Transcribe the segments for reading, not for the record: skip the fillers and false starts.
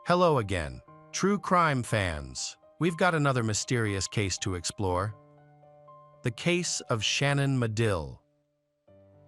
Hello again, true crime fans. We've got another mysterious case to explore. The case of Shannon Medill.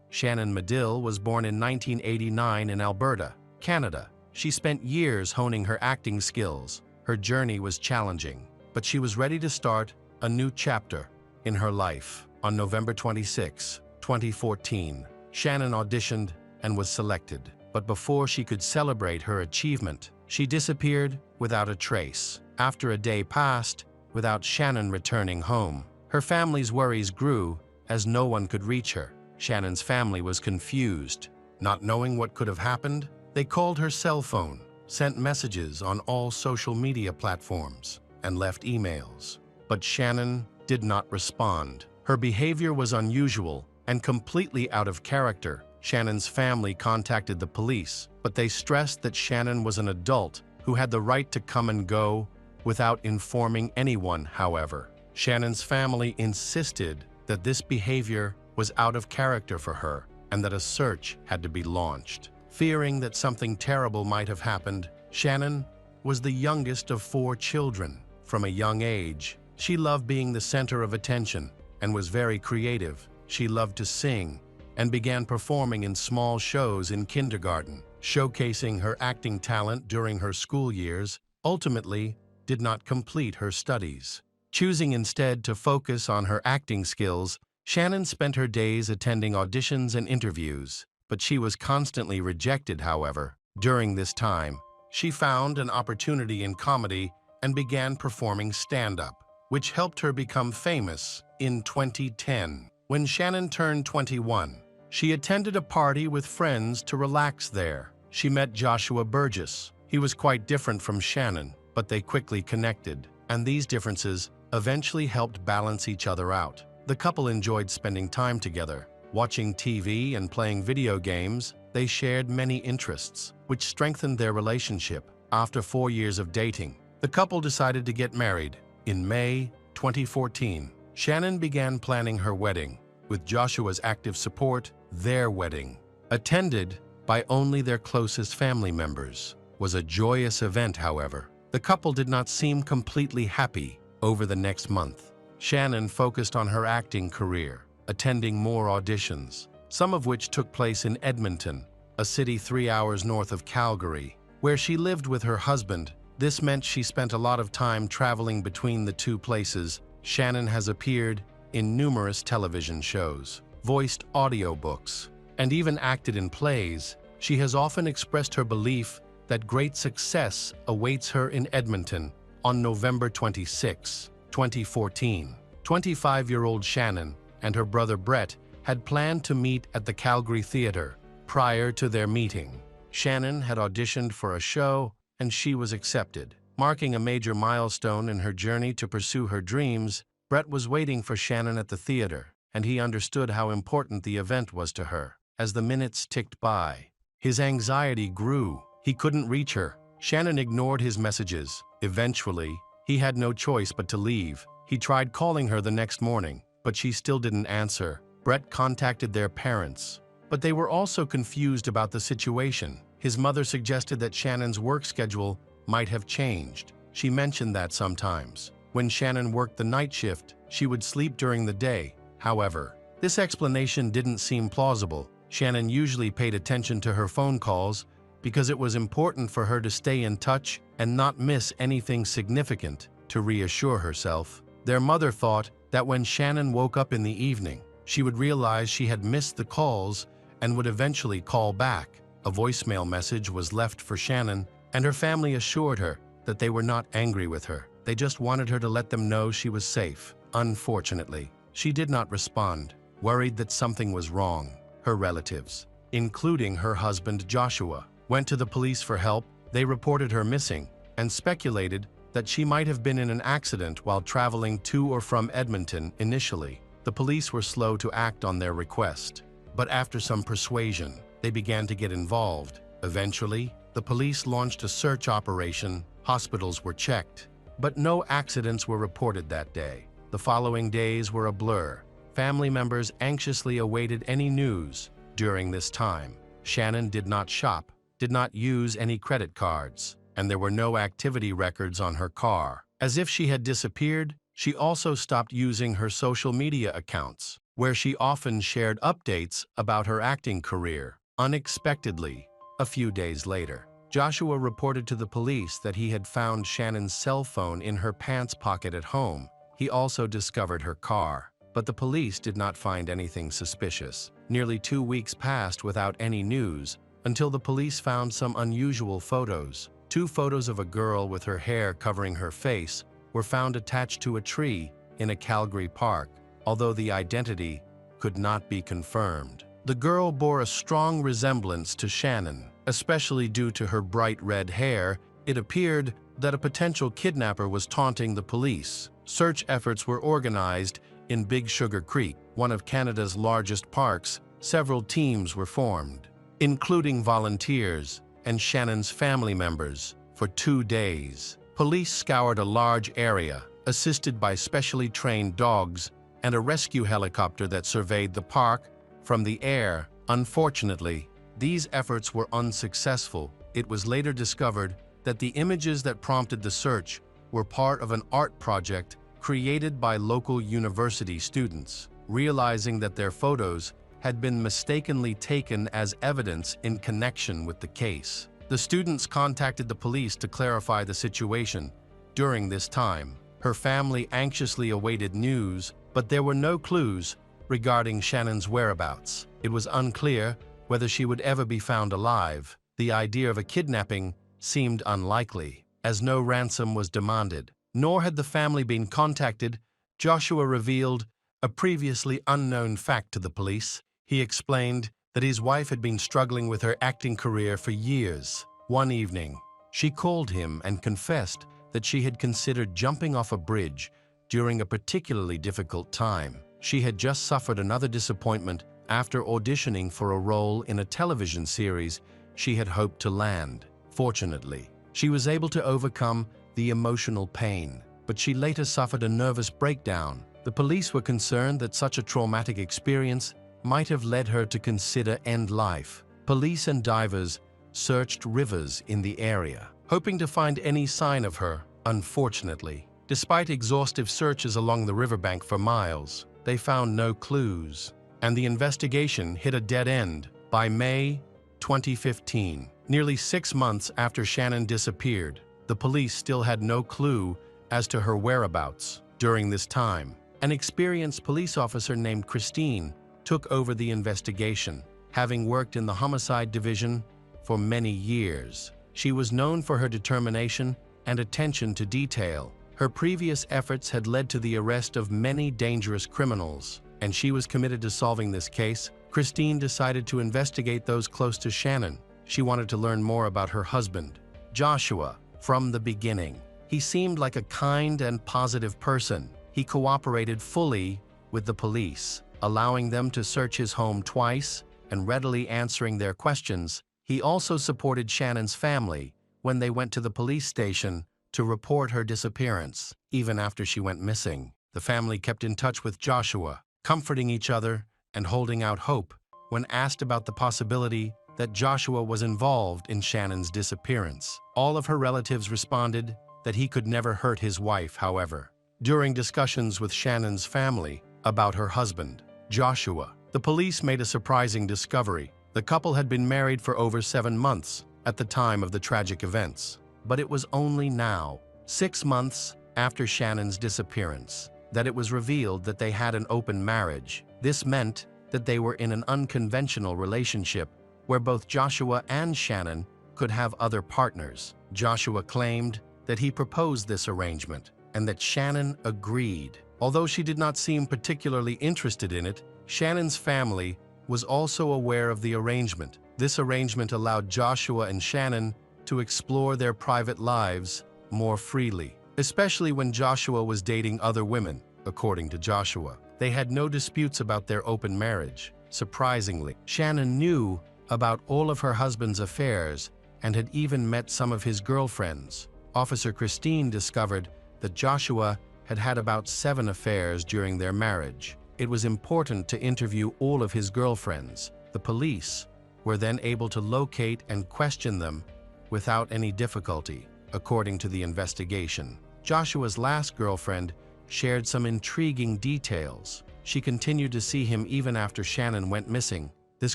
Shannon Medill was born in 1989 in Alberta, Canada. She spent years honing her acting skills. Her journey was challenging, but she was ready to start a new chapter in her life. On November 26, 2014, Shannon auditioned and was selected. But before she could celebrate her achievement, she disappeared without a trace. After a day passed without Shannon returning home, her family's worries grew as no one could reach her. Shannon's family was confused. Not knowing what could have happened, they called her cell phone, sent messages on all social media platforms, and left emails. But Shannon did not respond. Her behavior was unusual and completely out of character. Shannon's family contacted the police, but they stressed that Shannon was an adult who had the right to come and go without informing anyone. However, Shannon's family insisted that this behavior was out of character for her and that a search had to be launched. Fearing that something terrible might have happened, Shannon was the youngest of 4 children. From a young age, she loved being the center of attention and was very creative. She loved to sing and began performing in small shows in kindergarten. Showcasing her acting talent during her school years, ultimately did not complete her studies. Choosing instead to focus on her acting skills, Shannon spent her days attending auditions and interviews, but she was constantly rejected. However, during this time, she found an opportunity in comedy and began performing stand-up, which helped her become famous in 2010. When Shannon turned 21, she attended a party with friends to relax there. She met Joshua Burgess. He was quite different from Shannon, but they quickly connected, and these differences eventually helped balance each other out. The couple enjoyed spending time together, watching TV and playing video games. They shared many interests, which strengthened their relationship. After 4 years of dating, the couple decided to get married. In May 2014, Shannon began planning her wedding. With Joshua's active support, their wedding, attended by only their closest family members, was a joyous event. However, the couple did not seem completely happy. Over the next month, Shannon focused on her acting career, attending more auditions, some of which took place in Edmonton, a city 3 hours north of Calgary, where she lived with her husband. This meant she spent a lot of time traveling between the two places. Shannon has appeared in numerous television shows, voiced audiobooks, and even acted in plays. She has often expressed her belief that great success awaits her in Edmonton. On November 26, 2014, 25-year-old Shannon and her brother Brett had planned to meet at the Calgary Theatre. Prior to their meeting, Shannon had auditioned for a show and she was accepted. Marking a major milestone in her journey to pursue her dreams, Brett was waiting for Shannon at the theater, and he understood how important the event was to her. As the minutes ticked by, his anxiety grew. He couldn't reach her. Shannon ignored his messages. Eventually, he had no choice but to leave. He tried calling her the next morning, but she still didn't answer. Brett contacted their parents, but they were also confused about the situation. His mother suggested that Shannon's work schedule might have changed. She mentioned that sometimes, when Shannon worked the night shift, she would sleep during the day. However, this explanation didn't seem plausible. Shannon usually paid attention to her phone calls because it was important for her to stay in touch and not miss anything significant. To reassure herself, their mother thought that when Shannon woke up in the evening, she would realize she had missed the calls and would eventually call back. A voicemail message was left for Shannon, and her family assured her that they were not angry with her. They just wanted her to let them know she was safe. Unfortunately, she did not respond. Worried that something was wrong, her relatives, including her husband Joshua, went to the police for help. They reported her missing and speculated that she might have been in an accident while traveling to or from Edmonton. Initially, the police were slow to act on their request, but after some persuasion, they began to get involved. Eventually, the police launched a search operation. Hospitals were checked, but no accidents were reported that day. The following days were a blur. Family members anxiously awaited any news. During this time, Shannon did not shop, did not use any credit cards, and there were no activity records on her car. As if she had disappeared, she also stopped using her social media accounts, where she often shared updates about her acting career. Unexpectedly, a few days later, Joshua reported to the police that he had found Shannon's cell phone in her pants pocket at home. He also discovered her car, but the police did not find anything suspicious. Nearly 2 weeks passed without any news until the police found some unusual photos. 2 photos of a girl with her hair covering her face were found attached to a tree in a Calgary park, although the identity could not be confirmed. The girl bore a strong resemblance to Shannon, especially due to her bright red hair. It appeared that a potential kidnapper was taunting the police. Search efforts were organized in Big Sugar Creek, one of Canada's largest parks. Several teams were formed, including volunteers and Shannon's family members. For 2 days, police scoured a large area, assisted by specially trained dogs and a rescue helicopter that surveyed the park from the air. Unfortunately, these efforts were unsuccessful. It was later discovered that the images that prompted the search were part of an art project created by local university students. Realizing that their photos had been mistakenly taken as evidence in connection with the case, the students contacted the police to clarify the situation. During this time, her family anxiously awaited news, but there were no clues regarding Shannon's whereabouts. It was unclear whether she would ever be found alive. The idea of a kidnapping seemed unlikely, as no ransom was demanded. Nor had the family been contacted. Joshua revealed a previously unknown fact to the police. He explained that his wife had been struggling with her acting career for years. One evening, she called him and confessed that she had considered jumping off a bridge during a particularly difficult time. She had just suffered another disappointment after auditioning for a role in a television series she had hoped to land. Fortunately, she was able to overcome the emotional pain, but she later suffered a nervous breakdown. The police were concerned that such a traumatic experience might have led her to consider end life. Police and divers searched rivers in the area, hoping to find any sign of her. Unfortunately, despite exhaustive searches along the riverbank for miles, they found no clues, and the investigation hit a dead end. By May 2015, nearly 6 months after Shannon disappeared, the police still had no clue as to her whereabouts. During this time, an experienced police officer named Christine took over the investigation, having worked in the homicide division for many years. She was known for her determination and attention to detail. Her previous efforts had led to the arrest of many dangerous criminals, and she was committed to solving this case. Christine decided to investigate those close to Shannon. She wanted to learn more about her husband, Joshua. From the beginning, he seemed like a kind and positive person. He cooperated fully with the police, allowing them to search his home twice and readily answering their questions. He also supported Shannon's family when they went to the police station to report her disappearance. Even after she went missing, the family kept in touch with Joshua, comforting each other and holding out hope. When asked about the possibility that Joshua was involved in Shannon's disappearance, all of her relatives responded that he could never hurt his wife. However, during discussions with Shannon's family about her husband, Joshua, the police made a surprising discovery. The couple had been married for over 7 months at the time of the tragic events, but it was only now, 6 months after Shannon's disappearance, that it was revealed that they had an open marriage. This meant that they were in an unconventional relationship where both Joshua and Shannon could have other partners. Joshua claimed that he proposed this arrangement and that Shannon agreed. Although she did not seem particularly interested in it, Shannon's family was also aware of the arrangement. This arrangement allowed Joshua and Shannon to explore their private lives more freely, especially when Joshua was dating other women. According to Joshua, they had no disputes about their open marriage. Surprisingly, Shannon knew about all of her husband's affairs and had even met some of his girlfriends. Officer Christine discovered that Joshua had had about 7 affairs during their marriage. It was important to interview all of his girlfriends. The police were then able to locate and question them without any difficulty, according to the investigation. Joshua's last girlfriend shared some intriguing details. She continued to see him even after Shannon went missing. This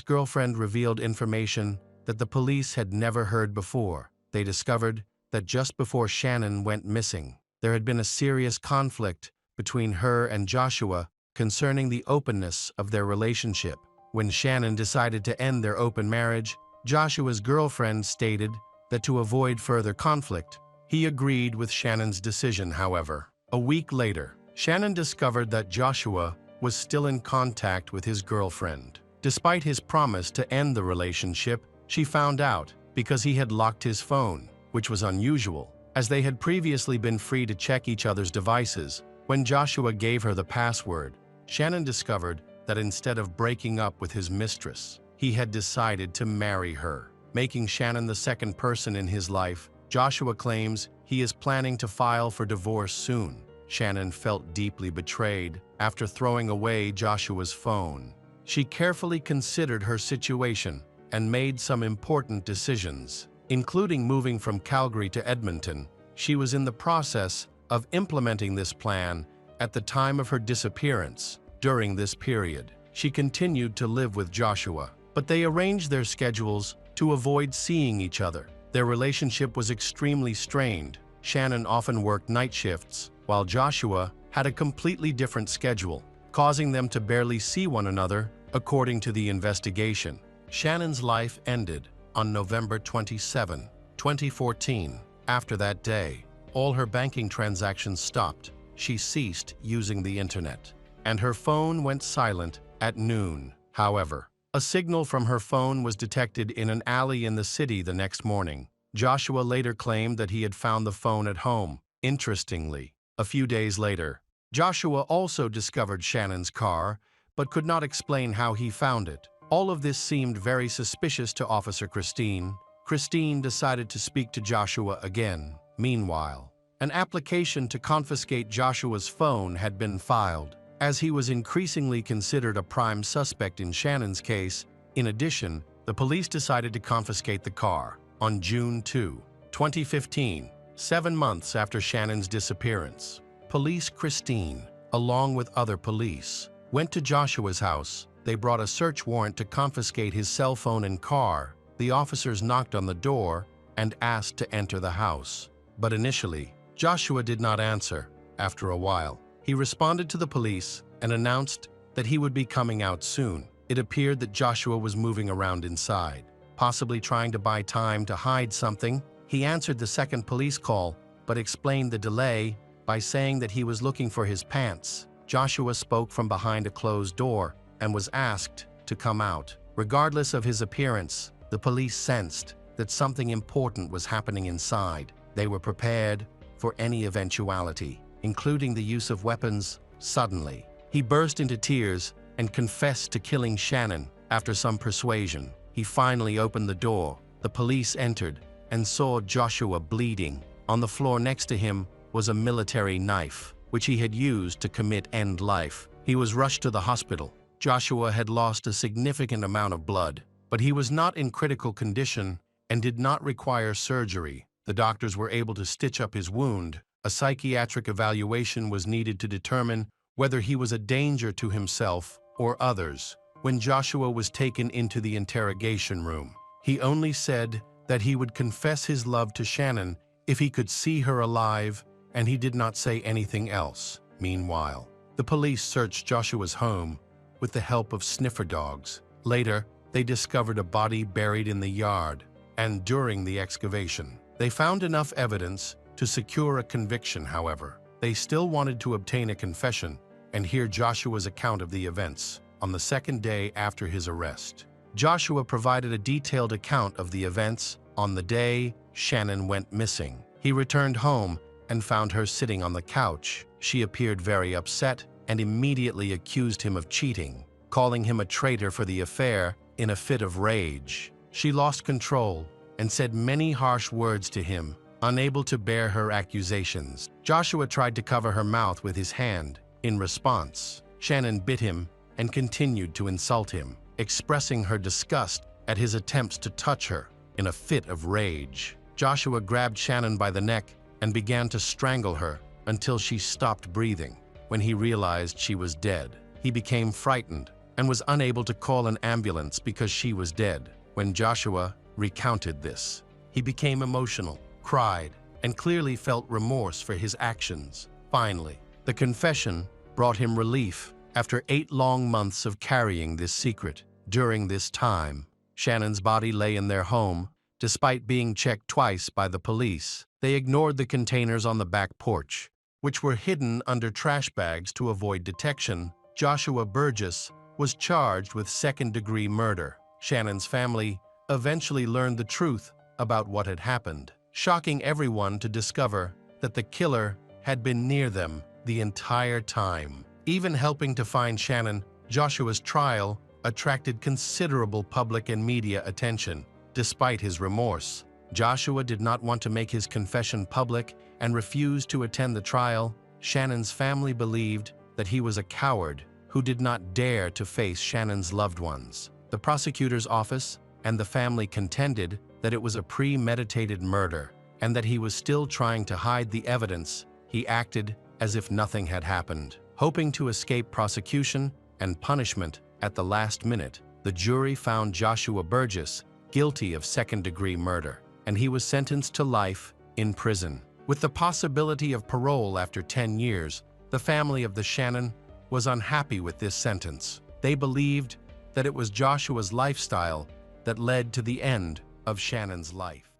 girlfriend revealed information that the police had never heard before. They discovered that just before Shannon went missing, there had been a serious conflict between her and Joshua concerning the openness of their relationship. When Shannon decided to end their open marriage, Joshua's girlfriend stated that to avoid further conflict, he agreed with Shannon's decision. However, a week later, Shannon discovered that Joshua was still in contact with his girlfriend. Despite his promise to end the relationship, she found out because he had locked his phone, which was unusual, as they had previously been free to check each other's devices. When Joshua gave her the password, Shannon discovered that instead of breaking up with his mistress, he had decided to marry her, making Shannon the second person in his life. Joshua claims he is planning to file for divorce soon. Shannon felt deeply betrayed after throwing away Joshua's phone. She carefully considered her situation and made some important decisions, including moving from Calgary to Edmonton. She was in the process of implementing this plan at the time of her disappearance. During this period, she continued to live with Joshua, but they arranged their schedules to avoid seeing each other. Their relationship was extremely strained. Shannon often worked night shifts, while Joshua had a completely different schedule, causing them to barely see one another, according to the investigation. Shannon's life ended on November 27, 2014. After that day, all her banking transactions stopped. She ceased using the internet, and her phone went silent at noon. However, a signal from her phone was detected in an alley in the city the next morning. Joshua later claimed that he had found the phone at home. Interestingly, a few days later, Joshua also discovered Shannon's car, but could not explain how he found it. All of this seemed very suspicious to Officer Christine. Christine decided to speak to Joshua again. Meanwhile, an application to confiscate Joshua's phone had been filed, as he was increasingly considered a prime suspect in Shannon's case. In addition, the police decided to confiscate the car. On June 2, 2015, 7 months after Shannon's disappearance, Police Christine, along with other police, went to Joshua's house. They brought a search warrant to confiscate his cell phone and car. The officers knocked on the door and asked to enter the house. But initially, Joshua did not answer. After a while, he responded to the police and announced that he would be coming out soon. It appeared that Joshua was moving around inside, possibly trying to buy time to hide something. He answered the second police call, but explained the delay by saying that he was looking for his pants. Joshua spoke from behind a closed door and was asked to come out. Regardless of his appearance, the police sensed that something important was happening inside. They were prepared for any eventuality, including the use of weapons. Suddenly, he burst into tears and confessed to killing Shannon. After some persuasion, he finally opened the door. The police entered and saw Joshua bleeding. On the floor next to him was a military knife, which he had used to commit end life. He was rushed to the hospital. Joshua had lost a significant amount of blood, but he was not in critical condition and did not require surgery. The doctors were able to stitch up his wound. A psychiatric evaluation was needed to determine whether he was a danger to himself or others. When Joshua was taken into the interrogation room, he only said that he would confess his love to Shannon if he could see her alive, and he did not say anything else. Meanwhile, the police searched Joshua's home with the help of sniffer dogs. Later, they discovered a body buried in the yard, and during the excavation, they found enough evidence to secure a conviction. However, they still wanted to obtain a confession and hear Joshua's account of the events. On the second day after his arrest, Joshua provided a detailed account of the events on the day Shannon went missing. He returned home and found her sitting on the couch. She appeared very upset and immediately accused him of cheating, calling him a traitor for the affair. In a fit of rage, she lost control and said many harsh words to him. Unable to bear her accusations, Joshua tried to cover her mouth with his hand. In response, Shannon bit him and continued to insult him, expressing her disgust at his attempts to touch her. In a fit of rage, Joshua grabbed Shannon by the neck and began to strangle her until she stopped breathing. When he realized she was dead, he became frightened and was unable to call an ambulance because she was dead. When Joshua recounted this, he became emotional, cried, and clearly felt remorse for his actions. Finally, the confession brought him relief after 8 long months of carrying this secret. During this time, Shannon's body lay in their home. Despite being checked twice by the police, they ignored the containers on the back porch, which were hidden under trash bags to avoid detection. Joshua Burgess was charged with second-degree murder. Shannon's family eventually learned the truth about what had happened, shocking everyone to discover that the killer had been near them the entire time. Even helping to find Shannon, Joshua's trial attracted considerable public and media attention. Despite his remorse, Joshua did not want to make his confession public and refused to attend the trial. Shannon's family believed that he was a coward who did not dare to face Shannon's loved ones. The prosecutor's office and the family contended that it was a premeditated murder and that he was still trying to hide the evidence. He acted as if nothing had happened. Hoping to escape prosecution and punishment at the last minute, the jury found Joshua Burgess guilty of second-degree murder, and he was sentenced to life in prison. With the possibility of parole after 10 years, the family of the Shannon was unhappy with this sentence. They believed that it was Joshua's lifestyle that led to the end of Shannon's life.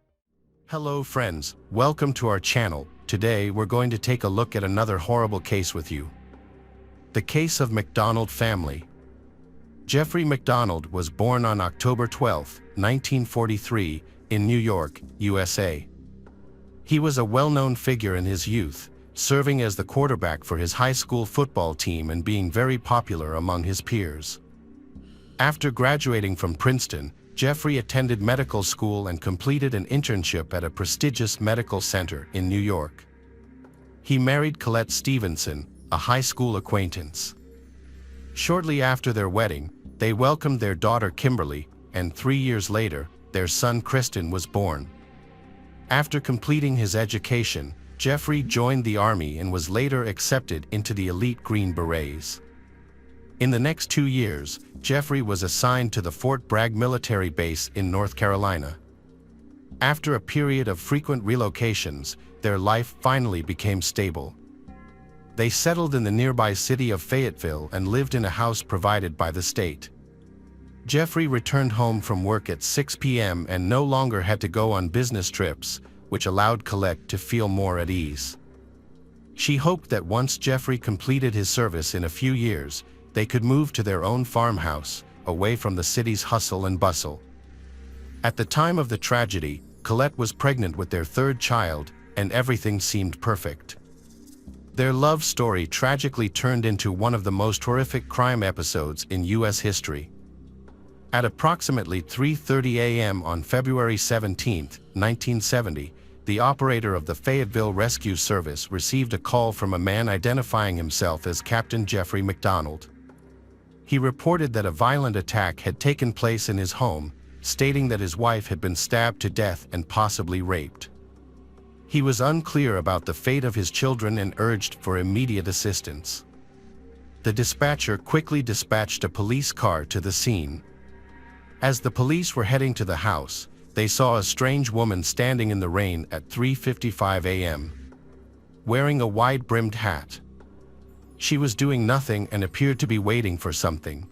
Hello friends, welcome to our channel. Today we're going to take a look at another horrible case with you. The case of McDonald family. Jeffrey McDonald was born on October 12, 1943, in New York, USA. He was a well-known figure in his youth, serving as the quarterback for his high school football team and being very popular among his peers. After graduating from Princeton, Jeffrey attended medical school and completed an internship at a prestigious medical center in New York. He married Colette Stevenson, a high school acquaintance. Shortly after their wedding, they welcomed their daughter Kimberly, and 3 years later, their son Kristen was born. After completing his education, Jeffrey joined the Army and was later accepted into the elite Green Berets. In the next 2 years, Jeffrey was assigned to the Fort Bragg military base in North Carolina. After a period of frequent relocations, their life finally became stable. They settled in the nearby city of Fayetteville and lived in a house provided by the state. Jeffrey returned home from work at 6 p.m. and no longer had to go on business trips, which allowed Colette to feel more at ease. She hoped that once Jeffrey completed his service in a few years, they could move to their own farmhouse, away from the city's hustle and bustle. At the time of the tragedy, Colette was pregnant with their 3rd child, and everything seemed perfect. Their love story tragically turned into one of the most horrific crime episodes in U.S. history. At approximately 3:30 a.m. on February 17, 1970, the operator of the Fayetteville Rescue Service received a call from a man identifying himself as Captain Jeffrey McDonald. He reported that a violent attack had taken place in his home, stating that his wife had been stabbed to death and possibly raped. He was unclear about the fate of his children and urged for immediate assistance. The dispatcher quickly dispatched a police car to the scene. As the police were heading to the house, they saw a strange woman standing in the rain at 3:55 a.m., wearing a wide-brimmed hat. She was doing nothing and appeared to be waiting for something.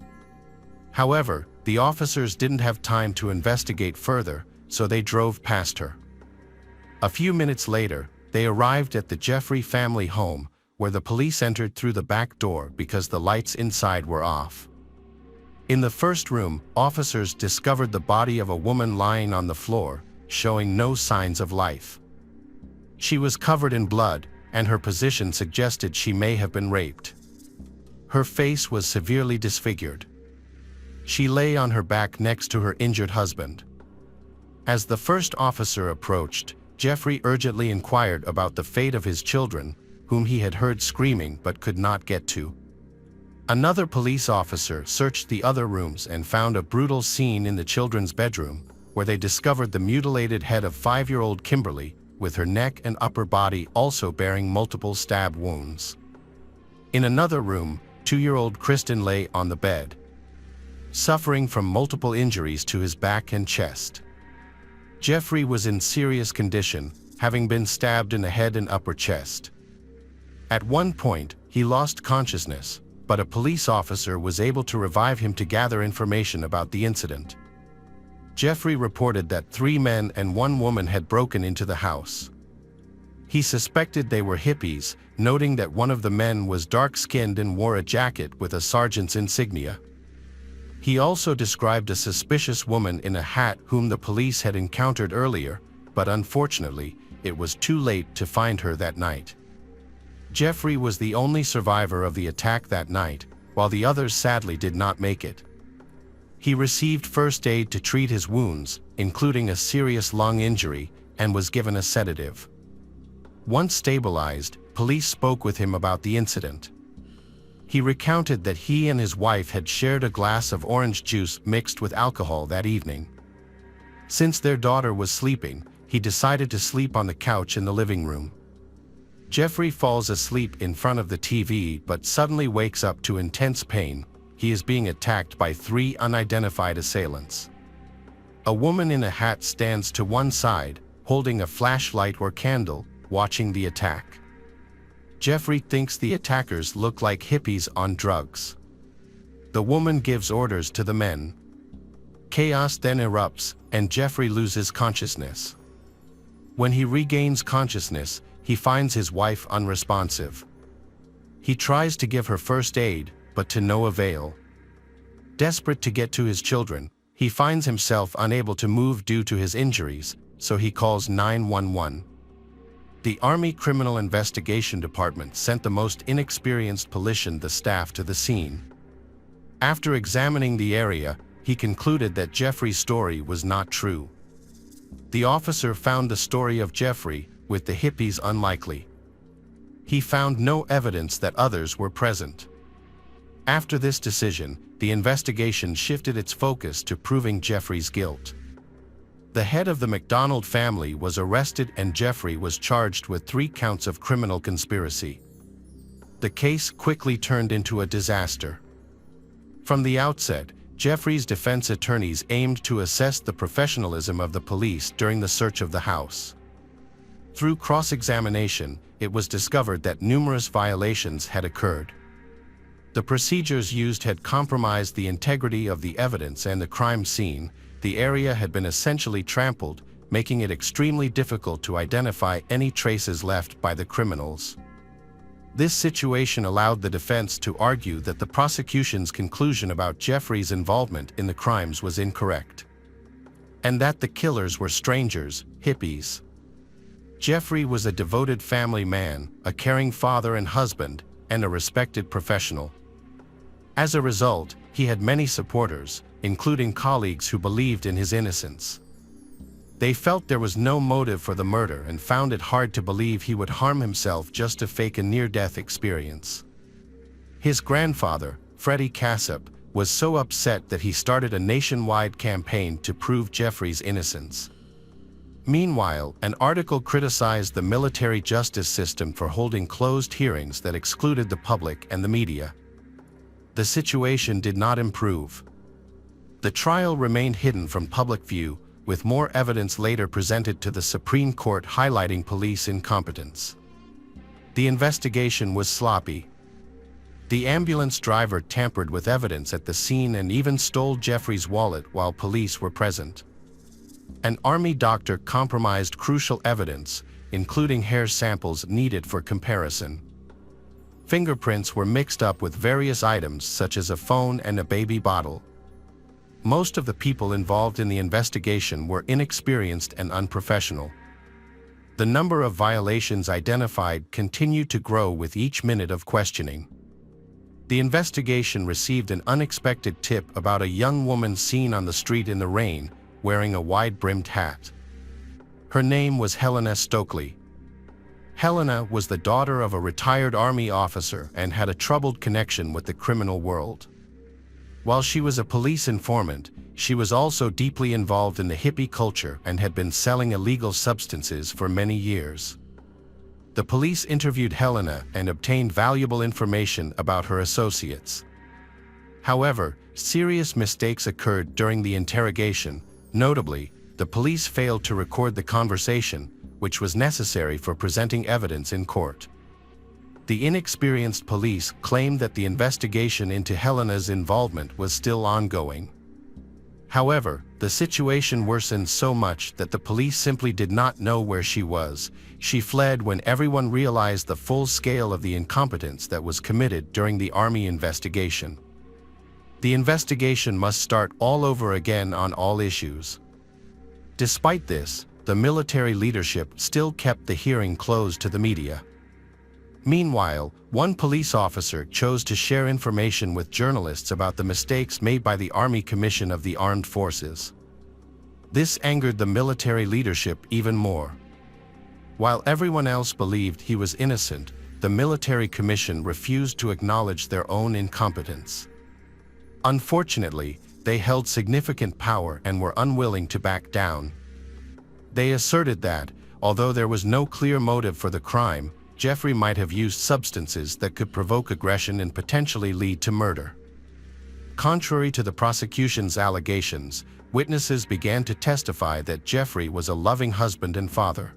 However, the officers didn't have time to investigate further, so they drove past her. A few minutes later, they arrived at the Jeffrey family home, where the police entered through the back door because the lights inside were off. In the first room, officers discovered the body of a woman lying on the floor, showing no signs of life. She was covered in blood, and her position suggested she may have been raped. Her face was severely disfigured. She lay on her back next to her injured husband. As the first officer approached, Jeffrey urgently inquired about the fate of his children, whom he had heard screaming but could not get to. Another police officer searched the other rooms and found a brutal scene in the children's bedroom, where they discovered the mutilated head of 5-year-old Kimberly, with her neck and upper body also bearing multiple stab wounds. In another room, 2-year-old Kristen lay on the bed, suffering from multiple injuries to his back and chest. Jeffrey was in serious condition, having been stabbed in the head and upper chest. At one point, he lost consciousness, but a police officer was able to revive him to gather information about the incident. Jeffrey reported that 3 men and 1 woman had broken into the house. He suspected they were hippies, noting that one of the men was dark-skinned and wore a jacket with a sergeant's insignia. He also described a suspicious woman in a hat whom the police had encountered earlier, but unfortunately, it was too late to find her that night. Jeffrey was the only survivor of the attack that night, while the others sadly did not make it. He received first aid to treat his wounds, including a serious lung injury, and was given a sedative. Once stabilized, police spoke with him about the incident. He recounted that he and his wife had shared a glass of orange juice mixed with alcohol that evening. Since their daughter was sleeping, he decided to sleep on the couch in the living room. Jeffrey falls asleep in front of the TV but suddenly wakes up to intense pain. He is being attacked by 3 unidentified assailants. A woman in a hat stands to one side, holding a flashlight or candle, watching the attack. Jeffrey thinks the attackers look like hippies on drugs. The woman gives orders to the men. Chaos then erupts, and Jeffrey loses consciousness. When he regains consciousness, he finds his wife unresponsive. He tries to give her first aid, but to no avail. Desperate to get to his children, he finds himself unable to move due to his injuries, so he calls 911. The Army Criminal Investigation Department sent the most inexperienced the staff to the scene. After examining the area, he concluded that Jeffrey's story was not true. The officer found the story of Jeffrey, with the hippies, unlikely. He found no evidence that others were present. After this decision, the investigation shifted its focus to proving Jeffrey's guilt. The head of the McDonald family was arrested and Jeffrey was charged with 3 counts of criminal conspiracy. The case quickly turned into a disaster. From the outset, Jeffrey's defense attorneys aimed to assess the professionalism of the police during the search of the house. Through cross-examination, it was discovered that numerous violations had occurred. The procedures used had compromised the integrity of the evidence and the crime scene. The area had been essentially trampled, making it extremely difficult to identify any traces left by the criminals. This situation allowed the defense to argue that the prosecution's conclusion about Jeffrey's involvement in the crimes was incorrect, and that the killers were strangers, hippies. Jeffrey was a devoted family man, a caring father and husband, and a respected professional. As a result, he had many supporters, including colleagues who believed in his innocence. They felt there was no motive for the murder and found it hard to believe he would harm himself just to fake a near-death experience. His grandfather, Freddie Cassap, was so upset that he started a nationwide campaign to prove Jeffrey's innocence. Meanwhile, an article criticized the military justice system for holding closed hearings that excluded the public and the media. The situation did not improve. The trial remained hidden from public view, with more evidence later presented to the Supreme Court highlighting police incompetence. The investigation was sloppy. The ambulance driver tampered with evidence at the scene and even stole Jeffrey's wallet while police were present. An Army doctor compromised crucial evidence, including hair samples needed for comparison. Fingerprints were mixed up with various items such as a phone and a baby bottle. Most of the people involved in the investigation were inexperienced and unprofessional. The number of violations identified continued to grow with each minute of questioning. The investigation received an unexpected tip about a young woman seen on the street in the rain, wearing a wide-brimmed hat. Her name was Helena Stokely. Helena was the daughter of a retired Army officer and had a troubled connection with the criminal world. While she was a police informant, she was also deeply involved in the hippie culture and had been selling illegal substances for many years. The police interviewed Helena and obtained valuable information about her associates. However, serious mistakes occurred during the interrogation. Notably, the police failed to record the conversation, which was necessary for presenting evidence in court. The inexperienced police claimed that the investigation into Helena's involvement was still ongoing. However, the situation worsened so much that the police simply did not know where she was. She fled when everyone realized the full scale of the incompetence that was committed during the Army investigation. The investigation must start all over again on all issues. Despite this, the military leadership still kept the hearing closed to the media. Meanwhile, one police officer chose to share information with journalists about the mistakes made by the Army Commission of the Armed Forces. This angered the military leadership even more. While everyone else believed he was innocent, the military commission refused to acknowledge their own incompetence. Unfortunately, they held significant power and were unwilling to back down. They asserted that, although there was no clear motive for the crime, Jeffrey might have used substances that could provoke aggression and potentially lead to murder. Contrary to the prosecution's allegations, witnesses began to testify that Jeffrey was a loving husband and father.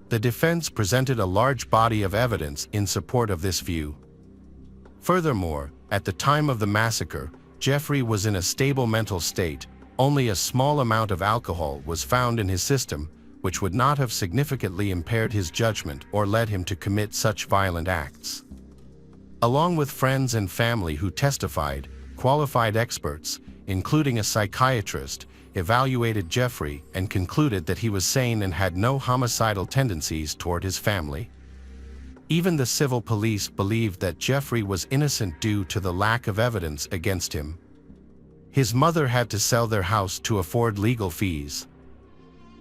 The defense presented a large body of evidence in support of this view. Furthermore, at the time of the massacre, Jeffrey was in a stable mental state. Only a small amount of alcohol was found in his system, which would not have significantly impaired his judgment or led him to commit such violent acts. Along with friends and family who testified, qualified experts, including a psychiatrist, evaluated Jeffrey and concluded that he was sane and had no homicidal tendencies toward his family. Even the civil police believed that Jeffrey was innocent due to the lack of evidence against him. His mother had to sell their house to afford legal fees.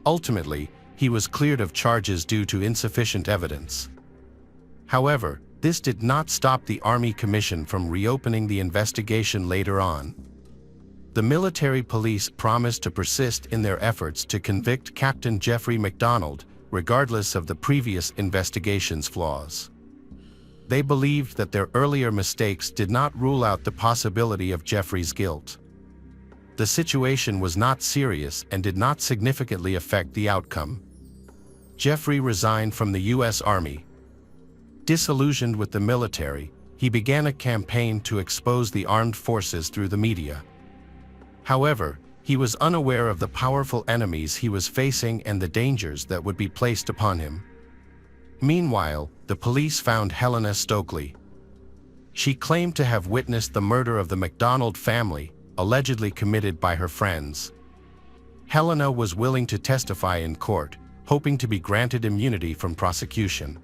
Ultimately, he was cleared of charges due to insufficient evidence. However, this did not stop the Army Commission from reopening the investigation later on. The military police promised to persist in their efforts to convict Captain Jeffrey MacDonald, regardless of the previous investigation's flaws. They believed that their earlier mistakes did not rule out the possibility of Jeffrey's guilt. The situation was not serious and did not significantly affect the outcome. Jeffrey resigned from the U.S. Army. Disillusioned with the military, he began a campaign to expose the armed forces through the media. However, he was unaware of the powerful enemies he was facing and the dangers that would be placed upon him. Meanwhile, the police found Helena Stokely. She claimed to have witnessed the murder of the MacDonald family, allegedly committed by her friends. Helena was willing to testify in court, hoping to be granted immunity from prosecution.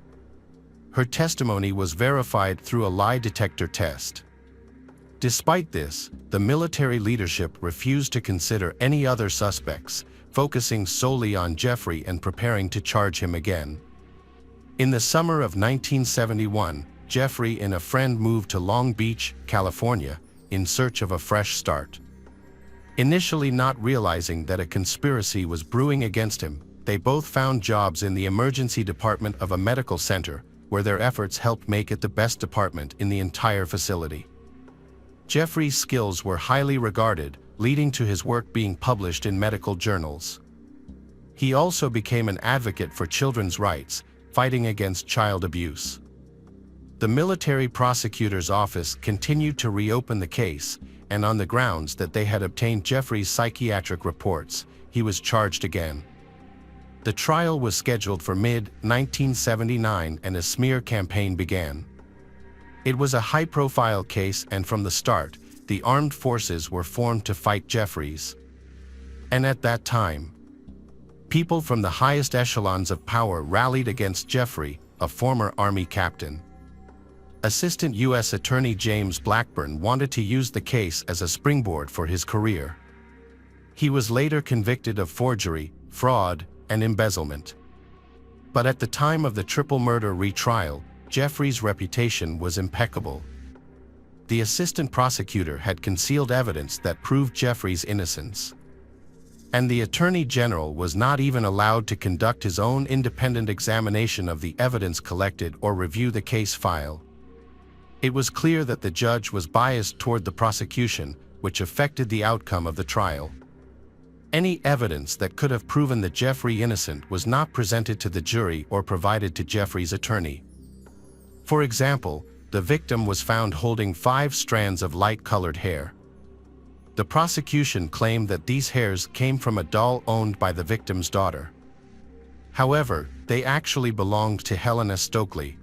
Her testimony was verified through a lie detector test. Despite this, the military leadership refused to consider any other suspects, focusing solely on Jeffrey and preparing to charge him again. In the summer of 1971, Jeffrey and a friend moved to Long Beach, California, in search of a fresh start. Initially not realizing that a conspiracy was brewing against him, they both found jobs in the emergency department of a medical center, where their efforts helped make it the best department in the entire facility. Jeffrey's skills were highly regarded, leading to his work being published in medical journals. He also became an advocate for children's rights, fighting against child abuse. The military prosecutor's office continued to reopen the case, and on the grounds that they had obtained Jeffrey's psychiatric reports, he was charged again. The trial was scheduled for mid-1979 and a smear campaign began. It was a high-profile case, and from the start, the armed forces were formed to fight Jeffries. And at that time, people from the highest echelons of power rallied against Jeffrey, a former Army captain. Assistant U.S. Attorney James Blackburn wanted to use the case as a springboard for his career. He was later convicted of forgery, fraud, and embezzlement. But at the time of the triple murder retrial, Jeffrey's reputation was impeccable. the assistant prosecutor had concealed evidence that proved Jeffrey's innocence. And the Attorney General was not even allowed to conduct his own independent examination of the evidence collected or review the case file. It was clear that the judge was biased toward the prosecution, which affected the outcome of the trial. Any evidence that could have proven that Jeffrey innocent was not presented to the jury or provided to Jeffrey's attorney. For example, the victim was found holding 5 strands of light-colored hair. The prosecution claimed that these hairs came from a doll owned by the victim's daughter. However, they actually belonged to Helena Stokely,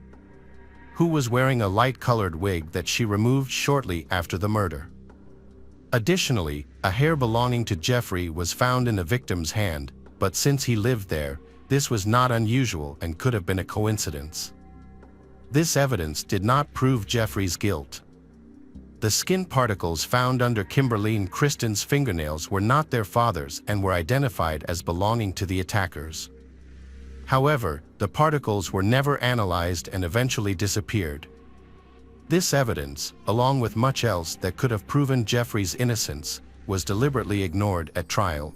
who was wearing a light-colored wig that she removed shortly after the murder. Additionally, a hair belonging to Jeffrey was found in the victim's hand, but since he lived there, this was not unusual and could have been a coincidence. This evidence did not prove Jeffrey's guilt. The skin particles found under Kimberly and Kristen's fingernails were not their father's and were identified as belonging to the attackers. However, the particles were never analyzed and eventually disappeared. This evidence, along with much else that could have proven Jeffrey's innocence, was deliberately ignored at trial.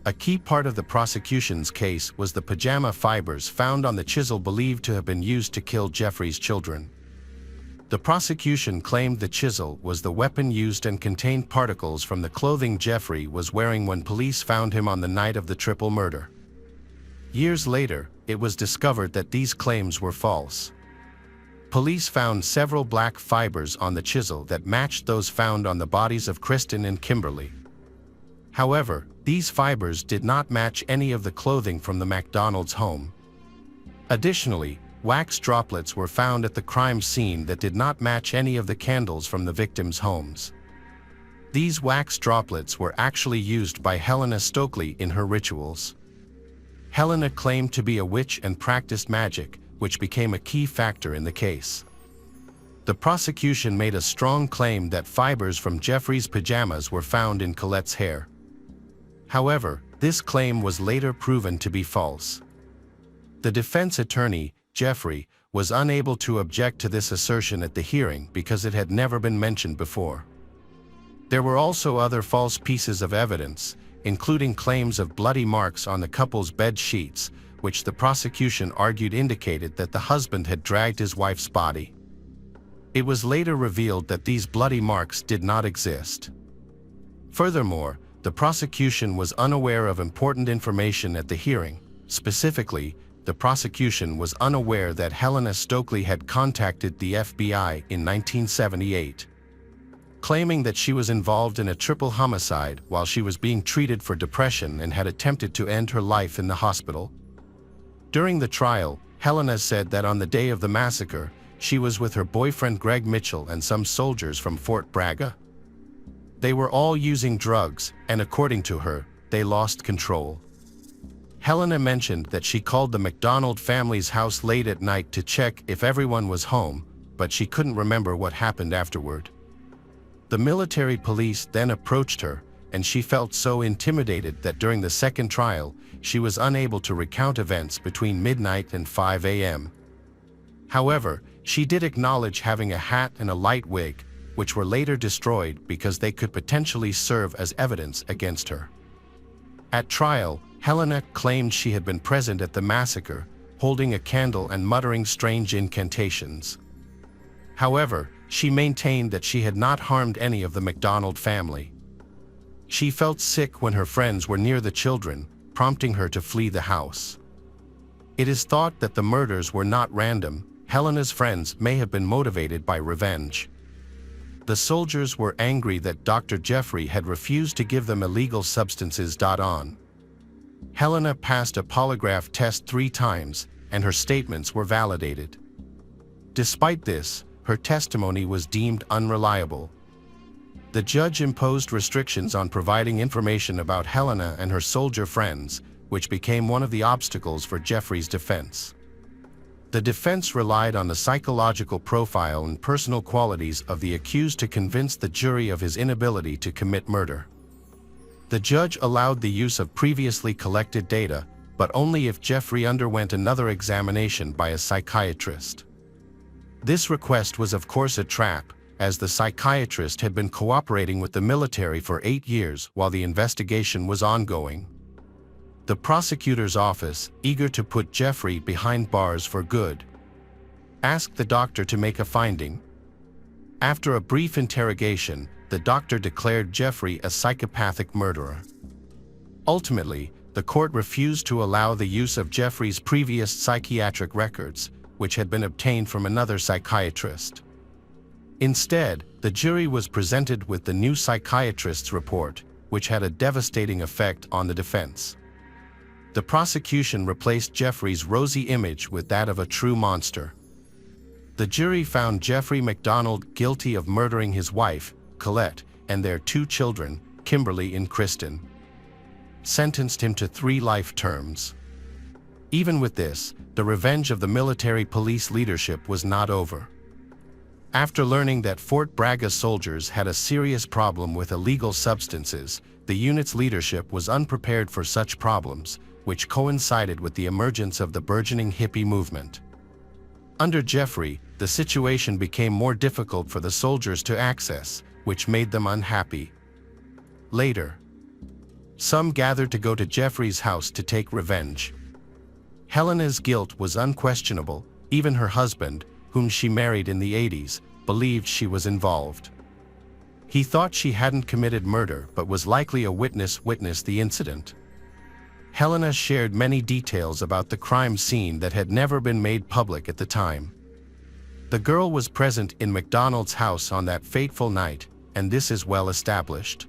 A key part of the prosecution's case was the pajama fibers found on the chisel believed to have been used to kill Jeffrey's children. The prosecution claimed the chisel was the weapon used and contained particles from the clothing Jeffrey was wearing when police found him on the night of the triple murder. Years later, it was discovered that these claims were false. Police found several black fibers on the chisel that matched those found on the bodies of Kristen and Kimberly. However, these fibers did not match any of the clothing from the McDonald's home. Additionally, wax droplets were found at the crime scene that did not match any of the candles from the victims' homes. These wax droplets were actually used by Helena Stokely in her rituals. Helena claimed to be a witch and practiced magic, which became a key factor in the case. The prosecution made a strong claim that fibers from Jeffrey's pajamas were found in Colette's hair. However, this claim was later proven to be false. The defense attorney, Jeffrey, was unable to object to this assertion at the hearing because it had never been mentioned before. There were also other false pieces of evidence, including claims of bloody marks on the couple's bed sheets, which the prosecution argued indicated that the husband had dragged his wife's body. It was later revealed that these bloody marks did not exist. Furthermore, the prosecution was unaware of important information at the hearing. Specifically, the prosecution was unaware that Helena Stokely had contacted the FBI in 1978, claiming that she was involved in a triple homicide while she was being treated for depression and had attempted to end her life in the hospital. During the trial, Helena said that on the day of the massacre, she was with her boyfriend Greg Mitchell and some soldiers from Fort Braga. They were all using drugs, and according to her, they lost control. Helena mentioned that she called the McDonald family's house late at night to check if everyone was home, but she couldn't remember what happened afterward. The military police then approached her, and she felt so intimidated that during the second trial, she was unable to recount events between midnight and 5 a.m. However, she did acknowledge having a hat and a light wig, which were later destroyed because they could potentially serve as evidence against her. At trial, Helena claimed she had been present at the massacre, holding a candle and muttering strange incantations. However, she maintained that she had not harmed any of the McDonald family. She felt sick when her friends were near the children, prompting her to flee the house. It is thought that the murders were not random. Helena's friends may have been motivated by revenge. The soldiers were angry that Dr. Jeffrey had refused to give them illegal substances. Helena passed a polygraph test 3 times, and her statements were validated. Despite this, her testimony was deemed unreliable. The judge imposed restrictions on providing information about Helena and her soldier friends, which became one of the obstacles for Jeffrey's defense. The defense relied on the psychological profile and personal qualities of the accused to convince the jury of his inability to commit murder. The judge allowed the use of previously collected data, but only if Jeffrey underwent another examination by a psychiatrist. This request was of course a trap, as the psychiatrist had been cooperating with the military for 8 years while the investigation was ongoing. The prosecutor's office, eager to put Jeffrey behind bars for good, asked the doctor to make a finding. After a brief interrogation, the doctor declared Jeffrey a psychopathic murderer. Ultimately, the court refused to allow the use of Jeffrey's previous psychiatric records, which had been obtained from another psychiatrist. Instead, the jury was presented with the new psychiatrist's report, which had a devastating effect on the defense. The prosecution replaced Jeffrey's rosy image with that of a true monster. The jury found Jeffrey MacDonald guilty of murdering his wife, Colette, and their 2 children, Kimberly and Kristen. Sentenced him to 3 life terms. Even with this, the revenge of the military police leadership was not over. After learning that Fort Braga soldiers had a serious problem with illegal substances, the unit's leadership was unprepared for such problems, which coincided with the emergence of the burgeoning hippie movement. Under Jeffrey, the situation became more difficult for the soldiers to access, which made them unhappy. Later, some gathered to go to Jeffrey's house to take revenge. Helena's guilt was unquestionable. Even her husband, whom she married in the 80s, believed she was involved. He thought she hadn't committed murder but was likely a witness witnessed the incident. Helena shared many details about the crime scene that had never been made public at the time. The girl was present in MacDonald's house on that fateful night, and this is well established.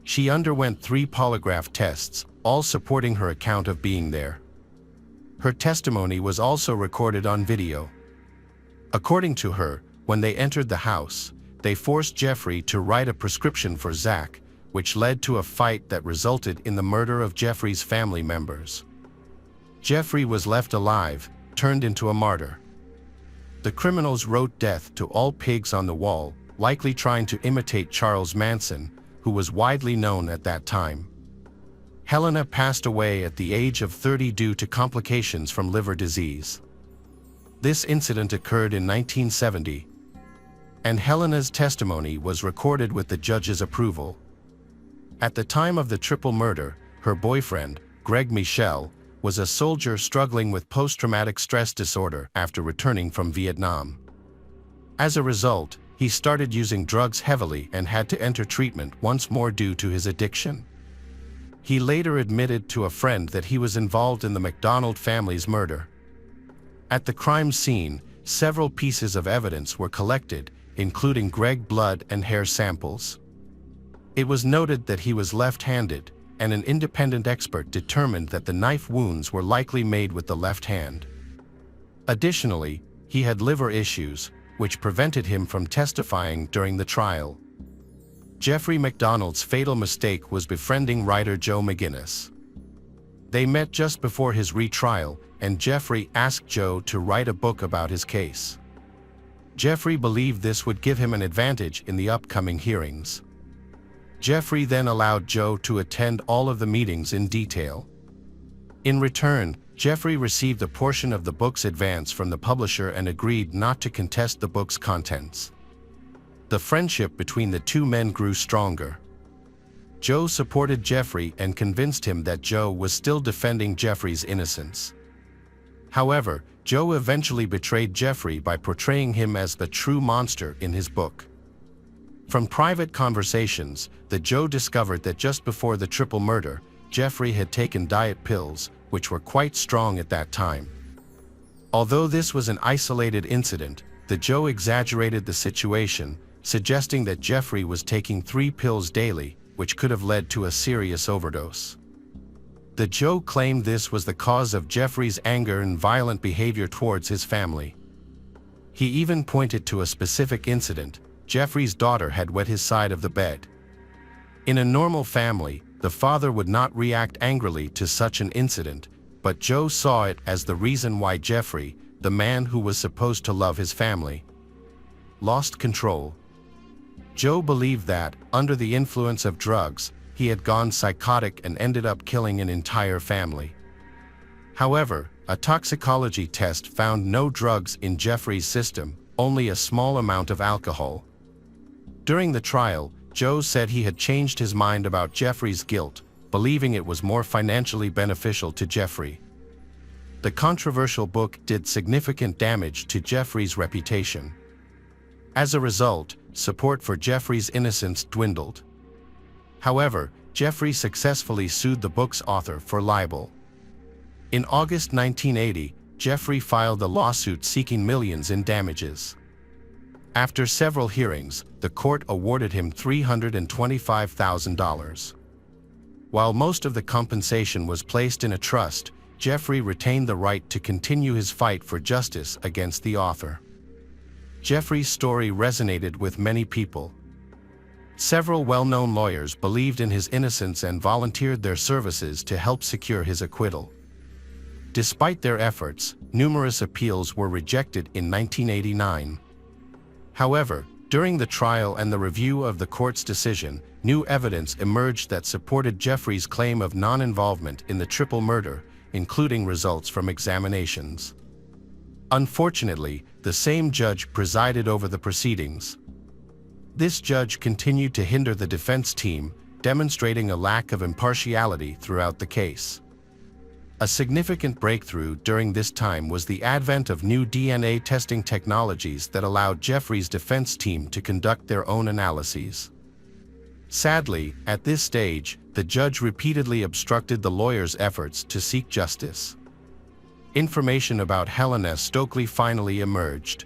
She underwent 3 polygraph tests, all supporting her account of being there. Her testimony was also recorded on video. According to her, when they entered the house, they forced Jeffrey to write a prescription for Zach, which led to a fight that resulted in the murder of Jeffrey's family members. Jeffrey was left alive, turned into a martyr. The criminals wrote death to all pigs on the wall, likely trying to imitate Charles Manson, who was widely known at that time. Helena passed away at the age of 30 due to complications from liver disease. This incident occurred in 1970, and Helena's testimony was recorded with the judge's approval. At the time of the triple murder, her boyfriend, Greg Michel, was a soldier struggling with post-traumatic stress disorder after returning from Vietnam. As a result, he started using drugs heavily and had to enter treatment once more due to his addiction. He later admitted to a friend that he was involved in the MacDonald family's murder. At the crime scene, several pieces of evidence were collected, including Greg's blood and hair samples. It was noted that he was left-handed, and an independent expert determined that the knife wounds were likely made with the left hand. Additionally, he had liver issues, which prevented him from testifying during the trial. Jeffrey MacDonald's fatal mistake was befriending writer Joe McGinnis. They met just before his retrial, and Jeffrey asked Joe to write a book about his case. Jeffrey believed this would give him an advantage in the upcoming hearings. Jeffrey then allowed Joe to attend all of the meetings in detail. In return, Jeffrey received a portion of the book's advance from the publisher and agreed not to contest the book's contents. The friendship between the 2 men grew stronger. Joe supported Jeffrey and convinced him that Joe was still defending Jeffrey's innocence. However, Joe eventually betrayed Jeffrey by portraying him as the true monster in his book. From private conversations, Joe discovered that just before the triple murder, Jeffrey had taken diet pills, which were quite strong at that time. Although this was an isolated incident, Joe exaggerated the situation, suggesting that Jeffrey was taking 3 pills daily, which could have led to a serious overdose. Joe claimed this was the cause of Jeffrey's anger and violent behavior towards his family. He even pointed to a specific incident. Jeffrey's daughter had wet his side of the bed. In a normal family, the father would not react angrily to such an incident, but Joe saw it as the reason why Jeffrey, the man who was supposed to love his family, lost control. Joe believed that, under the influence of drugs, he had gone psychotic and ended up killing an entire family. However, a toxicology test found no drugs in Jeffrey's system, only a small amount of alcohol. During the trial, Joe said he had changed his mind about Jeffrey's guilt, believing it was more financially beneficial to Jeffrey. The controversial book did significant damage to Jeffrey's reputation. As a result, support for Jeffrey's innocence dwindled. However, Jeffrey successfully sued the book's author for libel. In August 1980, Jeffrey filed a lawsuit seeking millions in damages. After several hearings, the court awarded him $325,000. While most of the compensation was placed in a trust, Jeffrey retained the right to continue his fight for justice against the author. Jeffrey's story resonated with many people. Several well-known lawyers believed in his innocence and volunteered their services to help secure his acquittal. Despite their efforts, numerous appeals were rejected in 1989. However, during the trial and the review of the court's decision, new evidence emerged that supported Jeffrey's claim of non-involvement in the triple murder, including results from examinations. Unfortunately, the same judge presided over the proceedings. This judge continued to hinder the defense team, demonstrating a lack of impartiality throughout the case. A significant breakthrough during this time was the advent of new DNA testing technologies that allowed Jeffrey's defense team to conduct their own analyses. Sadly, at this stage, the judge repeatedly obstructed the lawyers' efforts to seek justice. Information about Helena Stokely finally emerged.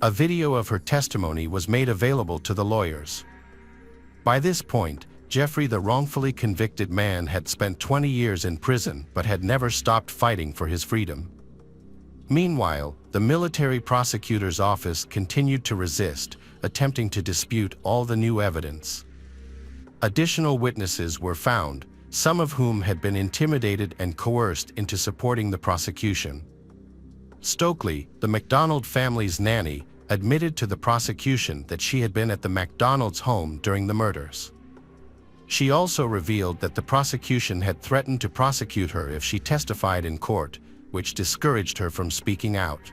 A video of her testimony was made available to the lawyers. By this point, Jeffrey, the wrongfully convicted man, had spent 20 years in prison but had never stopped fighting for his freedom. Meanwhile, the military prosecutor's office continued to resist, attempting to dispute all the new evidence. Additional witnesses were found, some of whom had been intimidated and coerced into supporting the prosecution. Stokely, the MacDonald family's nanny, admitted to the prosecution that she had been at the MacDonald's home during the murders. She also revealed that the prosecution had threatened to prosecute her if she testified in court, which discouraged her from speaking out.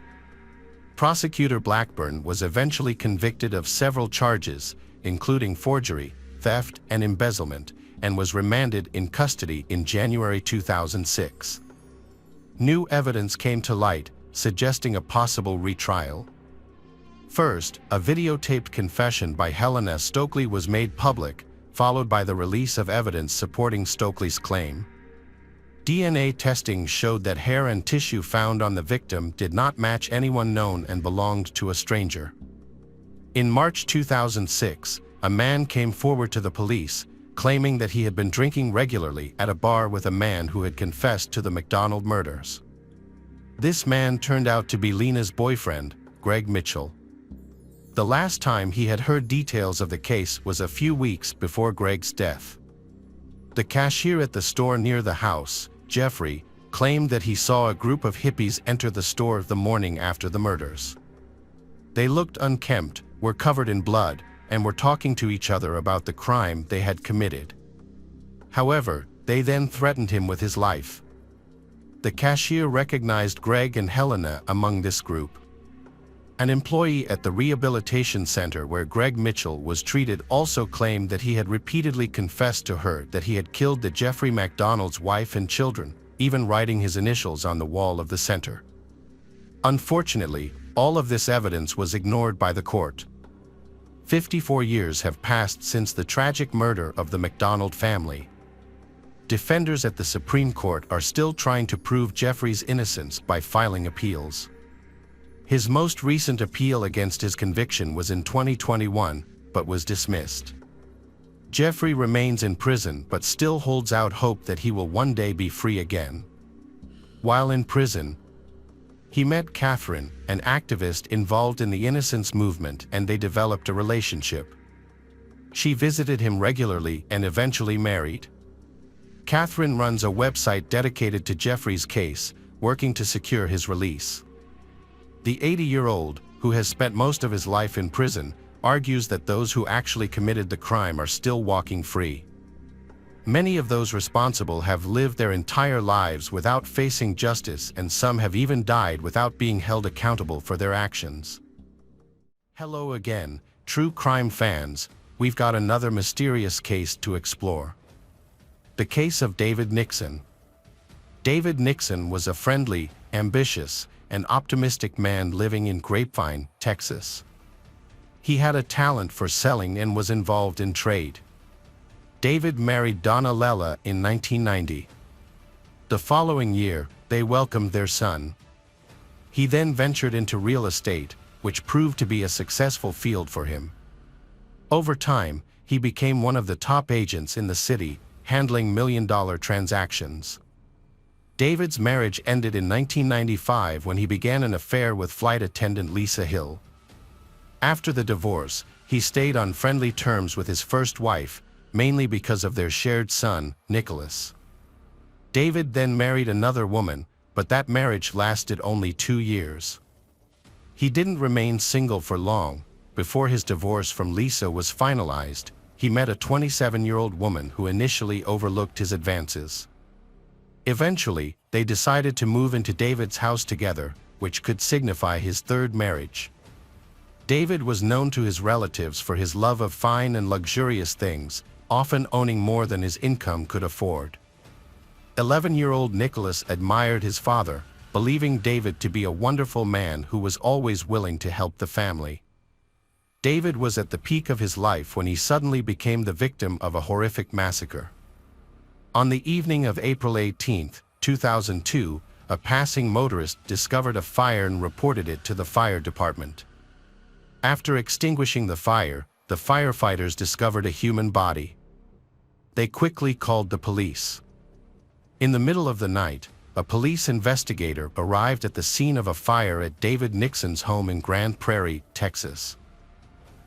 Prosecutor Blackburn was eventually convicted of several charges, including forgery, theft, and embezzlement, and was remanded in custody in January 2006. New evidence came to light, suggesting a possible retrial. First, a videotaped confession by Helena Stokely was made public, followed by the release of evidence supporting Stokely's claim. DNA testing showed that hair and tissue found on the victim did not match anyone known and belonged to a stranger. In March 2006, a man came forward to the police, claiming that he had been drinking regularly at a bar with a man who had confessed to the MacDonald murders. This man turned out to be Lena's boyfriend, Greg Mitchell. The last time he had heard details of the case was a few weeks before Greg's death. The cashier at the store near the house, Jeffrey, claimed that he saw a group of hippies enter the store the morning after the murders. They looked unkempt, were covered in blood, and were talking to each other about the crime they had committed. However, they then threatened him with his life. The cashier recognized Greg and Helena among this group. An employee at the rehabilitation center where Greg Mitchell was treated also claimed that he had repeatedly confessed to her that he had killed the Jeffrey MacDonald's wife and children, even writing his initials on the wall of the center. Unfortunately, all of this evidence was ignored by the court. 54 years have passed since the tragic murder of the MacDonald family. Defenders at the Supreme Court are still trying to prove Jeffrey's innocence by filing appeals. His most recent appeal against his conviction was in 2021, but was dismissed. Jeffrey remains in prison but still holds out hope that he will one day be free again. While in prison, he met Catherine, an activist involved in the innocence movement, and they developed a relationship. She visited him regularly and eventually married. Catherine runs a website dedicated to Jeffrey's case, working to secure his release. The 80-year-old, who has spent most of his life in prison, argues that those who actually committed the crime are still walking free. Many of those responsible have lived their entire lives without facing justice, and some have even died without being held accountable for their actions. Hello again, True crime fans, we've got another mysterious case to explore. The case of David Nixon. David Nixon was a friendly, ambitious, and optimistic man living in Grapevine, Texas. He had a talent for selling and was involved in trade. David married Donna Lela in 1990. The following year, they welcomed their son. He then ventured into real estate, which proved to be a successful field for him. Over time, he became one of the top agents in the city, handling million-dollar transactions. David's marriage ended in 1995 when he began an affair with flight attendant Lisa Hill. After the divorce, he stayed on friendly terms with his first wife, mainly because of their shared son, Nicholas. David then married another woman, but that marriage lasted only 2 years. He didn't remain single for long. Before his divorce from Lisa was finalized, he met a 27-year-old woman who initially overlooked his advances. Eventually, they decided to move into David's house together, which could signify his third marriage. David was known to his relatives for his love of fine and luxurious things, often owning more than his income could afford. 11-year-old Nicholas admired his father, believing David to be a wonderful man who was always willing to help the family. David was at the peak of his life when he suddenly became the victim of a horrific massacre. On the evening of April 18, 2002, a passing motorist discovered a fire and reported it to the fire department. After extinguishing the fire, the firefighters discovered a human body. They quickly called the police. In the middle of the night, a police investigator arrived at the scene of a fire at David Nixon's home in Grand Prairie, Texas.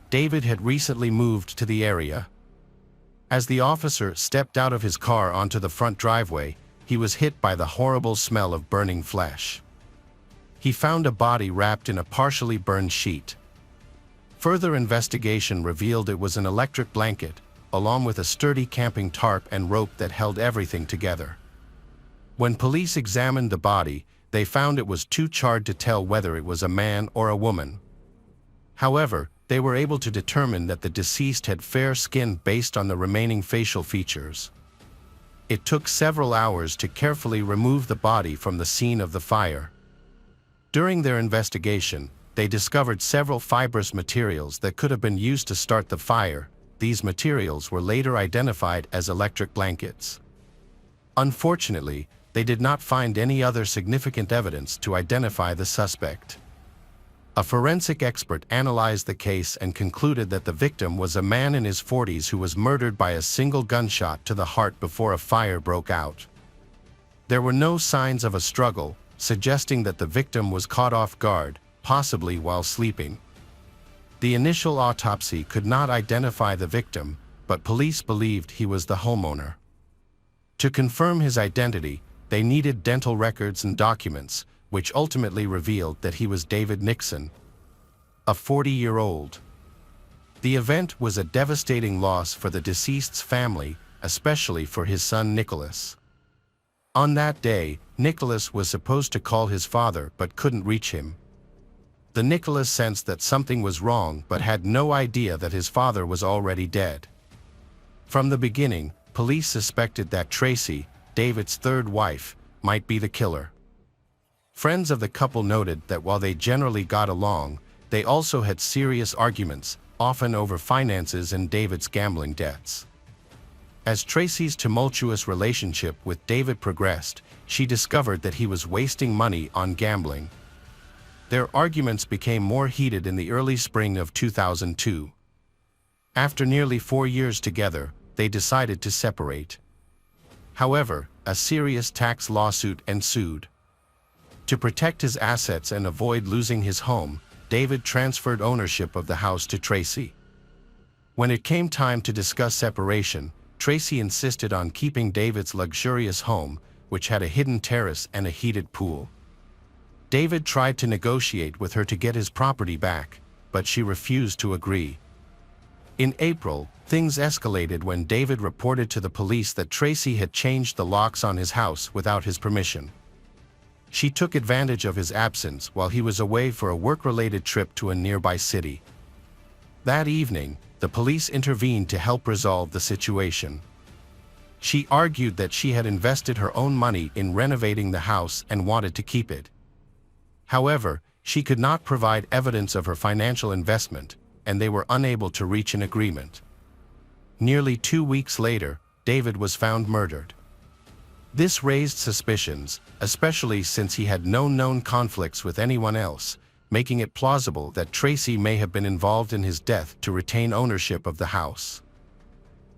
David had recently moved to the area. As the officer stepped out of his car onto the front driveway, he was hit by the horrible smell of burning flesh. He found a body wrapped in a partially burned sheet. Further investigation revealed it was an electric blanket, along with a sturdy camping tarp and rope that held everything together. When police examined the body, they found it was too charred to tell whether it was a man or a woman. However, they were able to determine that the deceased had fair skin based on the remaining facial features. It took several hours to carefully remove the body from the scene of the fire. During their investigation, they discovered several fibrous materials that could have been used to start the fire. These materials were later identified as electric blankets. Unfortunately, they did not find any other significant evidence to identify the suspect. A forensic expert analyzed the case and concluded that the victim was a man in his 40s who was murdered by a single gunshot to the heart before a fire broke out. There were no signs of a struggle, suggesting that the victim was caught off guard, possibly while sleeping. The initial autopsy could not identify the victim, but police believed he was the homeowner. To confirm his identity, they needed dental records and documents, which ultimately revealed that he was David Nixon, a 40-year-old. The event was a devastating loss for the deceased's family, especially for his son Nicholas. On that day, Nicholas was supposed to call his father but couldn't reach him. The Nicholas sensed that something was wrong but had no idea that his father was already dead. From the beginning, police suspected that Tracy, David's third wife, might be the killer. Friends of the couple noted that while they generally got along, they also had serious arguments, often over finances and David's gambling debts. As Tracy's tumultuous relationship with David progressed, she discovered that he was wasting money on gambling. Their arguments became more heated in the early spring of 2002. After nearly 4 years together, they decided to separate. However, a serious tax lawsuit ensued. To protect his assets and avoid losing his home, David transferred ownership of the house to Tracy. When it came time to discuss separation, Tracy insisted on keeping David's luxurious home, which had a hidden terrace and a heated pool. David tried to negotiate with her to get his property back, but she refused to agree. In April, things escalated when David reported to the police that Tracy had changed the locks on his house without his permission. She took advantage of his absence while he was away for a work-related trip to a nearby city. That evening, the police intervened to help resolve the situation. She argued that she had invested her own money in renovating the house and wanted to keep it. However, she could not provide evidence of her financial investment, and they were unable to reach an agreement. Nearly 2 weeks later, David was found murdered. This raised suspicions, especially since he had no known conflicts with anyone else, making it plausible that Tracy may have been involved in his death to retain ownership of the house.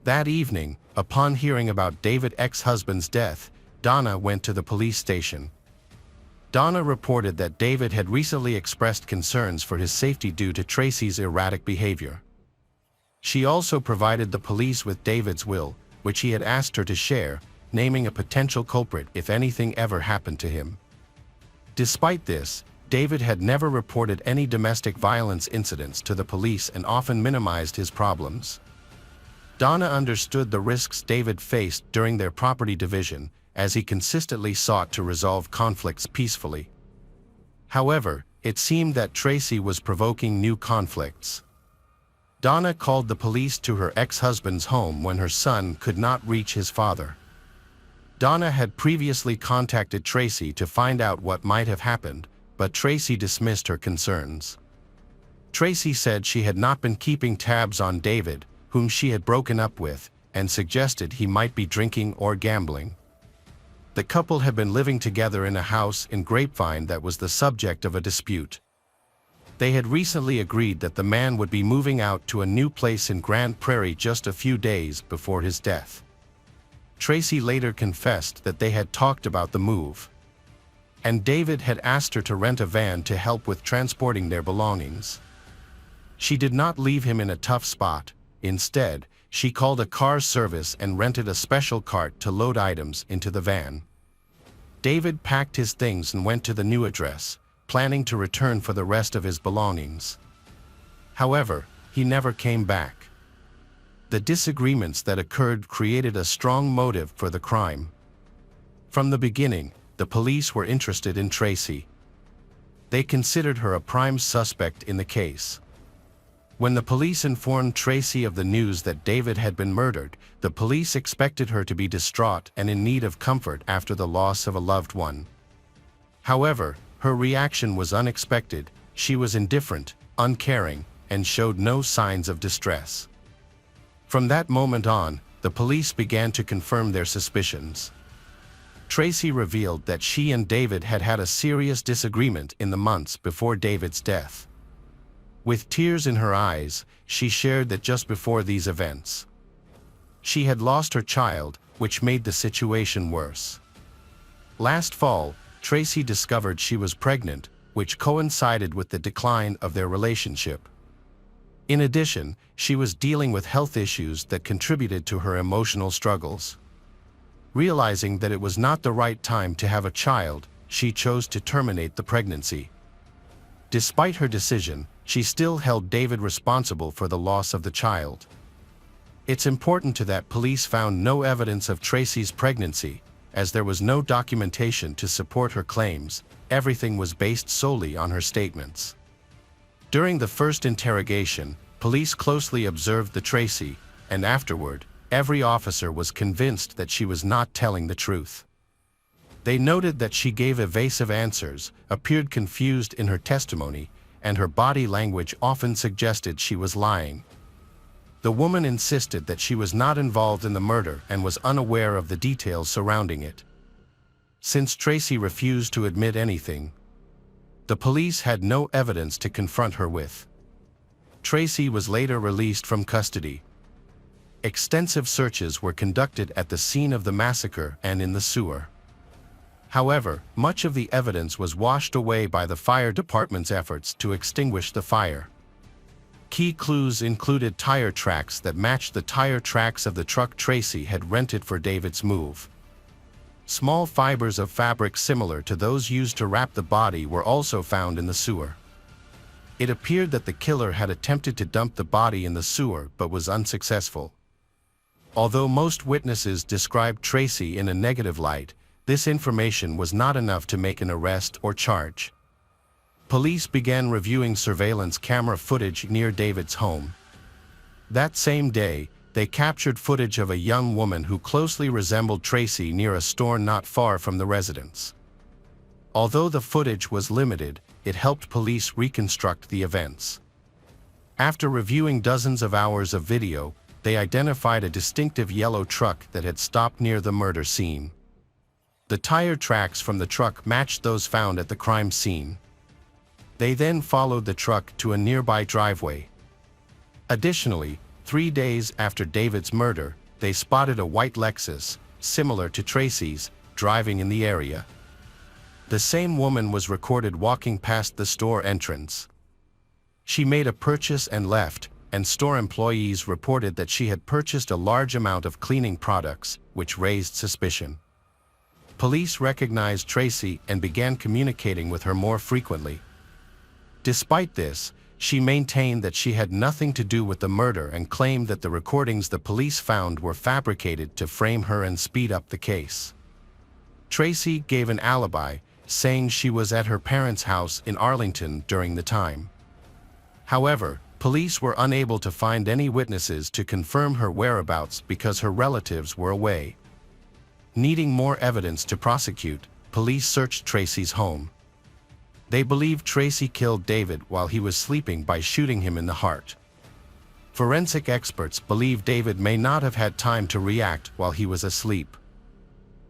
That evening, upon hearing about David's ex-husband's death, Donna went to the police station. Donna reported that David had recently expressed concerns for his safety due to Tracy's erratic behavior. She also provided the police with David's will, which he had asked her to share, naming a potential culprit if anything ever happened to him. Despite this, David had never reported any domestic violence incidents to the police and often minimized his problems. Donna understood the risks David faced during their property division, as he consistently sought to resolve conflicts peacefully. However, it seemed that Tracy was provoking new conflicts. Donna called the police to her ex-husband's home when her son could not reach his father. Donna had previously contacted Tracy to find out what might have happened, but Tracy dismissed her concerns. Tracy said she had not been keeping tabs on David, whom she had broken up with, and suggested he might be drinking or gambling. The couple had been living together in a house in Grapevine that was the subject of a dispute. They had recently agreed that the man would be moving out to a new place in Grand Prairie just a few days before his death. Tracy later confessed that they had talked about the move, and David had asked her to rent a van to help with transporting their belongings. She did not leave him in a tough spot. Instead, she called a car service and rented a special cart to load items into the van. David packed his things and went to the new address, planning to return for the rest of his belongings. However, he never came back. The disagreements that occurred created a strong motive for the crime. From the beginning, the police were interested in Tracy. They considered her a prime suspect in the case. When the police informed Tracy of the news that David had been murdered, the police expected her to be distraught and in need of comfort after the loss of a loved one. However, her reaction was unexpected. She was indifferent, uncaring, and showed no signs of distress. From that moment on, the police began to confirm their suspicions. Tracy revealed that she and David had had a serious disagreement in the months before David's death. With tears in her eyes, she shared that just before these events, she had lost her child, which made the situation worse. Last fall, Tracy discovered she was pregnant, which coincided with the decline of their relationship. In addition, she was dealing with health issues that contributed to her emotional struggles. Realizing that it was not the right time to have a child, she chose to terminate the pregnancy. Despite her decision, she still held David responsible for the loss of the child. It's important that police found no evidence of Tracy's pregnancy, as there was no documentation to support her claims. Everything was based solely on her statements. During the first interrogation, police closely observed the Tracy, and afterward, every officer was convinced that she was not telling the truth. They noted that she gave evasive answers, appeared confused in her testimony, and her body language often suggested she was lying. The woman insisted that she was not involved in the murder and was unaware of the details surrounding it. Since Tracy refused to admit anything, the police had no evidence to confront her with. Tracy was later released from custody. Extensive searches were conducted at the scene of the massacre and in the sewer. However, much of the evidence was washed away by the fire department's efforts to extinguish the fire. Key clues included tire tracks that matched the tire tracks of the truck Tracy had rented for David's move. Small fibers of fabric similar to those used to wrap the body were also found in the sewer. It appeared that the killer had attempted to dump the body in the sewer but was unsuccessful. Although most witnesses described Tracy in a negative light, this information was not enough to make an arrest or charge. Police began reviewing surveillance camera footage near David's home. That same day, they captured footage of a young woman who closely resembled Tracy near a store not far from the residence. Although the footage was limited, it helped police reconstruct the events. After reviewing dozens of hours of video, they identified a distinctive yellow truck that had stopped near the murder scene. The tire tracks from the truck matched those found at the crime scene. They then followed the truck to a nearby driveway. Additionally, 3 days after David's murder, they spotted a white Lexus, similar to Tracy's, driving in the area. The same woman was recorded walking past the store entrance. She made a purchase and left, and store employees reported that she had purchased a large amount of cleaning products, which raised suspicion. Police recognized Tracy and began communicating with her more frequently. Despite this, she maintained that she had nothing to do with the murder and claimed that the recordings the police found were fabricated to frame her and speed up the case. Tracy gave an alibi, saying she was at her parents' house in Arlington during the time. However, police were unable to find any witnesses to confirm her whereabouts because her relatives were away. Needing more evidence to prosecute, police searched Tracy's home. They believed Tracy killed David while he was sleeping by shooting him in the heart. Forensic experts believe David may not have had time to react while he was asleep.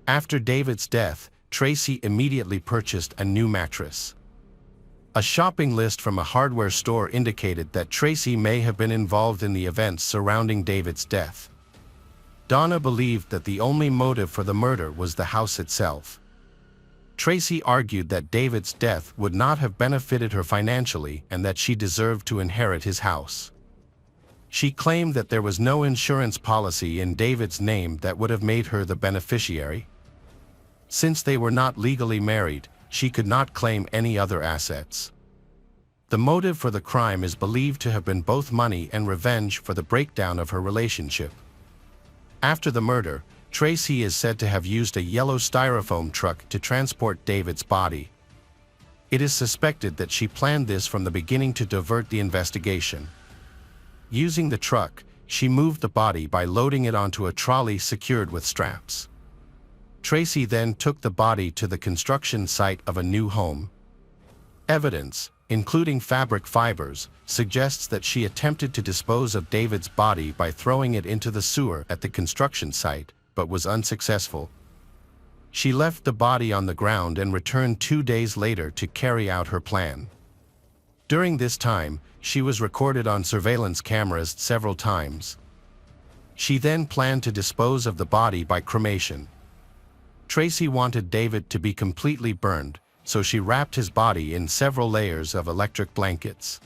After David's death, Tracy immediately purchased a new mattress. A shopping list from a hardware store indicated that Tracy may have been involved in the events surrounding David's death. Donna believed that the only motive for the murder was the house itself. Tracy argued that David's death would not have benefited her financially and that she deserved to inherit his house. She claimed that there was no insurance policy in David's name that would have made her the beneficiary. Since they were not legally married, she could not claim any other assets. The motive for the crime is believed to have been both money and revenge for the breakdown of her relationship. After the murder, Tracy is said to have used a yellow styrofoam truck to transport David's body. It is suspected that she planned this from the beginning to divert the investigation. Using the truck, she moved the body by loading it onto a trolley secured with straps. Tracy then took the body to the construction site of a new home. Evidence, including fabric fibers, suggests that she attempted to dispose of David's body by throwing it into the sewer at the construction site, but was unsuccessful. She left the body on the ground and returned 2 days later to carry out her plan. During this time, she was recorded on surveillance cameras several times. She then planned to dispose of the body by cremation. Tracy wanted David to be completely burned, so she wrapped his body in several layers of electric blankets.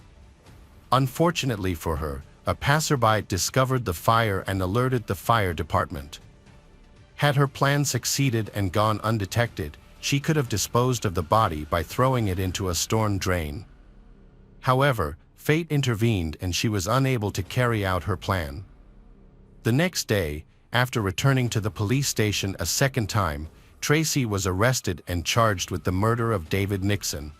Unfortunately for her, a passerby discovered the fire and alerted the fire department. Had her plan succeeded and gone undetected, she could have disposed of the body by throwing it into a storm drain. However, fate intervened and she was unable to carry out her plan. The next day, after returning to the police station a second time, Tracy was arrested and charged with the murder of David Nixon.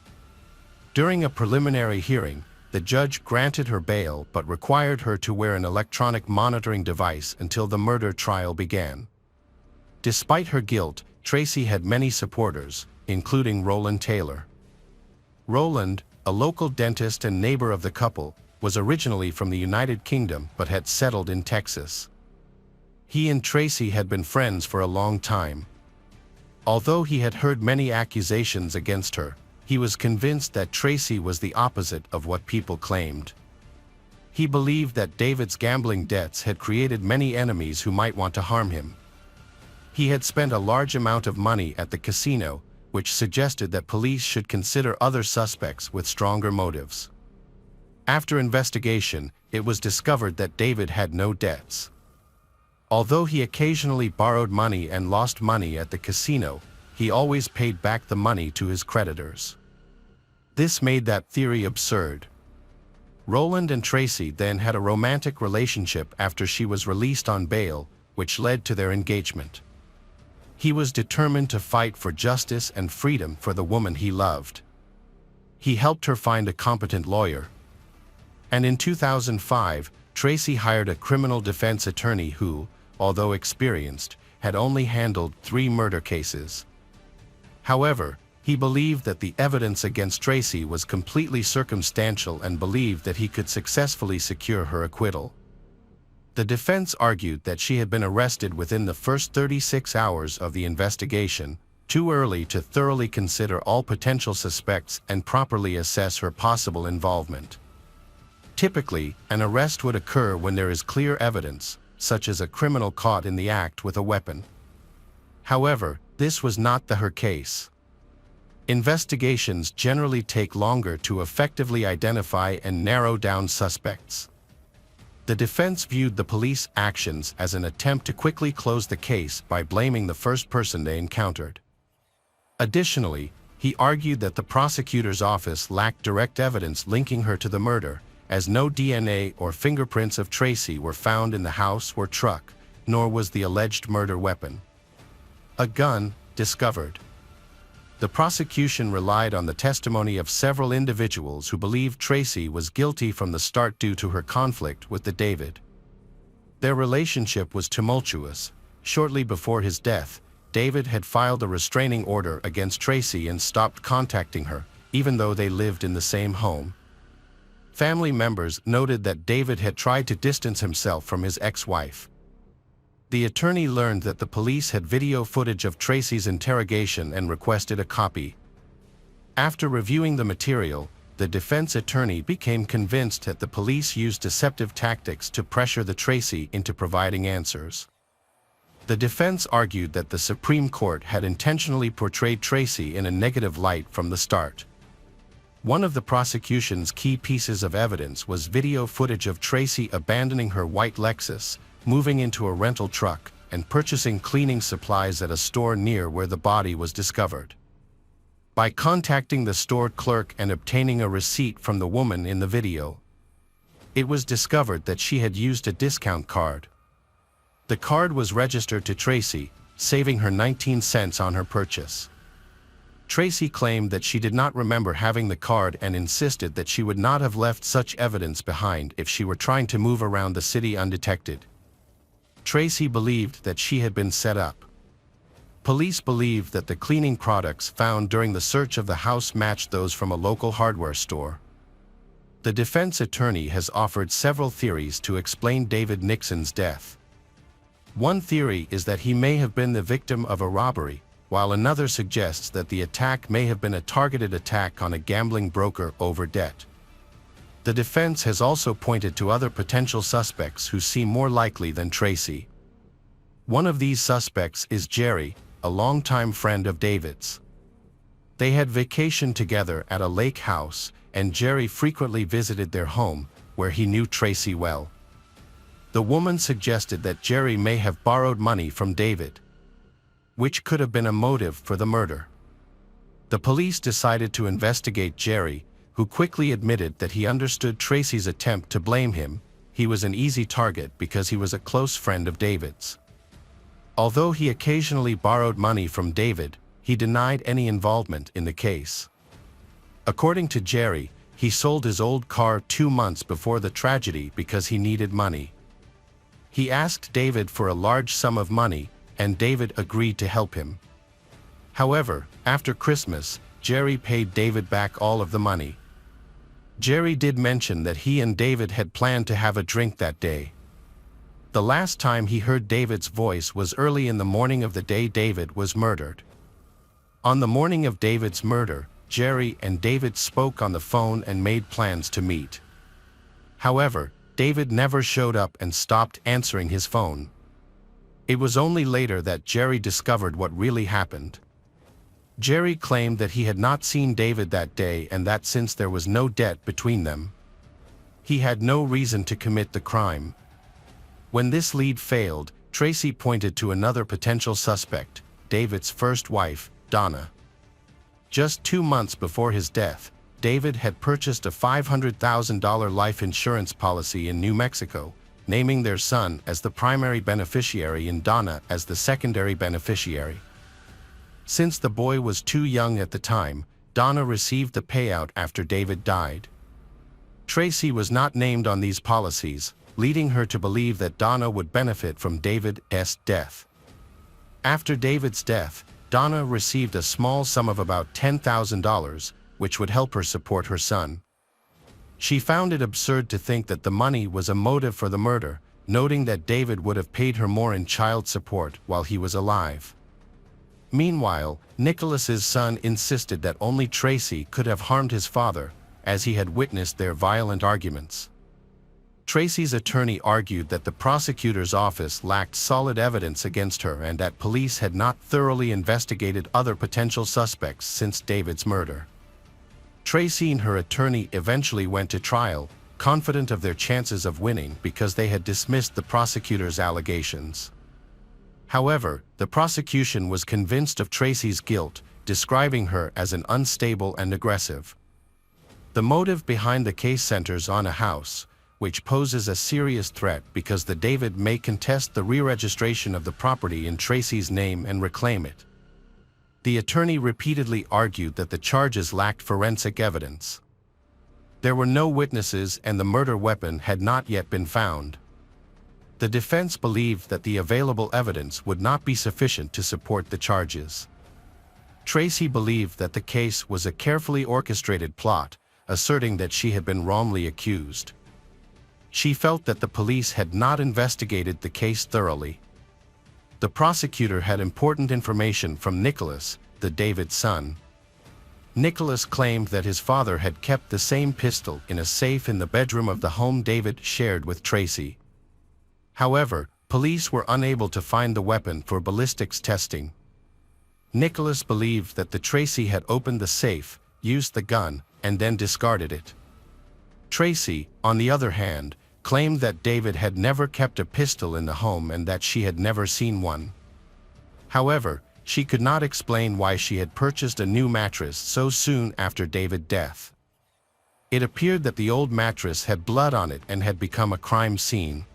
During a preliminary hearing, the judge granted her bail but required her to wear an electronic monitoring device until the murder trial began. Despite her guilt, Tracy had many supporters, including Roland Taylor. Roland, a local dentist and neighbor of the couple, was originally from the United Kingdom but had settled in Texas. He and Tracy had been friends for a long time. Although he had heard many accusations against her, he was convinced that Tracy was the opposite of what people claimed. He believed that David's gambling debts had created many enemies who might want to harm him. He had spent a large amount of money at the casino, which suggested that police should consider other suspects with stronger motives. After investigation, it was discovered that David had no debts. Although he occasionally borrowed money and lost money at the casino, he always paid back the money to his creditors. This made that theory absurd. Roland and Tracy then had a romantic relationship after she was released on bail, which led to their engagement. He was determined to fight for justice and freedom for the woman he loved. he helped her find a competent lawyer. And in 2005, Tracy hired a criminal defense attorney who, although experienced, had only handled 3 murder cases. However, he believed that the evidence against Tracy was completely circumstantial and believed that he could successfully secure her acquittal. The defense argued that she had been arrested within the first 36 hours of the investigation, too early to thoroughly consider all potential suspects and properly assess her possible involvement. Typically, an arrest would occur when there is clear evidence, such as a criminal caught in the act with a weapon. However, this was not her case. Investigations generally take longer to effectively identify and narrow down suspects. The defense viewed the police actions as an attempt to quickly close the case by blaming the first person they encountered. Additionally, he argued that the prosecutor's office lacked direct evidence linking her to the murder, as no DNA or fingerprints of Tracy were found in the house or truck, nor was the alleged murder weapon, a gun, discovered. The prosecution relied on the testimony of several individuals who believed Tracy was guilty from the start due to her conflict with David. Their relationship was tumultuous. Shortly before his death, David had filed a restraining order against Tracy and stopped contacting her, even though they lived in the same home. Family members noted that David had tried to distance himself from his ex-wife. The attorney learned that the police had video footage of Tracy's interrogation and requested a copy. After reviewing the material, the defense attorney became convinced that the police used deceptive tactics to pressure Tracy into providing answers. The defense argued that the Supreme Court had intentionally portrayed Tracy in a negative light from the start. One of the prosecution's key pieces of evidence was video footage of Tracy abandoning her white Lexus, moving into a rental truck, and purchasing cleaning supplies at a store near where the body was discovered. By contacting the store clerk and obtaining a receipt from the woman in the video, it was discovered that she had used a discount card. The card was registered to Tracy, saving her 19 cents on her purchase. Tracy claimed that she did not remember having the card and insisted that she would not have left such evidence behind if she were trying to move around the city undetected. Tracy believed that she had been set up. Police believed that the cleaning products found during the search of the house matched those from a local hardware store. The defense attorney has offered several theories to explain David Nixon's death. One theory is that he may have been the victim of a robbery, while another suggests that the attack may have been a targeted attack on a gambling broker over debt. The defense has also pointed to other potential suspects who seem more likely than Tracy. One of these suspects is Jerry, a longtime friend of David's. They had vacationed together at a lake house, and Jerry frequently visited their home, where he knew Tracy well. The woman suggested that Jerry may have borrowed money from David, which could have been a motive for the murder. The police decided to investigate Jerry, who quickly admitted that he understood Tracy's attempt to blame him. He was an easy target because he was a close friend of David's. Although he occasionally borrowed money from David, he denied any involvement in the case. According to Jerry, he sold his old car 2 months before the tragedy because he needed money. He asked David for a large sum of money, and David agreed to help him. However, after Christmas, Jerry paid David back all of the money. Jerry did mention that he and David had planned to have a drink that day. The last time he heard David's voice was early in the morning of the day David was murdered. On the morning of David's murder, Jerry and David spoke on the phone and made plans to meet. However, David never showed up and stopped answering his phone. It was only later that Jerry discovered what really happened. Jerry claimed that he had not seen David that day and that since there was no debt between them, he had no reason to commit the crime. When this lead failed, Tracy pointed to another potential suspect, David's first wife, Donna. Just 2 months before his death, David had purchased a $500,000 life insurance policy in New Mexico, naming their son as the primary beneficiary and Donna as the secondary beneficiary. Since the boy was too young at the time, Donna received the payout after David died. Tracy was not named on these policies, leading her to believe that Donna would benefit from David's death. After David's death, Donna received a small sum of about $10,000, which would help her support her son. She found it absurd to think that the money was a motive for the murder, noting that David would have paid her more in child support while he was alive. Meanwhile, Nicholas's son insisted that only Tracy could have harmed his father, as he had witnessed their violent arguments. Tracy's attorney argued that the prosecutor's office lacked solid evidence against her and that police had not thoroughly investigated other potential suspects since David's murder. Tracy and her attorney eventually went to trial, confident of their chances of winning because they had dismissed the prosecutor's allegations. However, the prosecution was convinced of Tracy's guilt, describing her as an unstable and aggressive. The motive behind the case centers on a house, which poses a serious threat because the David may contest the re-registration of the property in Tracy's name and reclaim it. The attorney repeatedly argued that the charges lacked forensic evidence. There were no witnesses and the murder weapon had not yet been found. The defense believed that the available evidence would not be sufficient to support the charges. Tracy believed that the case was a carefully orchestrated plot, asserting that she had been wrongly accused. She felt that the police had not investigated the case thoroughly. The prosecutor had important information from Nicholas, the David's son. Nicholas claimed that his father had kept the same pistol in a safe in the bedroom of the home David shared with Tracy. However, police were unable to find the weapon for ballistics testing. Nicholas believed that Tracy had opened the safe, used the gun, and then discarded it. Tracy, on the other hand, claimed that David had never kept a pistol in the home and that she had never seen one. However, she could not explain why she had purchased a new mattress so soon after David's death. It appeared that the old mattress had blood on it and had become a crime scene.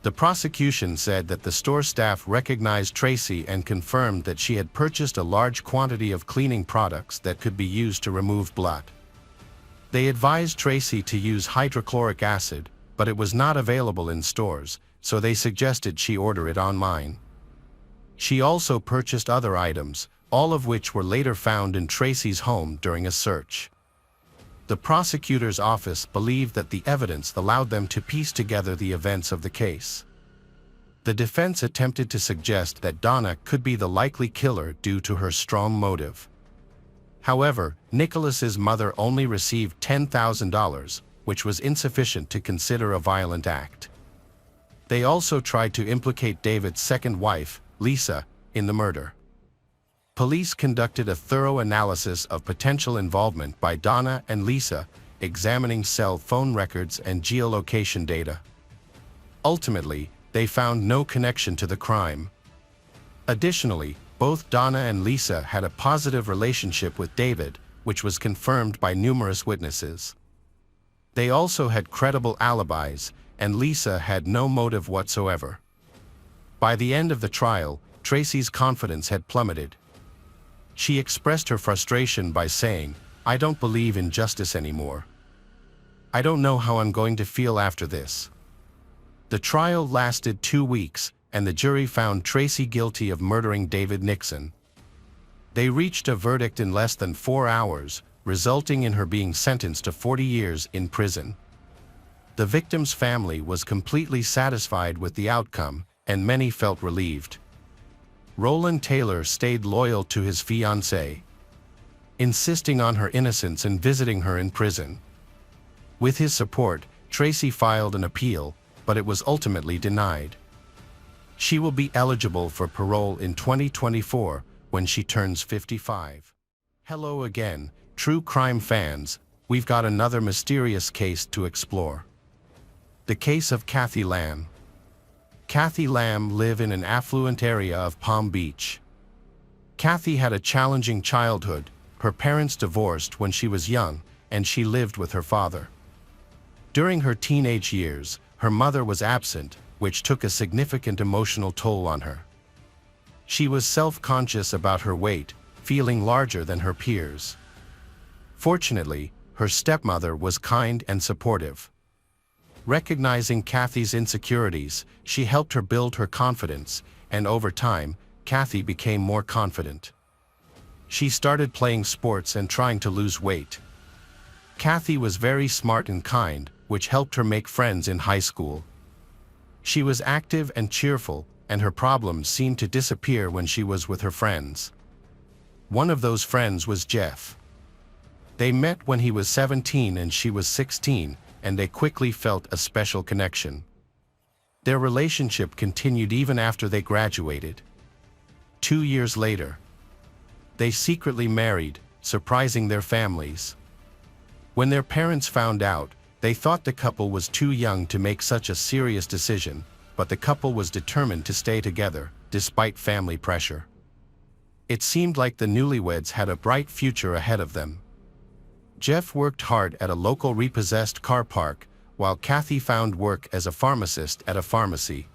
The prosecution said that the store staff recognized Tracy and confirmed that she had purchased a large quantity of cleaning products that could be used to remove blood. They advised Tracy to use hydrochloric acid, but it was not available in stores, so they suggested she order it online. She also purchased other items, all of which were later found in Tracy's home during a search. The prosecutor's office believed that the evidence allowed them to piece together the events of the case. The defense attempted to suggest that Donna could be the likely killer due to her strong motive. However, Nicholas's mother only received $10,000, which was insufficient to consider a violent act. They also tried to implicate David's second wife, Lisa, in the murder. Police conducted a thorough analysis of potential involvement by Donna and Lisa, examining cell phone records and geolocation data. Ultimately, they found no connection to the crime. Additionally, both Donna and Lisa had a positive relationship with David, which was confirmed by numerous witnesses. They also had credible alibis, and Lisa had no motive whatsoever. By the end of the trial, Tracy's confidence had plummeted. She expressed her frustration by saying, "I don't believe in justice anymore. I don't know how I'm going to feel after this." The trial lasted 2 weeks, and the jury found Tracy guilty of murdering David Nixon. They reached a verdict in less than 4 hours, resulting in her being sentenced to 40 years in prison. The victim's family was completely satisfied with the outcome, and many felt relieved. Roland Taylor stayed loyal to his fiancée, insisting on her innocence and visiting her in prison. With his support, Tracy filed an appeal, but it was ultimately denied. She will be eligible for parole in 2024 when she turns 55. Hello again, true crime fans. We've got another mysterious case to explore. The case of Kathy Lamb. Kathy Lamb lived in an affluent area of Palm Beach. Kathy had a challenging childhood. Her parents divorced when she was young, and she lived with her father. During her teenage years, her mother was absent, which took a significant emotional toll on her. She was self-conscious about her weight, feeling larger than her peers. Fortunately, her stepmother was kind and supportive. Recognizing Kathy's insecurities, she helped her build her confidence, and over time, Kathy became more confident. She started playing sports and trying to lose weight. Kathy was very smart and kind, which helped her make friends in high school. She was active and cheerful, and her problems seemed to disappear when she was with her friends. One of those friends was Jeff. They met when he was 17 and she was 16, and they quickly felt a special connection. Their relationship continued even after they graduated. 2 years later, they secretly married, surprising their families. When their parents found out, they thought the couple was too young to make such a serious decision, but the couple was determined to stay together, despite family pressure. It seemed like the newlyweds had a bright future ahead of them. Jeff worked hard at a local repossessed car park, while Kathy found work as a pharmacist at a pharmacy.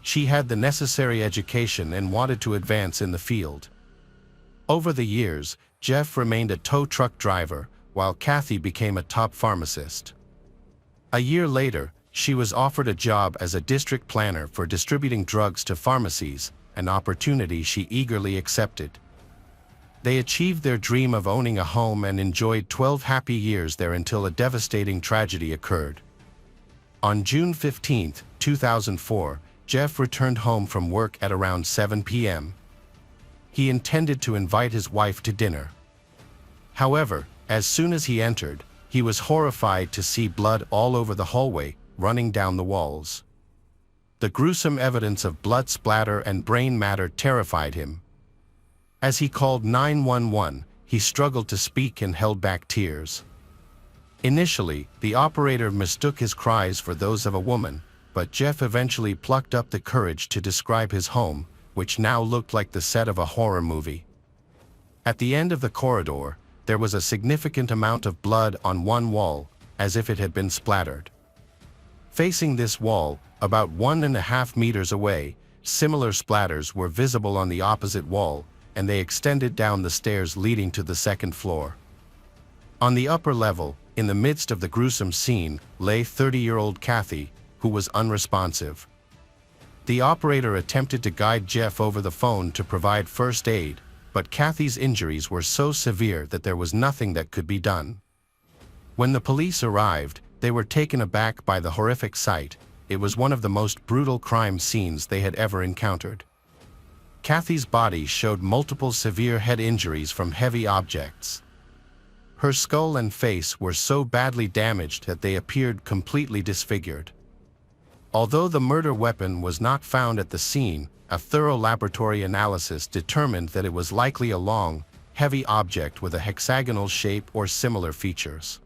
She had the necessary education and wanted to advance in the field. Over the years, Jeff remained a tow truck driver, while Kathy became a top pharmacist. A year later, she was offered a job as a district planner for distributing drugs to pharmacies, an opportunity she eagerly accepted. They achieved their dream of owning a home and enjoyed 12 happy years there until a devastating tragedy occurred. On June 15, 2004, Jeff returned home from work at around 7 p.m. He intended to invite his wife to dinner. However, as soon as he entered, he was horrified to see blood all over the hallway, running down the walls. The gruesome evidence of blood splatter and brain matter terrified him. As he called 911, he struggled to speak and held back tears. Initially, the operator mistook his cries for those of a woman, but Jeff eventually plucked up the courage to describe his home, which now looked like the set of a horror movie. At the end of the corridor, there was a significant amount of blood on one wall, as if it had been splattered. Facing this wall, about 1.5 meters away, similar splatters were visible on the opposite wall, and they extended down the stairs leading to the second floor. On the upper level, in the midst of the gruesome scene, lay 30-year-old Kathy, who was unresponsive. The operator attempted to guide Jeff over the phone to provide first aid, but Kathy's injuries were so severe that there was nothing that could be done. When the police arrived, they were taken aback by the horrific sight. It was one of the most brutal crime scenes they had ever encountered. Kathy's body showed multiple severe head injuries from heavy objects. Her skull and face were so badly damaged that they appeared completely disfigured. Although the murder weapon was not found at the scene, a thorough laboratory analysis determined that it was likely a long, heavy object with a hexagonal shape or similar features.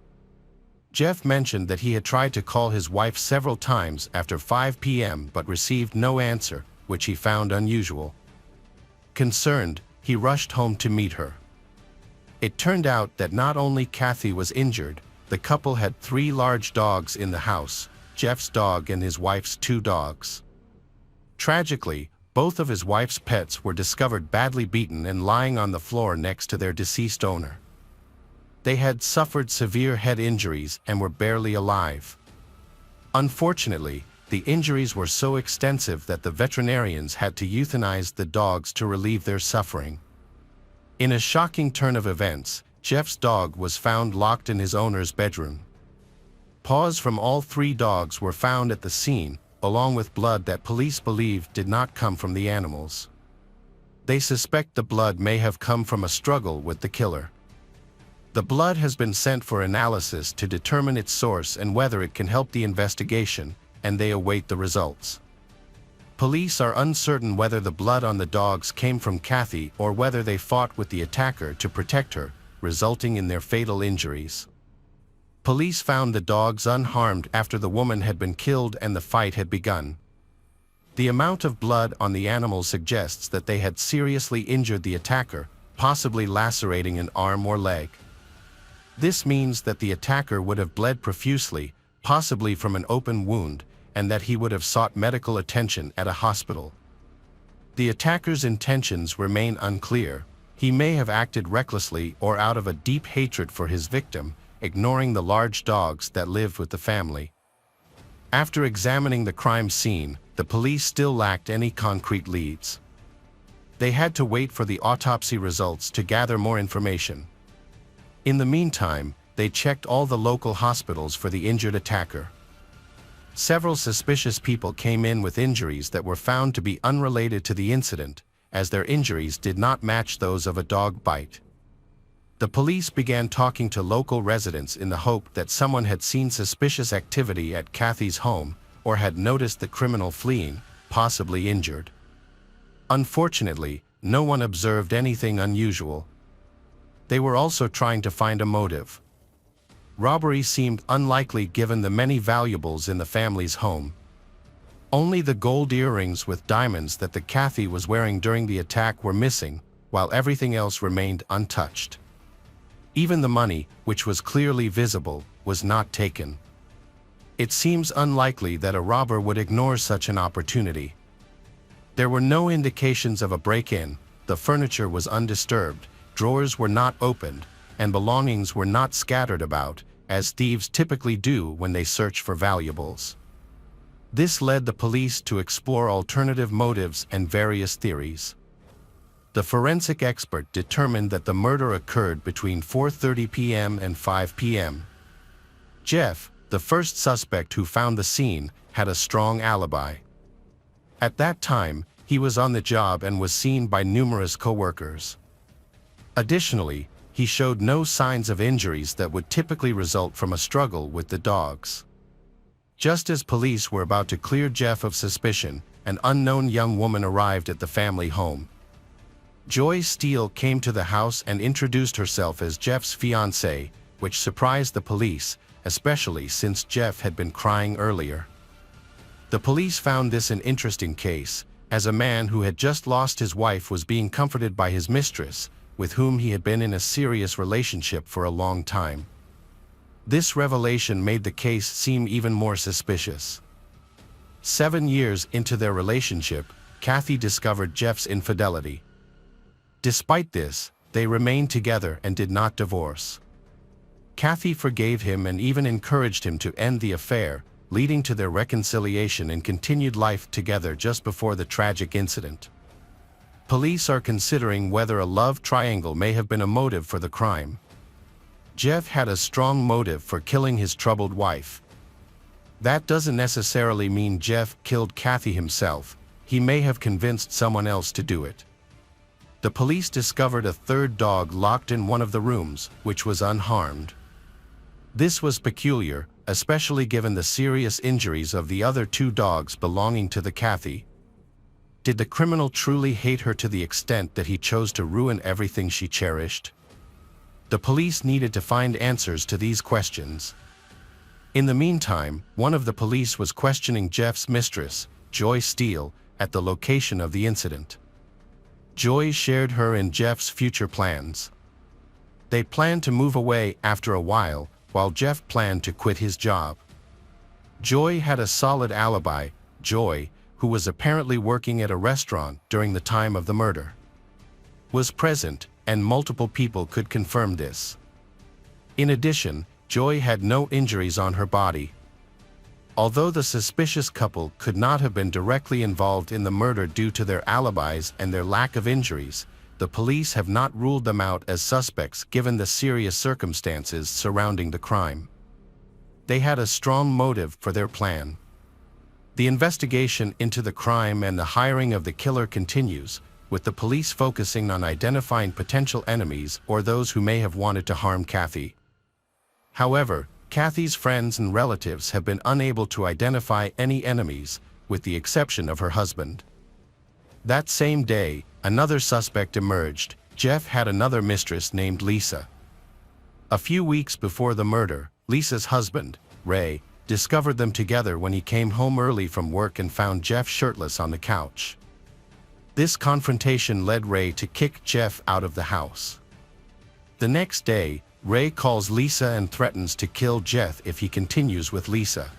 Jeff mentioned that he had tried to call his wife several times after 5 p.m. but received no answer, which he found unusual. Concerned, he rushed home to meet her. It turned out that not only Kathy was injured, the couple had 3 large dogs in the house, Jeff's dog and his wife's 2 dogs. Tragically, both of his wife's pets were discovered badly beaten and lying on the floor next to their deceased owner. They had suffered severe head injuries and were barely alive. Unfortunately, the injuries were so extensive that the veterinarians had to euthanize the dogs to relieve their suffering. In a shocking turn of events, Jeff's dog was found locked in his owner's bedroom. Paws from all 3 dogs were found at the scene, along with blood that police believed did not come from the animals. They suspect the blood may have come from a struggle with the killer. The blood has been sent for analysis to determine its source and whether it can help the investigation, and they await the results. Police are uncertain whether the blood on the dogs came from Kathy or whether they fought with the attacker to protect her, resulting in their fatal injuries. Police found the dogs unharmed after the woman had been killed and the fight had begun. The amount of blood on the animals suggests that they had seriously injured the attacker, possibly lacerating an arm or leg. This means that the attacker would have bled profusely, possibly from an open wound, and that he would have sought medical attention at a hospital. The attacker's intentions remain unclear. He may have acted recklessly or out of a deep hatred for his victim, ignoring the large dogs that lived with the family. After examining the crime scene, the police still lacked any concrete leads. They had to wait for the autopsy results to gather more information. In the meantime, they checked all the local hospitals for the injured attacker. Several suspicious people came in with injuries that were found to be unrelated to the incident, as their injuries did not match those of a dog bite. The police began talking to local residents in the hope that someone had seen suspicious activity at Kathy's home or had noticed the criminal fleeing, possibly injured. Unfortunately, no one observed anything unusual. They were also trying to find a motive. Robbery seemed unlikely given the many valuables in the family's home. Only the gold earrings with diamonds that the Kathy was wearing during the attack were missing, while everything else remained untouched. Even the money, which was clearly visible, was not taken. It seems unlikely that a robber would ignore such an opportunity. There were no indications of a break-in, the furniture was undisturbed, drawers were not opened, and belongings were not scattered about, as thieves typically do when they search for valuables. This led the police to explore alternative motives and various theories. The forensic expert determined that the murder occurred between 4:30 p.m. and 5 p.m. Jeff, the first suspect who found the scene, had a strong alibi. At that time, he was on the job and was seen by numerous co-workers. Additionally, he showed no signs of injuries that would typically result from a struggle with the dogs. Just as police were about to clear Jeff of suspicion, an unknown young woman arrived at the family home. Joy Steele came to the house and introduced herself as Jeff's fiancée, which surprised the police, especially since Jeff had been crying earlier. The police found this an interesting case, as a man who had just lost his wife was being comforted by his mistress, with whom he had been in a serious relationship for a long time. This revelation made the case seem even more suspicious. 7 years into their relationship, Kathy discovered Jeff's infidelity. Despite this, they remained together and did not divorce. Kathy forgave him and even encouraged him to end the affair, leading to their reconciliation and continued life together just before the tragic incident. Police are considering whether a love triangle may have been a motive for the crime. Jeff had a strong motive for killing his troubled wife. That doesn't necessarily mean Jeff killed Kathy himself. He may have convinced someone else to do it. The police discovered a third dog locked in one of the rooms, which was unharmed. This was peculiar, especially given the serious injuries of the other 2 dogs belonging to the Kathy. Did the criminal truly hate her to the extent that he chose to ruin everything she cherished? The police needed to find answers to these questions. In the meantime, one of the police was questioning Jeff's mistress, Joy Steele, at the location of the incident. Joy shared her and Jeff's future plans. They planned to move away after a while Jeff planned to quit his job. Joy had a solid alibi. Joy, who was apparently working at a restaurant during the time of the murder, was present, and multiple people could confirm this. In addition, Joy had no injuries on her body. Although the suspicious couple could not have been directly involved in the murder due to their alibis and their lack of injuries, the police have not ruled them out as suspects given the serious circumstances surrounding the crime. They had a strong motive for their plan. The investigation into the crime and the hiring of the killer continues, with the police focusing on identifying potential enemies or those who may have wanted to harm Kathy. However, Kathy's friends and relatives have been unable to identify any enemies, with the exception of her husband. That same day, another suspect emerged. Jeff had another mistress named Lisa. A few weeks before the murder, Lisa's husband, Ray, discovered them together when he came home early from work and found Jeff shirtless on the couch. This confrontation led Ray to kick Jeff out of the house. The next day, Ray calls Lisa and threatens to kill Jeff if he continues with Lisa.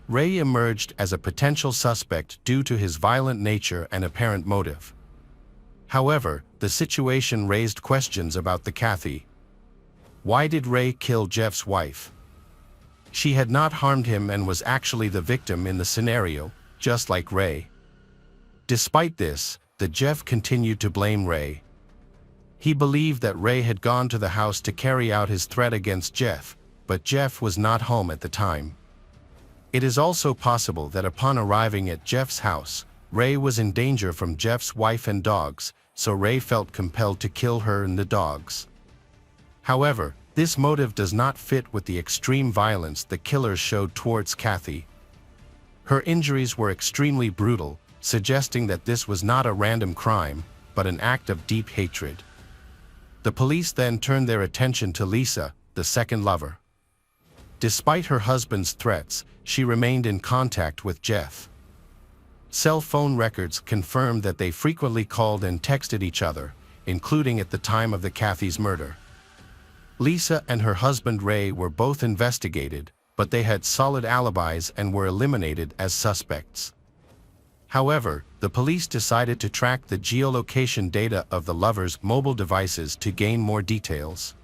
Ray emerged as a potential suspect due to his violent nature and apparent motive. However, the situation raised questions about the Kathy. Why did Ray kill Jeff's wife? She had not harmed him and was actually the victim in the scenario, just like Ray. Despite this, Jeff continued to blame Ray. He believed that Ray had gone to the house to carry out his threat against Jeff, but Jeff was not home at the time. It is also possible that upon arriving at Jeff's house, Ray was in danger from Jeff's wife and dogs, so Ray felt compelled to kill her and the dogs. However, this motive does not fit with the extreme violence the killers showed towards Kathy. Her injuries were extremely brutal, suggesting that this was not a random crime, but an act of deep hatred. The police then turned their attention to Lisa, the second lover. Despite her husband's threats, she remained in contact with Jeff. Cell phone records confirmed that they frequently called and texted each other, including at the time of the Kathy's murder. Lisa and her husband Ray were both investigated, but they had solid alibis and were eliminated as suspects. However, the police decided to track the geolocation data of the lovers' mobile devices to gain more details.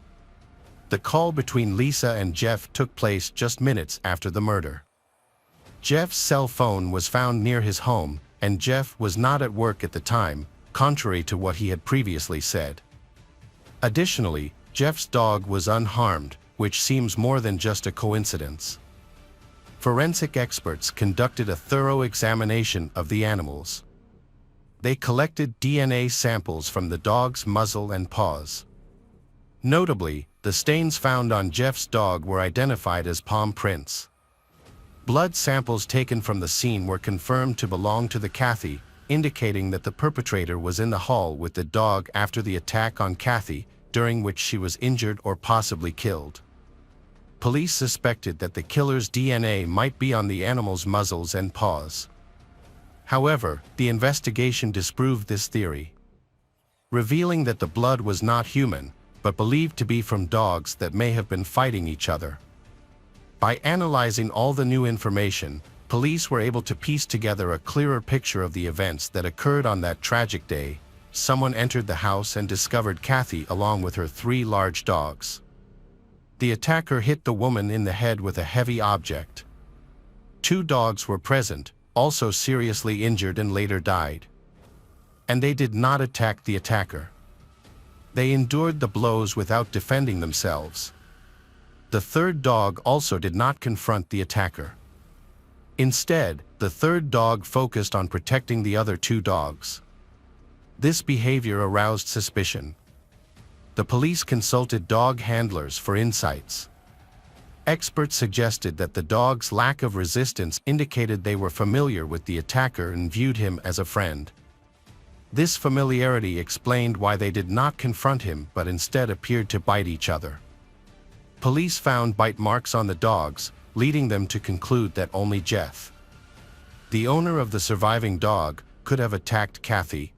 The call between Lisa and Jeff took place just minutes after the murder. Jeff's cell phone was found near his home, and Jeff was not at work at the time, contrary to what he had previously said. Additionally, Jeff's dog was unharmed, which seems more than just a coincidence. Forensic experts conducted a thorough examination of the animals. They collected DNA samples from the dog's muzzle and paws. Notably, the stains found on Jeff's dog were identified as palm prints. Blood samples taken from the scene were confirmed to belong to the Kathy, indicating that the perpetrator was in the hall with the dog after the attack on Kathy, during which she was injured or possibly killed. Police suspected that the killer's DNA might be on the animal's muzzles and paws. However, the investigation disproved this theory, revealing that the blood was not human, but believed to be from dogs that may have been fighting each other. By analyzing all the new information, police were able to piece together a clearer picture of the events that occurred on that tragic day. Someone entered the house and discovered Kathy along with her 3 large dogs. The attacker hit the woman in the head with a heavy object. 2 dogs were present, also seriously injured and later died. And they did not attack the attacker. They endured the blows without defending themselves. The 3rd dog also did not confront the attacker. Instead, the 3rd dog focused on protecting the other 2 dogs. This behavior aroused suspicion. The police consulted dog handlers for insights. Experts suggested that the dog's lack of resistance indicated they were familiar with the attacker and viewed him as a friend. This familiarity explained why they did not confront him but instead appeared to bite each other. Police found bite marks on the dogs, leading them to conclude that only Jeff, the owner of the surviving dog, could have attacked Kathy.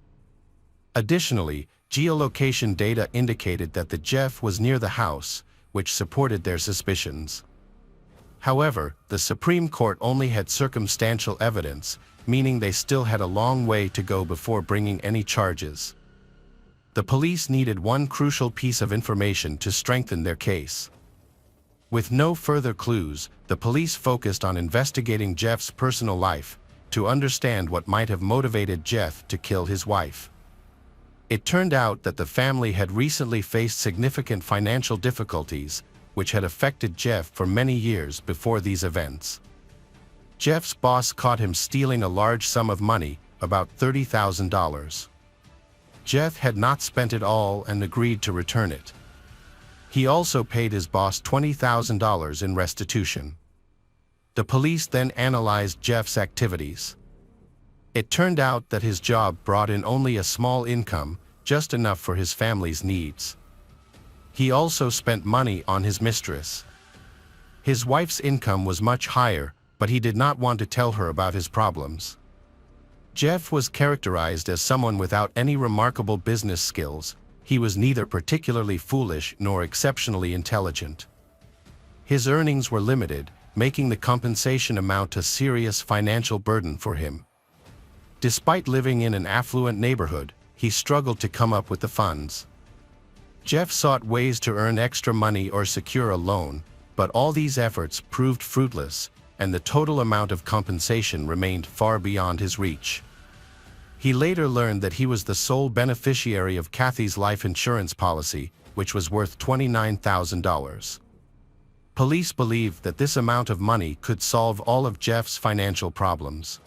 Additionally, geolocation data indicated that the Jeff was near the house, which supported their suspicions. However, the Supreme Court only had circumstantial evidence, meaning they still had a long way to go before bringing any charges. The police needed one crucial piece of information to strengthen their case. With no further clues, the police focused on investigating Jeff's personal life to understand what might have motivated Jeff to kill his wife. It turned out that the family had recently faced significant financial difficulties, which had affected Jeff for many years before these events. Jeff's boss caught him stealing a large sum of money, about $30,000. Jeff had not spent it all and agreed to return it. He also paid his boss $20,000 in restitution. The police then analyzed Jeff's activities. It turned out that his job brought in only a small income, just enough for his family's needs. He also spent money on his mistress. His wife's income was much higher, but he did not want to tell her about his problems. Jeff was characterized as someone without any remarkable business skills. He was neither particularly foolish nor exceptionally intelligent. His earnings were limited, making the compensation amount a serious financial burden for him. Despite living in an affluent neighborhood, he struggled to come up with the funds. Jeff sought ways to earn extra money or secure a loan, but all these efforts proved fruitless, and the total amount of compensation remained far beyond his reach. He later learned that he was the sole beneficiary of Kathy's life insurance policy, which was worth $29,000. Police believed that this amount of money could solve all of Jeff's financial problems.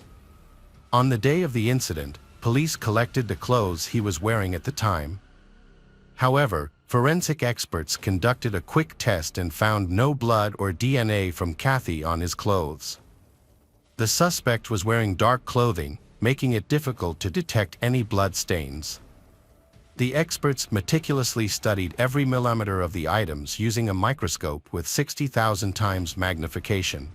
On the day of the incident, police collected the clothes he was wearing at the time. However, forensic experts conducted a quick test and found no blood or DNA from Kathy on his clothes. The suspect was wearing dark clothing, making it difficult to detect any blood stains. The experts meticulously studied every millimeter of the items using a microscope with 60,000 times magnification.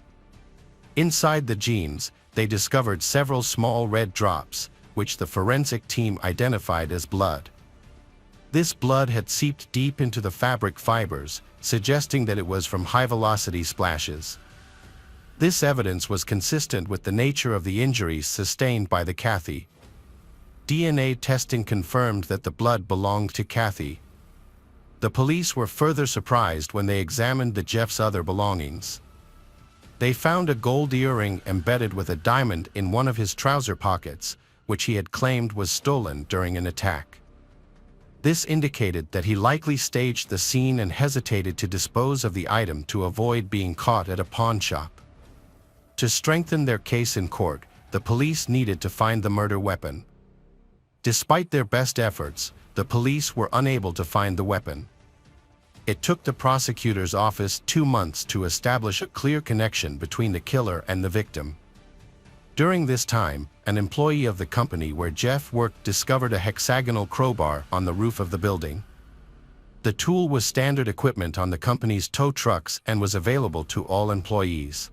Inside the jeans, they discovered several small red drops, which the forensic team identified as blood. This blood had seeped deep into the fabric fibers, suggesting that it was from high-velocity splashes. This evidence was consistent with the nature of the injuries sustained by the Kathy. DNA testing confirmed that the blood belonged to Kathy. The police were further surprised when they examined Jeff's other belongings. They found a gold earring embedded with a diamond in one of his trouser pockets, which he had claimed was stolen during an attack. This indicated that he likely staged the scene and hesitated to dispose of the item to avoid being caught at a pawn shop. To strengthen their case in court, the police needed to find the murder weapon. Despite their best efforts, the police were unable to find the weapon. It took the prosecutor's office 2 months to establish a clear connection between the killer and the victim. During this time, an employee of the company where Jeff worked discovered a hexagonal crowbar on the roof of the building. The tool was standard equipment on the company's tow trucks and was available to all employees.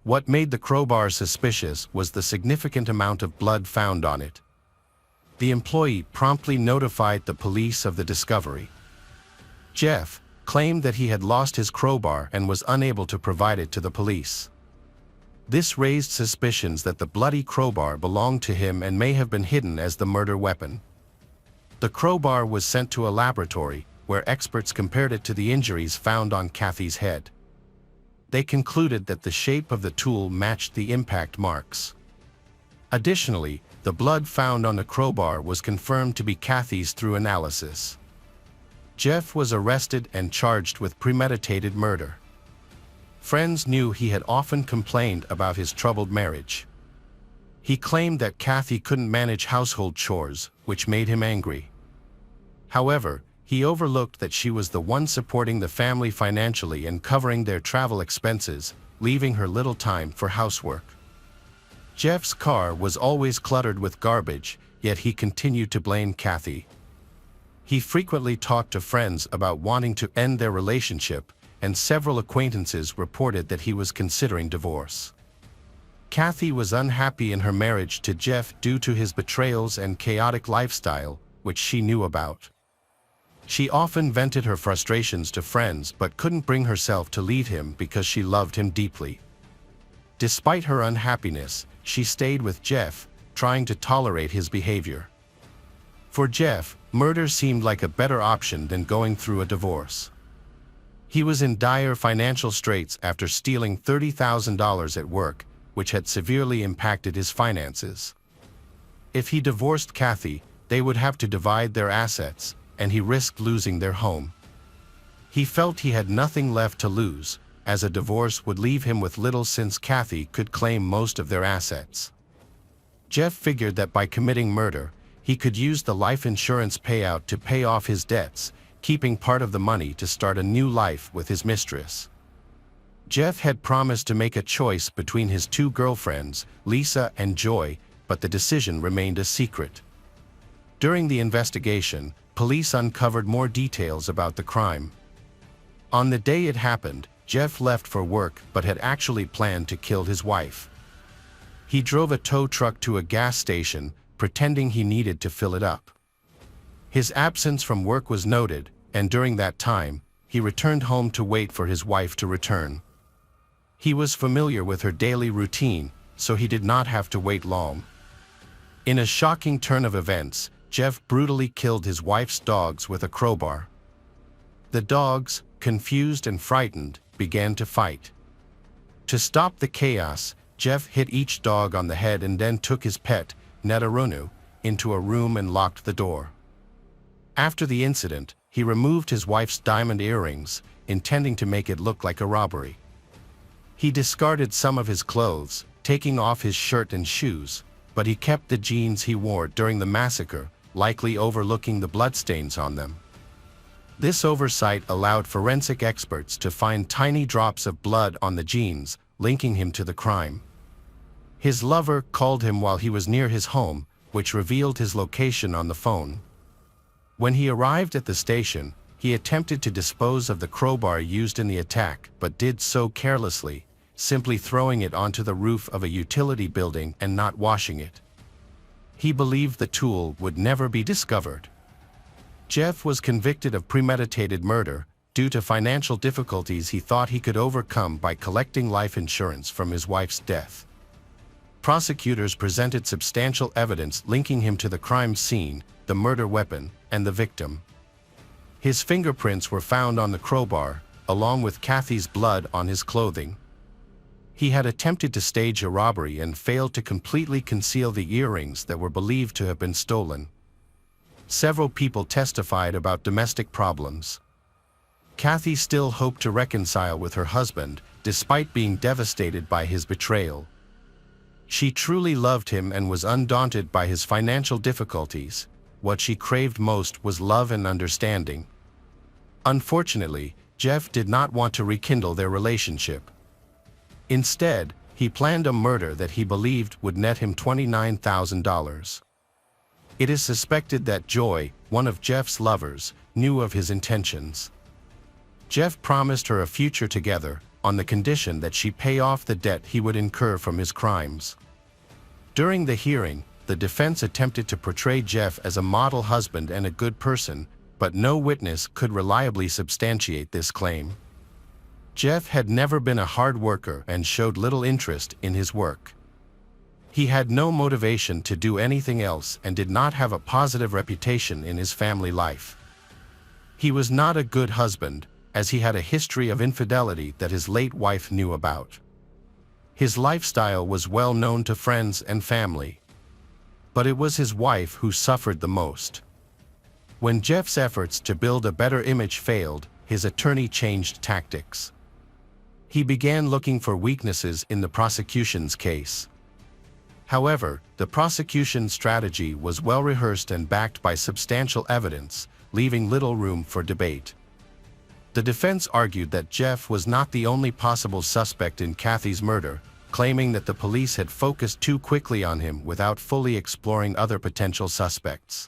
What made the crowbar suspicious was the significant amount of blood found on it. The employee promptly notified the police of the discovery. Jeff claimed that he had lost his crowbar and was unable to provide it to the police. This raised suspicions that the bloody crowbar belonged to him and may have been hidden as the murder weapon. The crowbar was sent to a laboratory, where experts compared it to the injuries found on Kathy's head. They concluded that the shape of the tool matched the impact marks. Additionally, the blood found on the crowbar was confirmed to be Kathy's through analysis. Jeff was arrested and charged with premeditated murder. Friends knew he had often complained about his troubled marriage. He claimed that Kathy couldn't manage household chores, which made him angry. However, he overlooked that she was the one supporting the family financially and covering their travel expenses, leaving her little time for housework. Jeff's car was always cluttered with garbage, yet he continued to blame Kathy. He frequently talked to friends about wanting to end their relationship, and several acquaintances reported that he was considering divorce. Kathy was unhappy in her marriage to Jeff due to his betrayals and chaotic lifestyle, which she knew about. She often vented her frustrations to friends but couldn't bring herself to leave him because she loved him deeply. Despite her unhappiness, she stayed with Jeff, trying to tolerate his behavior. For Jeff, murder seemed like a better option than going through a divorce. He was in dire financial straits after stealing $30,000 at work, which had severely impacted his finances. If he divorced Kathy, they would have to divide their assets, and he risked losing their home. He felt he had nothing left to lose, as a divorce would leave him with little since Kathy could claim most of their assets. Jeff figured that by committing murder, he could use the life insurance payout to pay off his debts, keeping part of the money to start a new life with his mistress. Jeff had promised to make a choice between his 2 girlfriends, Lisa and Joy, but the decision remained a secret. During the investigation, police uncovered more details about the crime. On the day it happened, Jeff left for work but had actually planned to kill his wife. He drove a tow truck to a gas station, pretending he needed to fill it up. His absence from work was noted, and during that time, he returned home to wait for his wife to return. He was familiar with her daily routine, so he did not have to wait long. In a shocking turn of events, Jeff brutally killed his wife's dogs with a crowbar. The dogs, confused and frightened, began to fight. To stop the chaos, Jeff hit each dog on the head and then took his pet, Netarunu, into a room and locked the door. After the incident, he removed his wife's diamond earrings, intending to make it look like a robbery. He discarded some of his clothes, taking off his shirt and shoes, but he kept the jeans he wore during the massacre, likely overlooking the bloodstains on them. This oversight allowed forensic experts to find tiny drops of blood on the jeans, linking him to the crime. His lover called him while he was near his home, which revealed his location on the phone. When he arrived at the station, he attempted to dispose of the crowbar used in the attack, but did so carelessly, simply throwing it onto the roof of a utility building and not washing it. He believed the tool would never be discovered. Jeff was convicted of premeditated murder due to financial difficulties he thought he could overcome by collecting life insurance from his wife's death. Prosecutors presented substantial evidence linking him to the crime scene, the murder weapon, and the victim. His fingerprints were found on the crowbar, along with Kathy's blood on his clothing. He had attempted to stage a robbery and failed to completely conceal the earrings that were believed to have been stolen. Several people testified about domestic problems. Kathy still hoped to reconcile with her husband, despite being devastated by his betrayal. She truly loved him and was undaunted by his financial difficulties. What she craved most was love and understanding. Unfortunately, Jeff did not want to rekindle their relationship. Instead, he planned a murder that he believed would net him $29,000. It is suspected that Joy, one of Jeff's lovers, knew of his intentions. Jeff promised her a future together, on the condition that she pay off the debt he would incur from his crimes. During the hearing, the defense attempted to portray Jeff as a model husband and a good person, but no witness could reliably substantiate this claim. Jeff had never been a hard worker and showed little interest in his work. He had no motivation to do anything else and did not have a positive reputation in his family life. He was not a good husband, as he had a history of infidelity that his late wife knew about. His lifestyle was well known to friends and family. But it was his wife who suffered the most. When Jeff's efforts to build a better image failed, his attorney changed tactics. He began looking for weaknesses in the prosecution's case. However, the prosecution's strategy was well rehearsed and backed by substantial evidence, leaving little room for debate. The defense argued that Jeff was not the only possible suspect in Kathy's murder, claiming that the police had focused too quickly on him without fully exploring other potential suspects.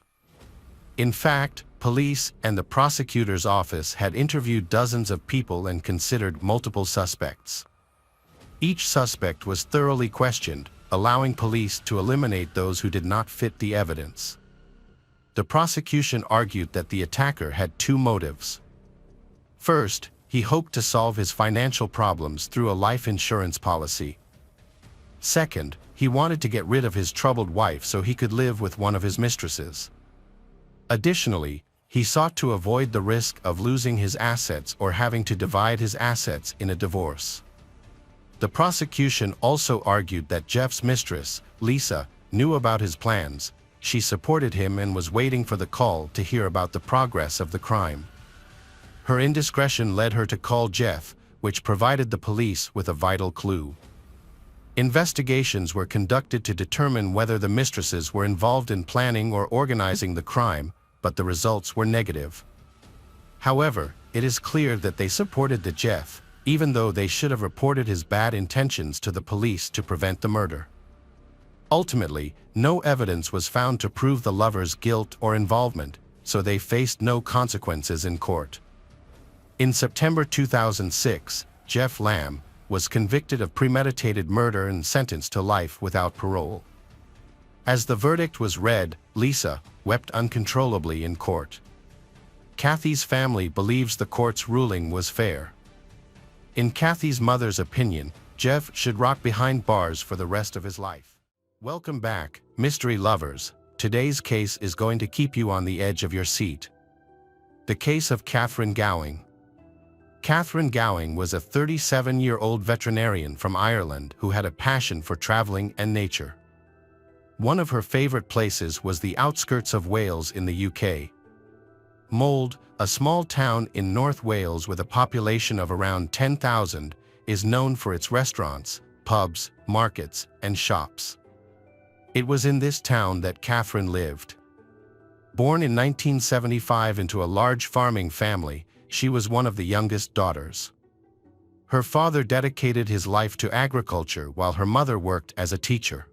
In fact, police and the prosecutor's office had interviewed dozens of people and considered multiple suspects. Each suspect was thoroughly questioned, allowing police to eliminate those who did not fit the evidence. The prosecution argued that the attacker had two motives. First, he hoped to solve his financial problems through a life insurance policy. Second, he wanted to get rid of his troubled wife so he could live with one of his mistresses. Additionally, he sought to avoid the risk of losing his assets or having to divide his assets in a divorce. The prosecution also argued that Jeff's mistress, Lisa, knew about his plans. She supported him and was waiting for the call to hear about the progress of the crime. Her indiscretion led her to call Jeff, which provided the police with a vital clue. Investigations were conducted to determine whether the mistresses were involved in planning or organizing the crime, but the results were negative. However, it is clear that they supported the Jeff, even though they should have reported his bad intentions to the police to prevent the murder. Ultimately, no evidence was found to prove the lovers' guilt or involvement, so they faced no consequences in court. In September 2006, Jeff Lamb was convicted of premeditated murder and sentenced to life without parole. As the verdict was read, Lisa wept uncontrollably in court. Kathy's family believes the court's ruling was fair. In Kathy's mother's opinion, Jeff should rot behind bars for the rest of his life. Welcome back, mystery lovers. today's case is going to keep you on the edge of your seat. The case of Catherine Gowing. Catherine Gowing was a 37-year-old veterinarian from Ireland who had a passion for traveling and nature. One of her favorite places was the outskirts of Wales in the UK. Mold, a small town in North Wales with a population of around 10,000, is known for its restaurants, pubs, markets, and shops. It was in this town that Catherine lived. Born in 1975 into a large farming family, she was one of the youngest daughters. Her father dedicated his life to agriculture while her mother worked as a teacher.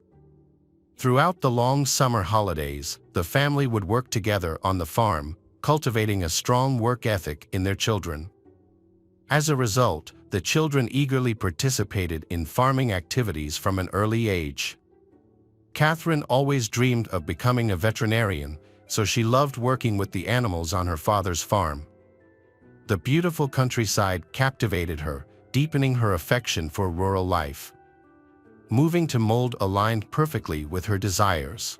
Throughout the long summer holidays, the family would work together on the farm, cultivating a strong work ethic in their children. As a result, the children eagerly participated in farming activities from an early age. Catherine always dreamed of becoming a veterinarian, so she loved working with the animals on her father's farm. The beautiful countryside captivated her, deepening her affection for rural life. Moving to Mold aligned perfectly with her desires.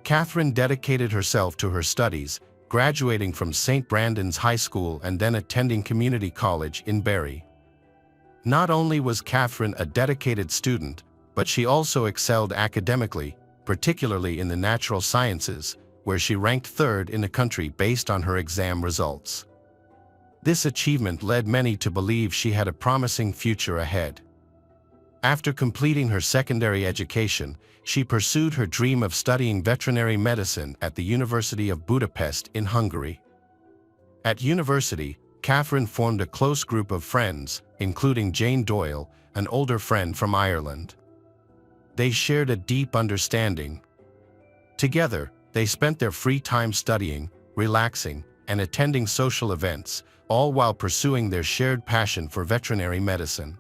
Catherine dedicated herself to her studies, graduating from St. Brandon's High School and then attending community college in Barry. Not only was Catherine a dedicated student, but she also excelled academically, particularly in the natural sciences, where she ranked third in the country based on her exam results. This achievement led many to believe she had a promising future ahead. After completing her secondary education, she pursued her dream of studying veterinary medicine at the University of Budapest in Hungary. At university, Catherine formed a close group of friends, including Jane Doyle, an older friend from Ireland. They shared a deep understanding. Together, they spent their free time studying, relaxing, and attending social events, all while pursuing their shared passion for veterinary medicine.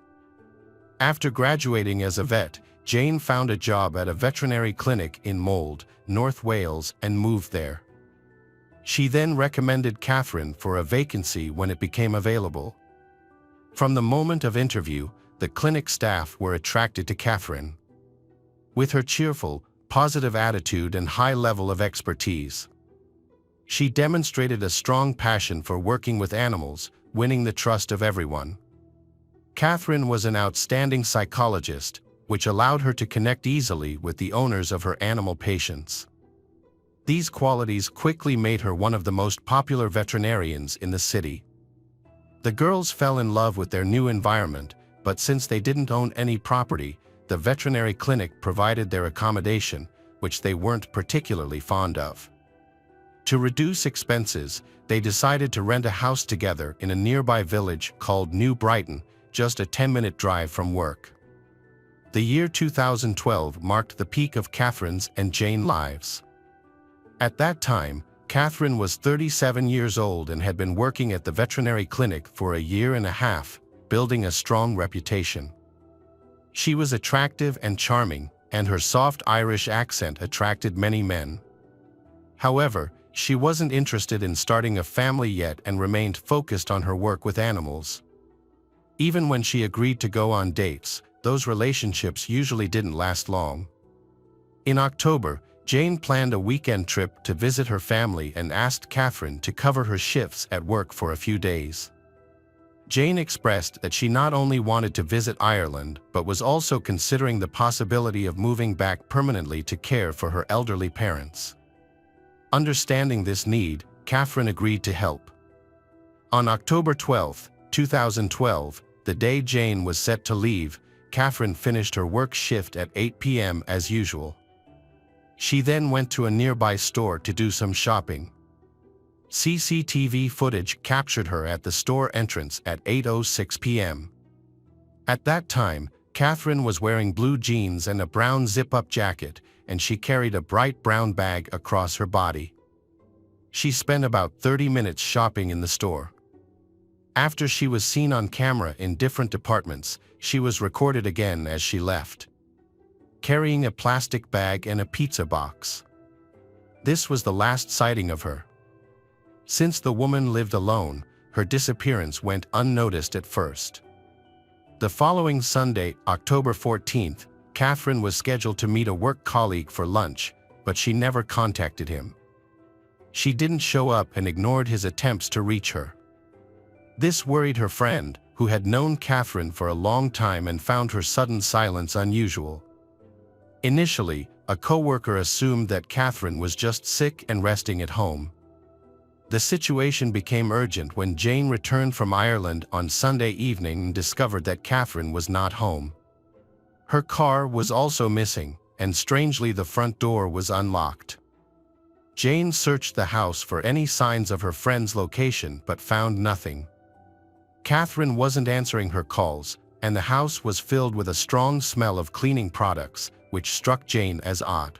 After graduating as a vet, Jane found a job at a veterinary clinic in Mold, North Wales, and moved there. She then recommended Catherine for a vacancy when it became available. From the moment of interview, the clinic staff were attracted to Catherine. With her cheerful, positive attitude and high level of expertise, she demonstrated a strong passion for working with animals, winning the trust of everyone. Catherine was an outstanding psychologist, which allowed her to connect easily with the owners of her animal patients. These qualities quickly made her one of the most popular veterinarians in the city. The girls fell in love with their new environment, but since they didn't own any property, the veterinary clinic provided their accommodation, which they weren't particularly fond of. To reduce expenses, they decided to rent a house together in a nearby village called New Brighton, just a 10-minute drive from work. The year 2012 marked the peak of Catherine's and Jane's lives. At that time, Catherine was 37 years old and had been working at the veterinary clinic for a year and a half, building a strong reputation. She was attractive and charming, and her soft Irish accent attracted many men. However, she wasn't interested in starting a family yet and remained focused on her work with animals. Even when she agreed to go on dates, those relationships usually didn't last long. In October, Jane planned a weekend trip to visit her family and asked Catherine to cover her shifts at work for a few days. Jane expressed that she not only wanted to visit Ireland but was also considering the possibility of moving back permanently to care for her elderly parents. Understanding this need, Catherine agreed to help. On October 12, 2012, the day Jane was set to leave, Catherine finished her work shift at 8 p.m. as usual. She then went to a nearby store to do some shopping. CCTV footage captured her at the store entrance at 8:06 p.m. At that time, Catherine was wearing blue jeans and a brown zip-up jacket, and she carried a bright brown bag across her body. She spent about 30 minutes shopping in the store. After she was seen on camera in different departments, she was recorded again as she left, carrying a plastic bag and a pizza box. This was the last sighting of her. Since the woman lived alone, her disappearance went unnoticed at first. The following Sunday, October 14th, Catherine was scheduled to meet a work colleague for lunch, but she never contacted him. She didn't show up and ignored his attempts to reach her. This worried her friend, who had known Catherine for a long time and found her sudden silence unusual. Initially, a coworker assumed that Catherine was just sick and resting at home. The situation became urgent when Jane returned from Ireland on Sunday evening and discovered that Catherine was not home. Her car was also missing, and strangely the front door was unlocked. Jane searched the house for any signs of her friend's location but found nothing. Catherine wasn't answering her calls, and the house was filled with a strong smell of cleaning products, which struck Jane as odd.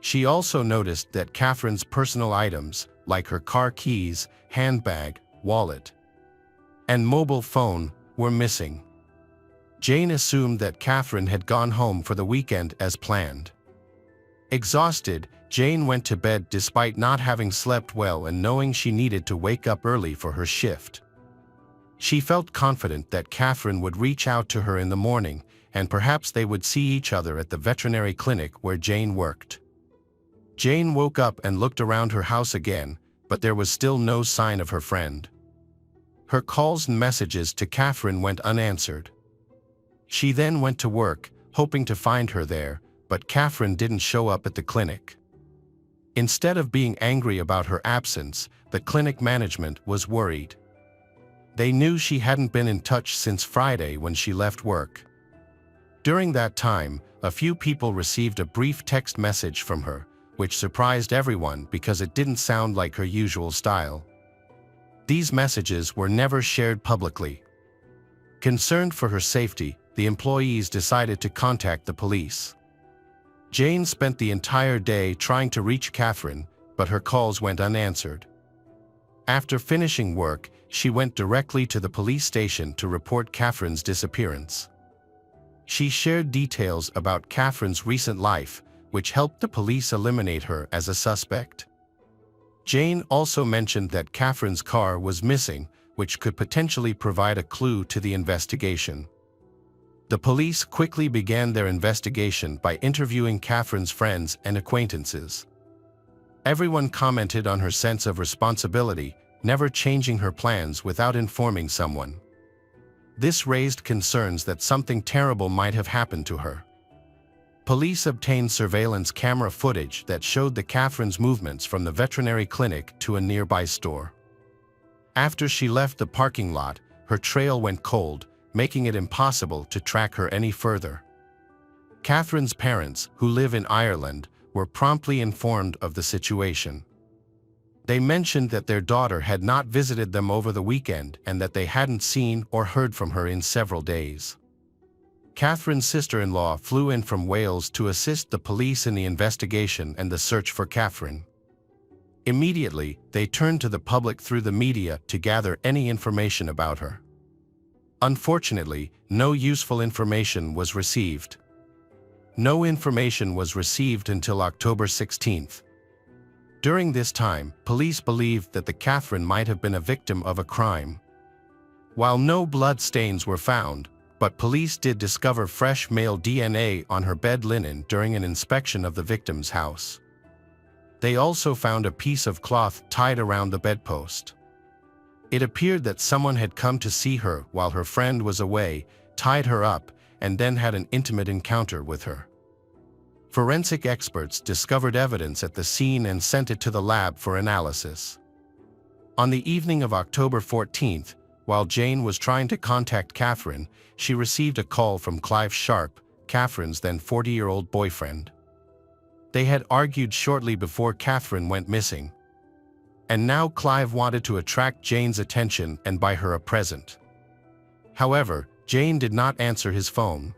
She also noticed that Catherine's personal items, like her car keys, handbag, wallet, and mobile phone, were missing. Jane assumed that Catherine had gone home for the weekend as planned. Exhausted, Jane went to bed despite not having slept well and knowing she needed to wake up early for her shift. She felt confident that Catherine would reach out to her in the morning, and perhaps they would see each other at the veterinary clinic where Jane worked. Jane woke up and looked around her house again, but there was still no sign of her friend. Her calls and messages to Catherine went unanswered. She then went to work, hoping to find her there, but Catherine didn't show up at the clinic. Instead of being angry about her absence, the clinic management was worried. They knew she hadn't been in touch since Friday when she left work. During that time, a few people received a brief text message from her, which surprised everyone because it didn't sound like her usual style. These messages were never shared publicly. Concerned for her safety, the employees decided to contact the police. Jane spent the entire day trying to reach Catherine, but her calls went unanswered. After finishing work, she went directly to the police station to report Catherine's disappearance. She shared details about Catherine's recent life, which helped the police eliminate her as a suspect. Jane also mentioned that Catherine's car was missing, which could potentially provide a clue to the investigation. The police quickly began their investigation by interviewing Catherine's friends and acquaintances. Everyone commented on her sense of responsibility, never changing her plans without informing someone. This raised concerns that something terrible might have happened to her. Police obtained surveillance camera footage that showed the Catherine's movements from the veterinary clinic to a nearby store. After she left the parking lot, her trail went cold, making it impossible to track her any further. Catherine's parents, who live in Ireland, were promptly informed of the situation. They mentioned that their daughter had not visited them over the weekend and that they hadn't seen or heard from her in several days. Catherine's sister-in-law flew in from Wales to assist the police in the investigation and the search for Catherine. Immediately, they turned to the public through the media to gather any information about her. Unfortunately, no useful information was received. No information was received until October 16th. During this time, police believed that the Catherine might have been a victim of a crime. While no blood stains were found, but police did discover fresh male DNA on her bed linen during an inspection of the victim's house. They also found a piece of cloth tied around the bedpost. It appeared that someone had come to see her while her friend was away, tied her up, and then had an intimate encounter with her. Forensic experts discovered evidence at the scene and sent it to the lab for analysis. On the evening of October 14th, while Jane was trying to contact Catherine, she received a call from Clive Sharp, Catherine's then 40-year-old boyfriend. They had argued shortly before Catherine went missing. And now Clive wanted to attract Jane's attention and buy her a present. However, Jane did not answer his phone.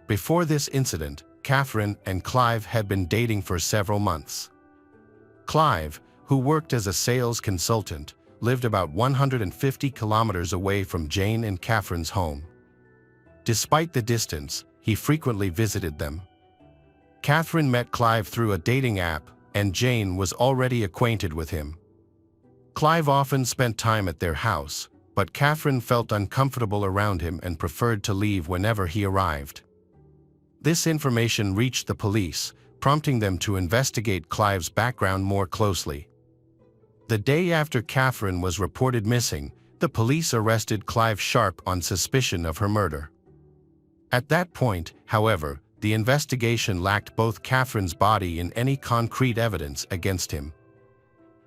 Before this incident, Catherine and Clive had been dating for several months. Clive, who worked as a sales consultant, lived about 150 kilometers away from Jane and Catherine's home. Despite the distance, he frequently visited them. Catherine met Clive through a dating app, and Jane was already acquainted with him. Clive often spent time at their house, but Catherine felt uncomfortable around him and preferred to leave whenever he arrived. This information reached the police, prompting them to investigate Clive's background more closely. The day after Catherine was reported missing, the police arrested Clive Sharp on suspicion of her murder. At that point, however, the investigation lacked both Catherine's body and any concrete evidence against him.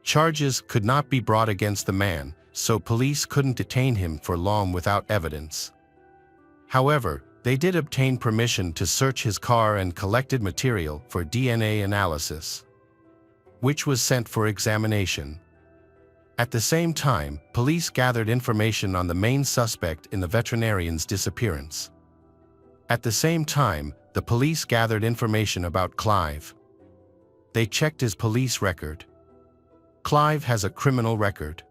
Charges could not be brought against the man, so police couldn't detain him for long without evidence. However, they did obtain permission to search his car and collected material for DNA analysis, which was sent for examination. At the same time, police gathered information on the main suspect in the veterinarian's disappearance. At the same time, the police gathered information about Clive. They checked his police record. Clive has a criminal record.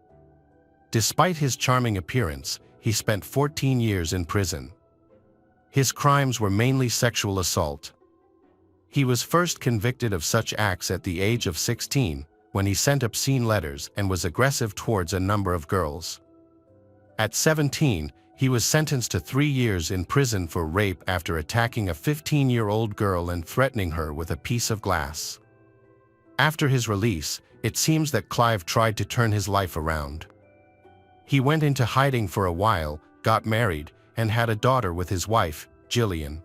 Despite his charming appearance, he spent 14 years in prison. His crimes were mainly sexual assault. He was first convicted of such acts at the age of 16, when he sent obscene letters and was aggressive towards a number of girls. At 17, he was sentenced to 3 years in prison for rape after attacking a 15-year-old girl and threatening her with a piece of glass. After his release, it seems that Clive tried to turn his life around. He went into hiding for a while, got married, and had a daughter with his wife, Gillian.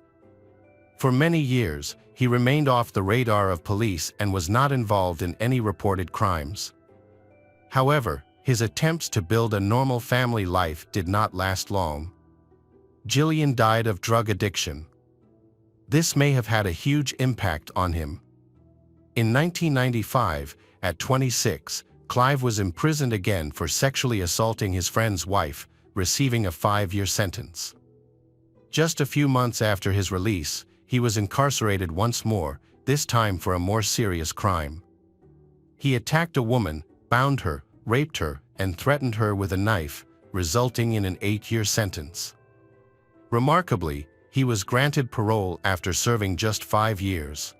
For many years, he remained off the radar of police and was not involved in any reported crimes. However, his attempts to build a normal family life did not last long. Gillian died of drug addiction. This may have had a huge impact on him. In 1995, at 26, Clive was imprisoned again for sexually assaulting his friend's wife, receiving a 5-year sentence. Just a few months after his release, he was incarcerated once more, this time for a more serious crime. He attacked a woman, bound her, raped her, and threatened her with a knife, resulting in an 8-year sentence. Remarkably, he was granted parole after serving just 5 years.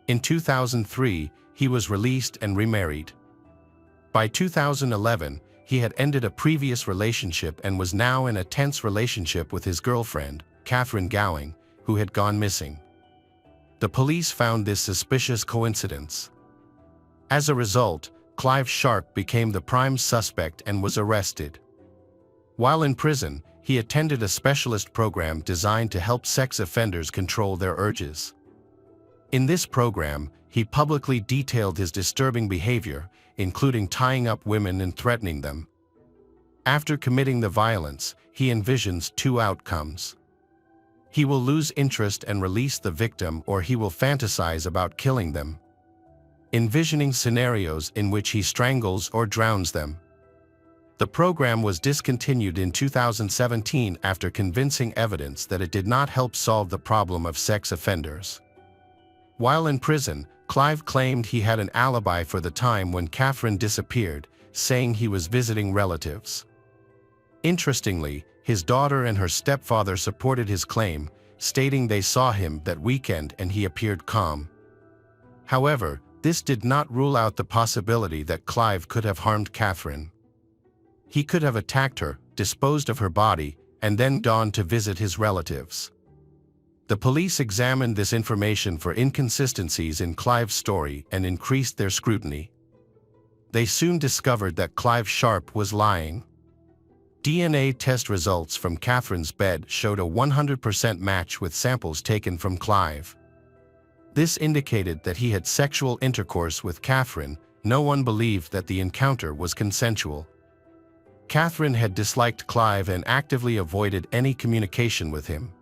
In 2003, he was released and remarried. By 2011, he had ended a previous relationship and was now in a tense relationship with his girlfriend, Catherine Gowing, who had gone missing. The police found this suspicious coincidence. As a result, Clive Sharp became the prime suspect and was arrested. While in prison, he attended a specialist program designed to help sex offenders control their urges. In this program, he publicly detailed his disturbing behavior, including tying up women and threatening them. After committing the violence, he envisions 2 outcomes. He will lose interest and release the victim, or he will fantasize about killing them, envisioning scenarios in which he strangles or drowns them. The program was discontinued in 2017 after convincing evidence that it did not help solve the problem of sex offenders. While in prison, Clive claimed he had an alibi for the time when Catherine disappeared, saying he was visiting relatives. Interestingly, his daughter and her stepfather supported his claim, stating they saw him that weekend and he appeared calm. However, this did not rule out the possibility that Clive could have harmed Catherine. He could have attacked her, disposed of her body, and then gone to visit his relatives. The police examined this information for inconsistencies in Clive's story and increased their scrutiny. They soon discovered that Clive Sharp was lying. DNA test results from Catherine's bed showed a 100% match with samples taken from Clive. This indicated that he had sexual intercourse with Catherine. No one believed that the encounter was consensual. Catherine had disliked Clive and actively avoided any communication with him.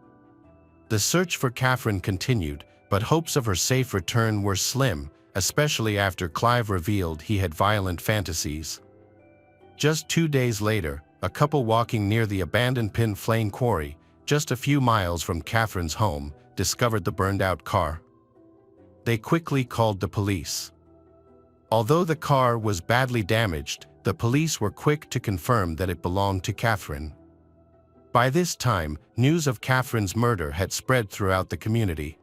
The search for Catherine continued, but hopes of her safe return were slim, especially after Clive revealed he had violent fantasies. Just 2 days later, a couple walking near the abandoned Pin Flame Quarry, just a few miles from Catherine's home, discovered the burned-out car. They quickly called the police. Although the car was badly damaged, the police were quick to confirm that it belonged to Catherine. By this time, news of Catherine's murder had spread throughout the community.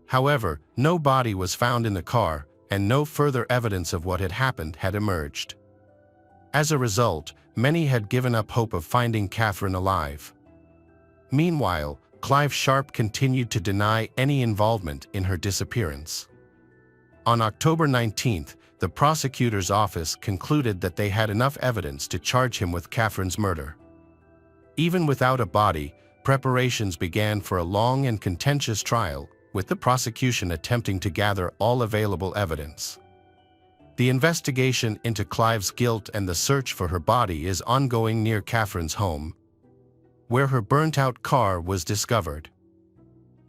However, no body was found in the car, and no further evidence of what had happened had emerged. As a result, many had given up hope of finding Catherine alive. Meanwhile, Clive Sharp continued to deny any involvement in her disappearance. On October 19, the prosecutor's office concluded that they had enough evidence to charge him with Catherine's murder. Even without a body, preparations began for a long and contentious trial, with the prosecution attempting to gather all available evidence. The investigation into Clive's guilt and the search for her body is ongoing near Catherine's home, where her burnt-out car was discovered.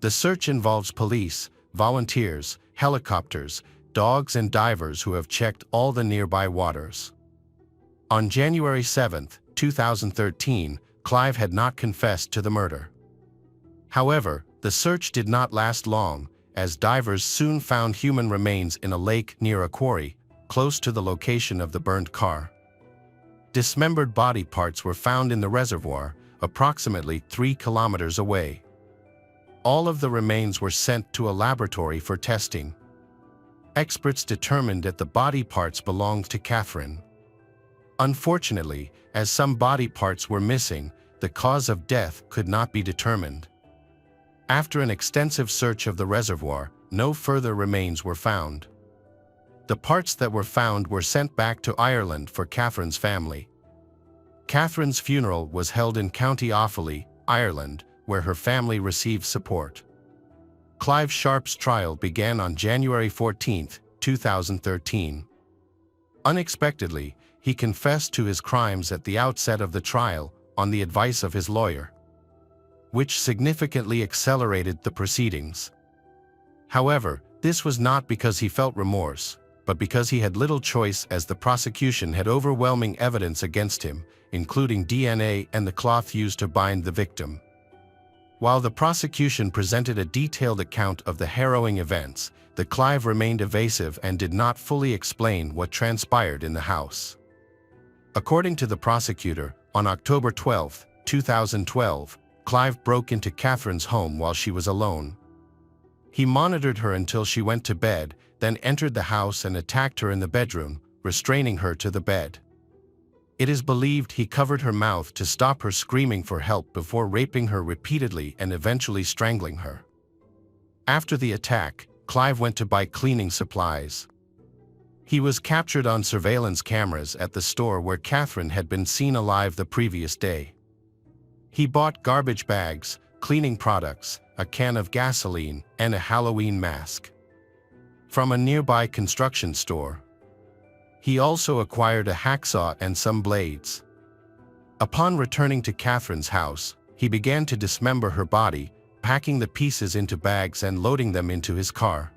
The search involves police, volunteers, helicopters, dogs and divers who have checked all the nearby waters. On January 7, 2013, Clive had not confessed to the murder. However, the search did not last long, as divers soon found human remains in a lake near a quarry, close to the location of the burned car. Dismembered body parts were found in the reservoir, approximately 3 kilometers away. All of the remains were sent to a laboratory for testing. Experts determined that the body parts belonged to Catherine. Unfortunately, as some body parts were missing, the cause of death could not be determined. After an extensive search of the reservoir, no further remains were found. The parts that were found were sent back to Ireland for Catherine's family. Catherine's funeral was held in County Offaly, Ireland, where her family received support. Clive Sharp's trial began on January 14, 2013. Unexpectedly, he confessed to his crimes at the outset of the trial, on the advice of his lawyer, which significantly accelerated the proceedings. However, this was not because he felt remorse, but because he had little choice, as the prosecution had overwhelming evidence against him, including DNA and the cloth used to bind the victim. While the prosecution presented a detailed account of the harrowing events, Clive remained evasive and did not fully explain what transpired in the house. According to the prosecutor, on October 12, 2012, Clive broke into Catherine's home while she was alone. He monitored her until she went to bed, then entered the house and attacked her in the bedroom, restraining her to the bed. It is believed he covered her mouth to stop her screaming for help before raping her repeatedly and eventually strangling her. After the attack, Clive went to buy cleaning supplies. He was captured on surveillance cameras at the store where Catherine had been seen alive the previous day. He bought garbage bags, cleaning products, a can of gasoline, and a Halloween mask from a nearby construction store. He also acquired a hacksaw and some blades. Upon returning to Catherine's house, he began to dismember her body, packing the pieces into bags and loading them into his car.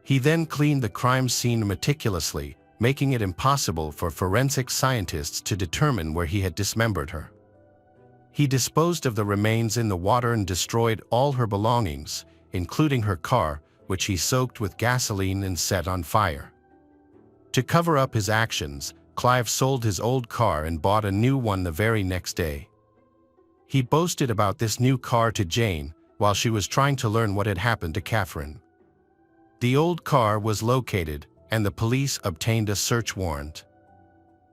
He then cleaned the crime scene meticulously, making it impossible for forensic scientists to determine where he had dismembered her. He disposed of the remains in the water and destroyed all her belongings, including her car, which he soaked with gasoline and set on fire. To cover up his actions, Clive sold his old car and bought a new one the very next day. He boasted about this new car to Jane, while she was trying to learn what had happened to Catherine. The old car was located, and the police obtained a search warrant.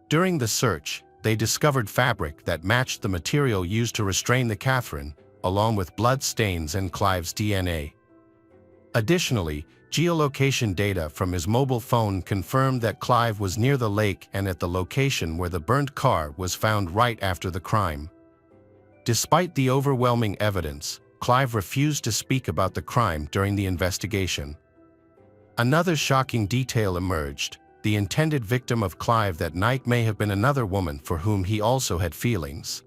During the search, they discovered fabric that matched the material used to restrain the Catherine, along with blood stains and Clive's DNA. Additionally, geolocation data from his mobile phone confirmed that Clive was near the lake and at the location where the burnt car was found right after the crime. Despite the overwhelming evidence, Clive refused to speak about the crime during the investigation. Another shocking detail emerged: the intended victim of Clive that night may have been another woman for whom he also had feelings.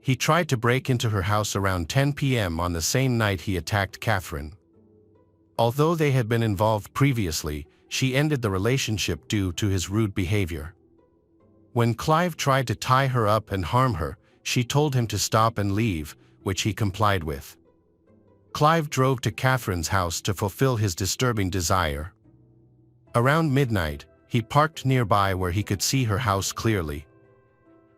He tried to break into her house around 10 p.m. on the same night he attacked Catherine. Although they had been involved previously, she ended the relationship due to his rude behavior. When Clive tried to tie her up and harm her, she told him to stop and leave, which he complied with. Clive drove to Catherine's house to fulfill his disturbing desire. Around midnight, he parked nearby where he could see her house clearly.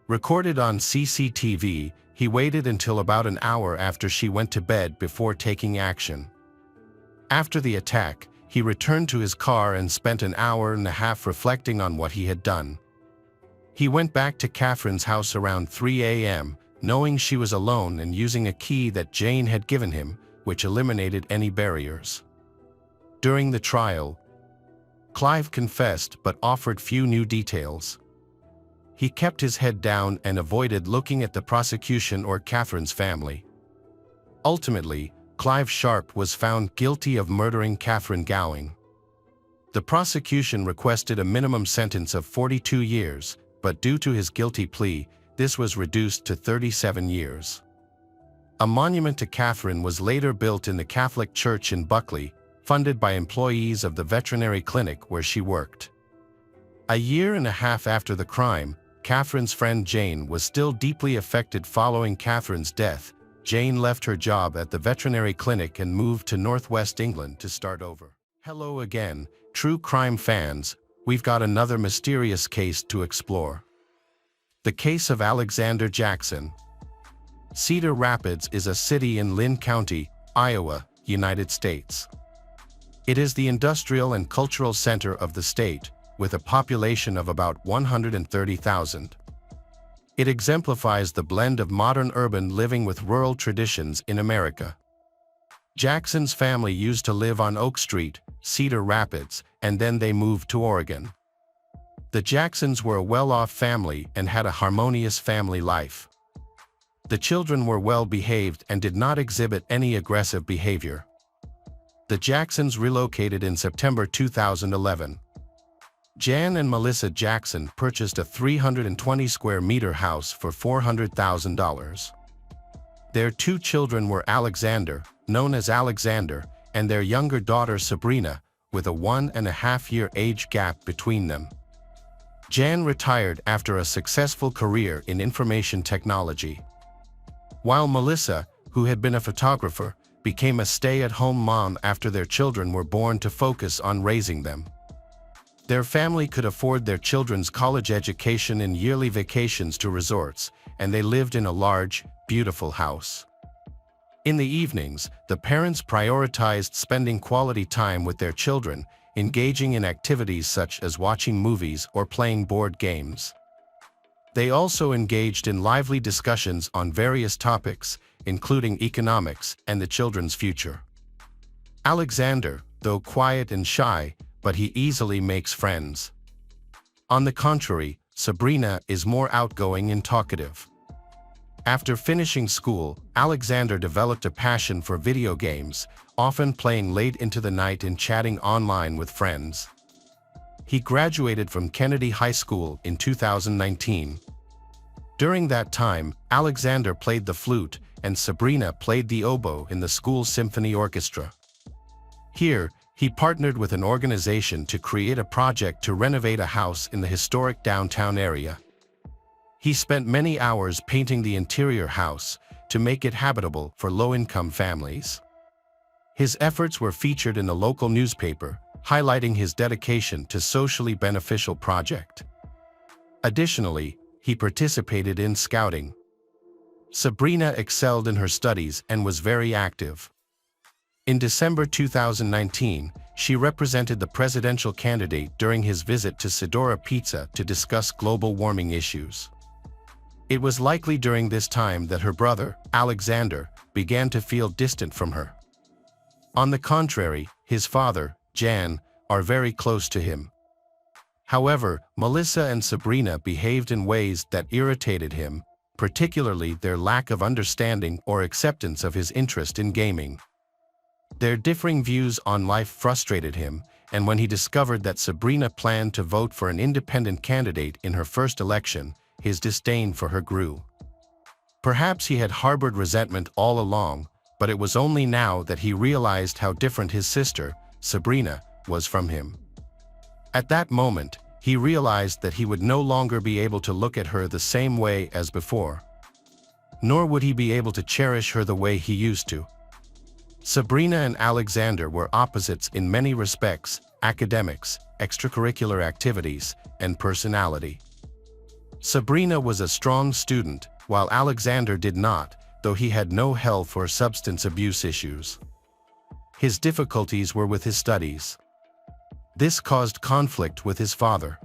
Recorded on CCTV, he waited until about an hour after she went to bed before taking action. After the attack, he returned to his car and spent an hour and a half reflecting on what he had done. He went back to Catherine's house around 3 a.m., knowing she was alone and using a key that Jane had given him, which eliminated any barriers. During the trial, Clive confessed but offered few new details. He kept his head down and avoided looking at the prosecution or Catherine's family. Ultimately, Clive Sharp was found guilty of murdering Catherine Gowing. The prosecution requested a minimum sentence of 42 years, but due to his guilty plea, this was reduced to 37 years. A monument to Catherine was later built in the Catholic Church in Buckley, funded by employees of the veterinary clinic where she worked. A year and a half after the crime, Catherine's friend Jane was still deeply affected following Catherine's death. Jane left her job at the veterinary clinic and moved to northwest England to start over. Hello again, true crime fans. We've got another mysterious case to explore. The case of Alexander Jackson. Cedar Rapids is a city in Lynn County, Iowa, United States. It is the industrial and cultural center of the state, with a population of about 130,000. It exemplifies the blend of modern urban living with rural traditions in America. Jackson's family used to live on Oak Street, Cedar Rapids, and then they moved to Oregon. The Jacksons were a well-off family and had a harmonious family life. The children were well-behaved and did not exhibit any aggressive behavior. The Jacksons relocated in September 2011. Jan and Melissa Jackson purchased a 320-square-meter house for $400,000. Their two children were Alexander, known as Alexander, and their younger daughter Sabrina, with a 1.5-year age gap between them. Jan retired after a successful career in information technology, while Melissa, who had been a photographer, became a stay-at-home mom after their children were born to focus on raising them. Their family could afford their children's college education and yearly vacations to resorts, and they lived in a large, beautiful house. In the evenings, the parents prioritized spending quality time with their children, engaging in activities such as watching movies or playing board games. They also engaged in lively discussions on various topics, including economics and the children's future. Alexander, though quiet and shy, but he easily makes friends. On the contrary, Sabrina is more outgoing and talkative. After finishing school, Alexander developed a passion for video games, often playing late into the night and chatting online with friends. He graduated from Kennedy High School in 2019. During that time, Alexander played the flute and Sabrina played the oboe in the school symphony orchestra. Here, he partnered with an organization to create a project to renovate a house in the historic downtown area. He spent many hours painting the interior house to make it habitable for low-income families. His efforts were featured in the local newspaper, highlighting his dedication to socially beneficial project. Additionally, he participated in scouting. Sabrina excelled in her studies and was very active. In December 2019, she represented the presidential candidate during his visit to Sedora Pizza to discuss global warming issues. It was likely during this time that her brother, Alexander, began to feel distant from her. On the contrary, his father, Jan, are very close to him. However, Melissa and Sabrina behaved in ways that irritated him, particularly their lack of understanding or acceptance of his interest in gaming. Their differing views on life frustrated him, and when he discovered that Sabrina planned to vote for an independent candidate in her first election, his disdain for her grew. Perhaps he had harbored resentment all along, but it was only now that he realized how different his sister, Sabrina, was from him. At that moment, he realized that he would no longer be able to look at her the same way as before. Nor would he be able to cherish her the way he used to. Sabrina and Alexander were opposites in many respects: academics, extracurricular activities, and personality. Sabrina was a strong student, while Alexander did not, though he had no health or substance abuse issues. His difficulties were with his studies. This caused conflict with his father.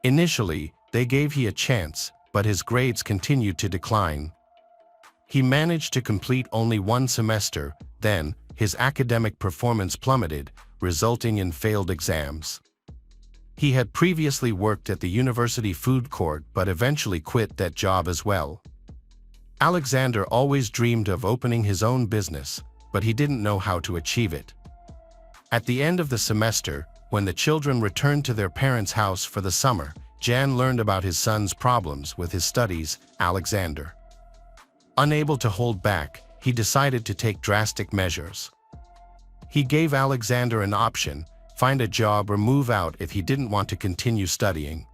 Initially, they gave him a chance, but his grades continued to decline. He managed to complete only one semester, then his academic performance plummeted, resulting in failed exams. He had previously worked at the university food court but eventually quit that job as well. Alexander always dreamed of opening his own business, but he didn't know how to achieve it. At the end of the semester, when the children returned to their parents' house for the summer, Jan learned about his son's problems with his studies. Alexander, unable to hold back, he decided to take drastic measures. He gave Alexander an option: find a job or move out if he didn't want to continue studying.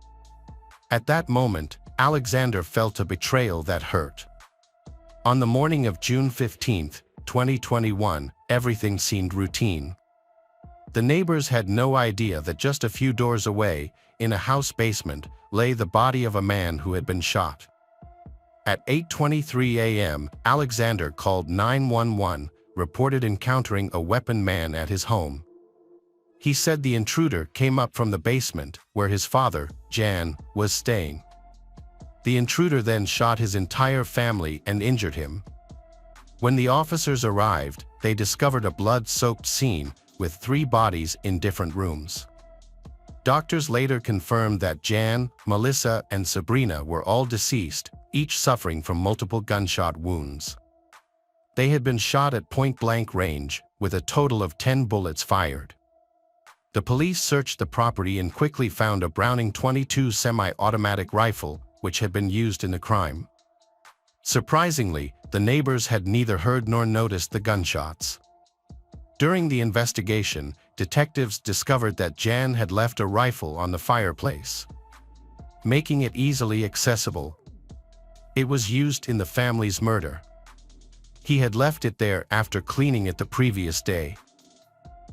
At that moment, Alexander felt a betrayal that hurt. On the morning of June 15, 2021, everything seemed routine. The neighbors had no idea that just a few doors away, in a house basement, lay the body of a man who had been shot. At 8:23 a.m., Alexander called 911, reported encountering a weaponed man at his home. He said the intruder came up from the basement, where his father, Jan, was staying. The intruder then shot his entire family and injured him. When the officers arrived, they discovered a blood-soaked scene with 3 bodies in different rooms. Doctors later confirmed that Jan, Melissa, and Sabrina were all deceased, each suffering from multiple gunshot wounds. They had been shot at point-blank range, with a total of 10 bullets fired. The police searched the property and quickly found a Browning .22 semi-automatic rifle, which had been used in the crime. Surprisingly, the neighbors had neither heard nor noticed the gunshots. During the investigation, detectives discovered that Jan had left a rifle on the fireplace, making it easily accessible. It was used in the family's murder. He had left it there after cleaning it the previous day.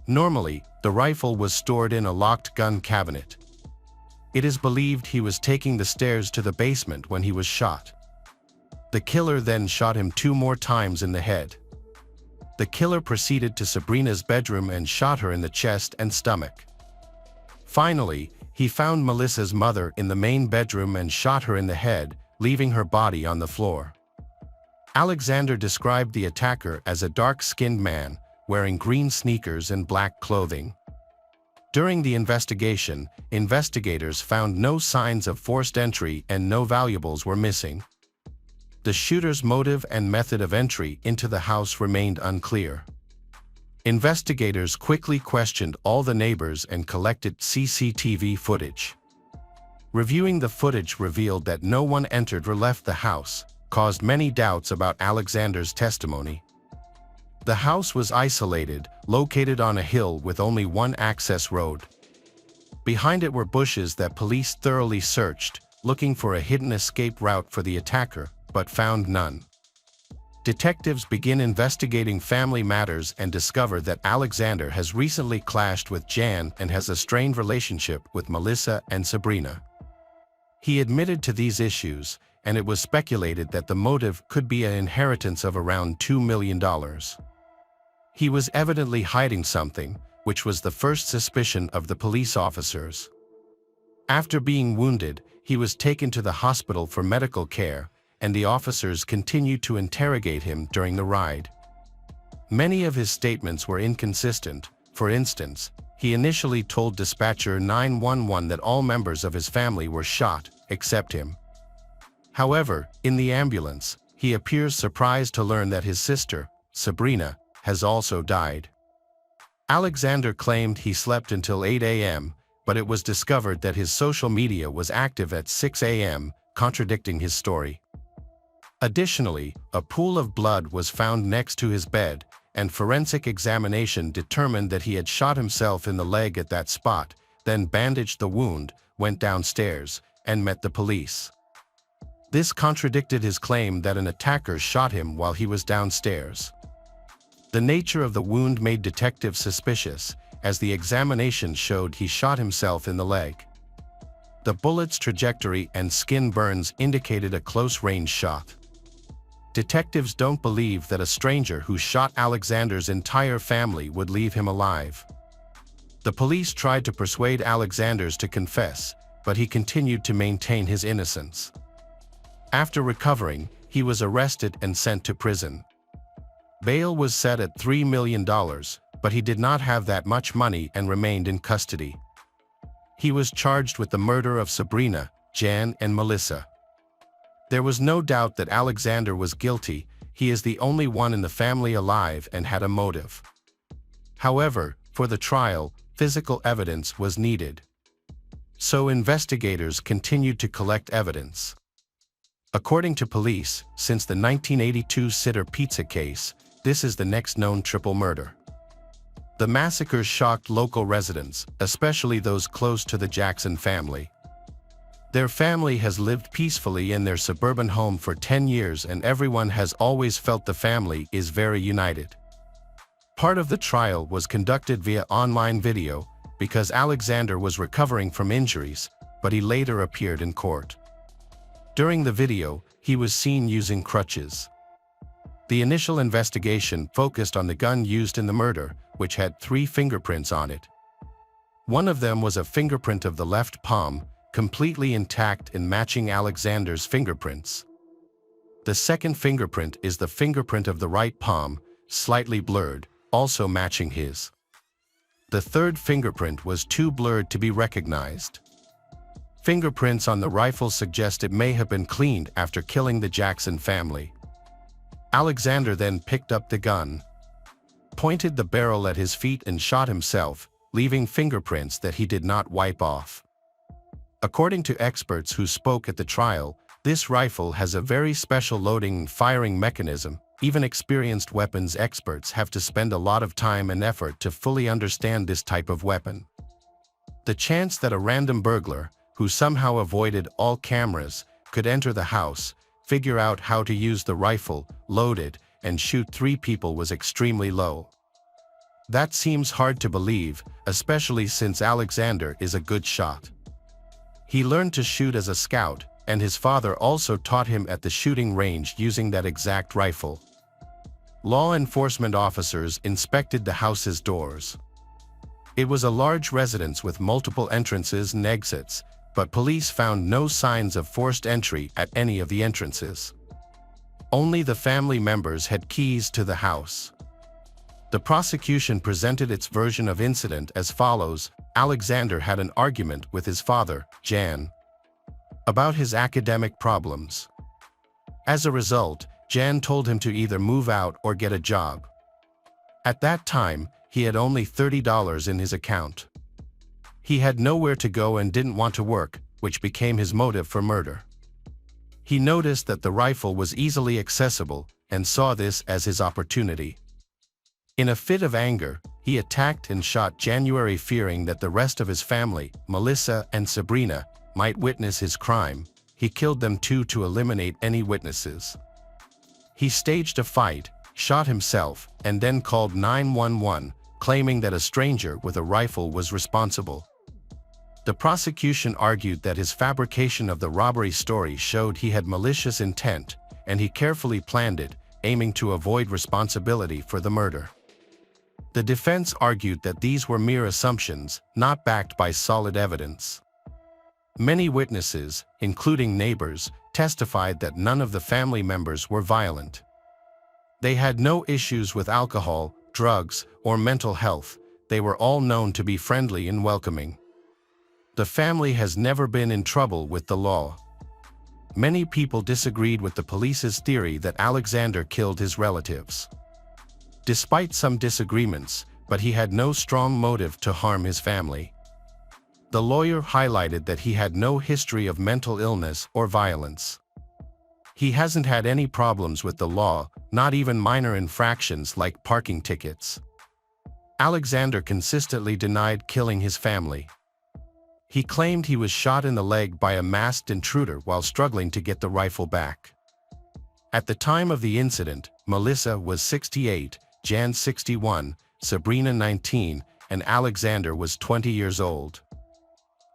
Normally, the rifle was stored in a locked gun cabinet. It is believed he was taking the stairs to the basement when he was shot. The killer then shot him 2 more times in the head. The killer proceeded to Sabrina's bedroom and shot her in the chest and stomach. Finally, he found Melissa's mother in the main bedroom and shot her in the head, leaving her body on the floor. Alexander described the attacker as a dark-skinned man, wearing green sneakers and black clothing. During the investigation, investigators found no signs of forced entry and no valuables were missing. The shooter's motive and method of entry into the house remained unclear. Investigators quickly questioned all the neighbors and collected CCTV footage. Reviewing the footage revealed that no one entered or left the house, caused many doubts about Alexander's testimony. The house was isolated, located on a hill with only one access road. Behind it were bushes that police thoroughly searched, looking for a hidden escape route for the attacker, but found none. Detectives begin investigating family matters and discover that Alexander has recently clashed with Jan and has a strained relationship with Melissa and Sabrina. He admitted to these issues, and it was speculated that the motive could be an inheritance of around $2 million. He was evidently hiding something, which was the first suspicion of the police officers. After being wounded, he was taken to the hospital for medical care, and the officers continued to interrogate him during the ride. Many of his statements were inconsistent. For instance, he initially told dispatcher 911 that all members of his family were shot, except him. However, in the ambulance, he appears surprised to learn that his sister, Sabrina, has also died. Alexander claimed he slept until 8 a.m., but it was discovered that his social media was active at 6 a.m., contradicting his story. Additionally, a pool of blood was found next to his bed, and forensic examination determined that he had shot himself in the leg at that spot, then bandaged the wound, went downstairs, and met the police. This contradicted his claim that an attacker shot him while he was downstairs. The nature of the wound made detectives suspicious, as the examination showed he shot himself in the leg. The bullet's trajectory and skin burns indicated a close-range shot. Detectives don't believe that a stranger who shot Alexander's entire family would leave him alive. The police tried to persuade Alexander to confess, but he continued to maintain his innocence. After recovering, he was arrested and sent to prison. Bail was set at $3 million, but he did not have that much money and remained in custody. He was charged with the murder of Sabrina, Jan, and Melissa. There was no doubt that Alexander was guilty. He is the only one in the family alive and had a motive. However, for the trial, physical evidence was needed. So investigators continued to collect evidence. According to police, since the 1982 Sitter Pizza case, this is the next known triple murder. The massacres shocked local residents, especially those close to the Jackson family. Their family has lived peacefully in their suburban home for 10 years, and everyone has always felt the family is very united. Part of the trial was conducted via online video because Alexander was recovering from injuries, but he later appeared in court. During the video, he was seen using crutches. The initial investigation focused on the gun used in the murder, which had 3 fingerprints on it. One of them was a fingerprint of the left palm, completely intact and matching Alexander's fingerprints. The second fingerprint is the fingerprint of the right palm, slightly blurred, also matching his. The third fingerprint was too blurred to be recognized. Fingerprints on the rifle suggest it may have been cleaned after killing the Jackson family. Alexander then picked up the gun, pointed the barrel at his feet and shot himself, leaving fingerprints that he did not wipe off. According to experts who spoke at the trial, this rifle has a very special loading and firing mechanism. Even experienced weapons experts have to spend a lot of time and effort to fully understand this type of weapon. The chance that a random burglar, who somehow avoided all cameras, could enter the house, figure out how to use the rifle, load it, and shoot 3 people was extremely low. That seems hard to believe, especially since Alexander is a good shot. He learned to shoot as a scout, and his father also taught him at the shooting range using that exact rifle. Law enforcement officers inspected the house's doors. It was a large residence with multiple entrances and exits, but police found no signs of forced entry at any of the entrances. Only the family members had keys to the house. The prosecution presented its version of incident as follows: Alexander had an argument with his father, Jan, about his academic problems. As a result, Jan told him to either move out or get a job. At that time, he had only $30 in his account. He had nowhere to go and didn't want to work, which became his motive for murder. He noticed that the rifle was easily accessible and saw this as his opportunity. In a fit of anger, he attacked and shot January, fearing that the rest of his family, Melissa and Sabrina, might witness his crime. He killed them too to eliminate any witnesses. He staged a fight, shot himself, and then called 911, claiming that a stranger with a rifle was responsible. The prosecution argued that his fabrication of the robbery story showed he had malicious intent, and he carefully planned it, aiming to avoid responsibility for the murder. The defense argued that these were mere assumptions, not backed by solid evidence. Many witnesses, including neighbors, testified that none of the family members were violent. They had no issues with alcohol, drugs, or mental health. They were all known to be friendly and welcoming. The family has never been in trouble with the law. Many people disagreed with the police's theory that Alexander killed his relatives. Despite some disagreements, but he had no strong motive to harm his family. The lawyer highlighted that he had no history of mental illness or violence. He hasn't had any problems with the law, not even minor infractions like parking tickets. Alexander consistently denied killing his family. He claimed he was shot in the leg by a masked intruder while struggling to get the rifle back. At the time of the incident, Melissa was 68, Jan 61, Sabrina 19, and Alexander was 20 years old.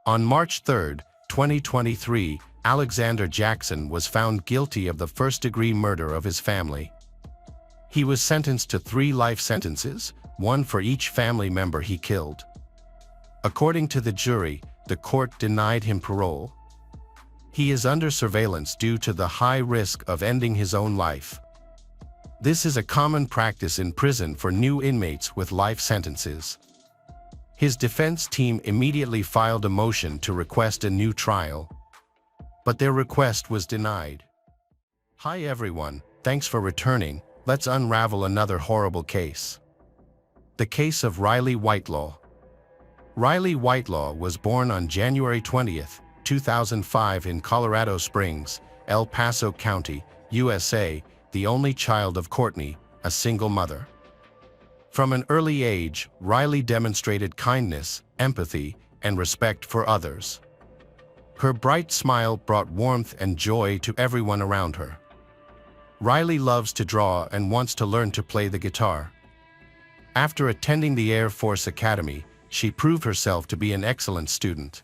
On March 3, 2023, Alexander Jackson was found guilty of the first-degree murder of his family. He was sentenced to 3 life sentences, one for each family member he killed. According to the jury, the court denied him parole. He is under surveillance due to the high risk of ending his own life. This is a common practice in prison for new inmates with life sentences. His defense team immediately filed a motion to request a new trial, but their request was denied. Hi everyone, thanks for returning. Let's unravel another horrible case. The case of Riley Whitelaw. Riley Whitelaw was born on January 20th, 2005 in Colorado Springs, El Paso County, USA, the only child of Courtney, a single mother. From an early age, Riley demonstrated kindness, empathy, and respect for others. Her bright smile brought warmth and joy to everyone around her. Riley loves to draw and wants to learn to play the guitar. After attending the Air Force Academy, she proved herself to be an excellent student.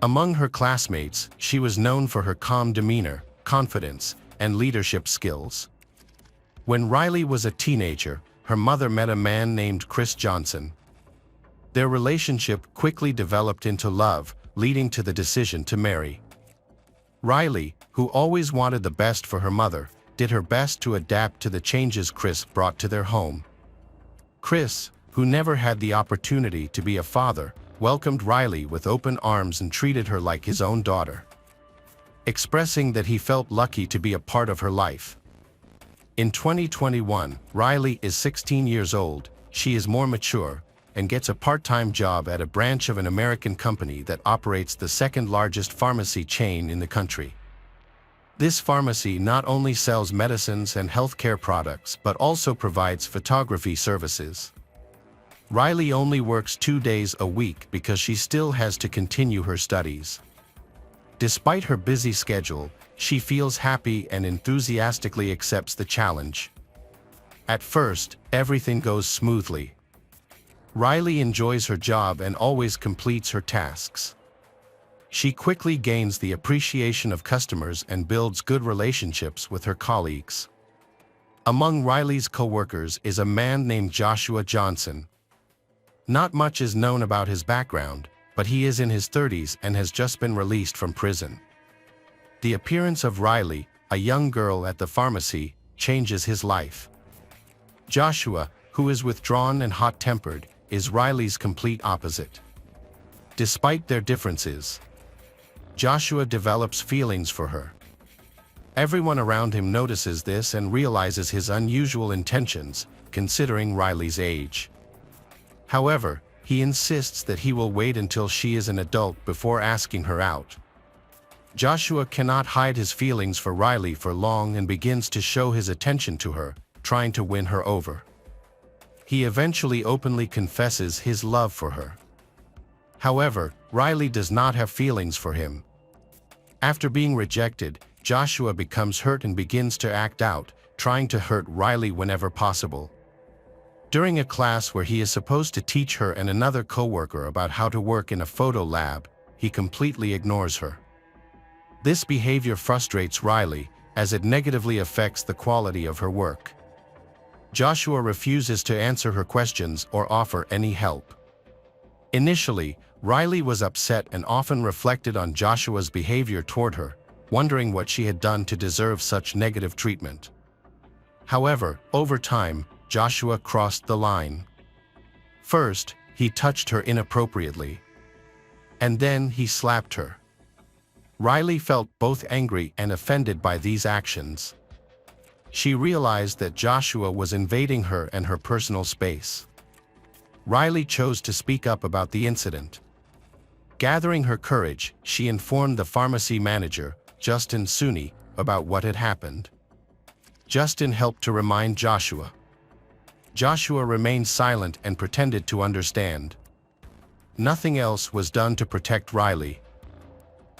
Among her classmates, she was known for her calm demeanor, confidence, and leadership skills. When Riley was a teenager, her mother met a man named Chris Johnson. Their relationship quickly developed into love, leading to the decision to marry. Riley, who always wanted the best for her mother, did her best to adapt to the changes Chris brought to their home. Chris, who never had the opportunity to be a father, welcomed Riley with open arms and treated her like his own daughter, expressing that he felt lucky to be a part of her life. In 2021, Riley is 16 years old, she is more mature, and gets a part-time job at a branch of an American company that operates the second-largest pharmacy chain in the country. This pharmacy not only sells medicines and healthcare products but also provides photography services. Riley only works 2 days a week because she still has to continue her studies. Despite her busy schedule, she feels happy and enthusiastically accepts the challenge. At first, everything goes smoothly. Riley enjoys her job and always completes her tasks. She quickly gains the appreciation of customers and builds good relationships with her colleagues. Among Riley's co-workers is a man named Joshua Johnson. Not much is known about his background, but he is in his 30s and has just been released from prison. The appearance of Riley, a young girl at the pharmacy, changes his life. Joshua, who is withdrawn and hot-tempered, is Riley's complete opposite. Despite their differences, Joshua develops feelings for her. Everyone around him notices this and realizes his unusual intentions, considering Riley's age. However, he insists that he will wait until she is an adult before asking her out. Joshua cannot hide his feelings for Riley for long and begins to show his attention to her, trying to win her over. He eventually openly confesses his love for her. However, Riley does not have feelings for him. After being rejected, Joshua becomes hurt and begins to act out, trying to hurt Riley whenever possible. During a class where he is supposed to teach her and another coworker about how to work in a photo lab, he completely ignores her. This behavior frustrates Riley, as it negatively affects the quality of her work. Joshua refuses to answer her questions or offer any help. Initially, Riley was upset and often reflected on Joshua's behavior toward her, wondering what she had done to deserve such negative treatment. However, over time, Joshua crossed the line. First, he touched her inappropriately, and then he slapped her. Riley felt both angry and offended by these actions. She realized that Joshua was invading her and her personal space. Riley chose to speak up about the incident. Gathering her courage, she informed the pharmacy manager, Justin Sunni, about what had happened. Justin helped to remind Joshua. Joshua remained silent and pretended to understand. Nothing else was done to protect Riley.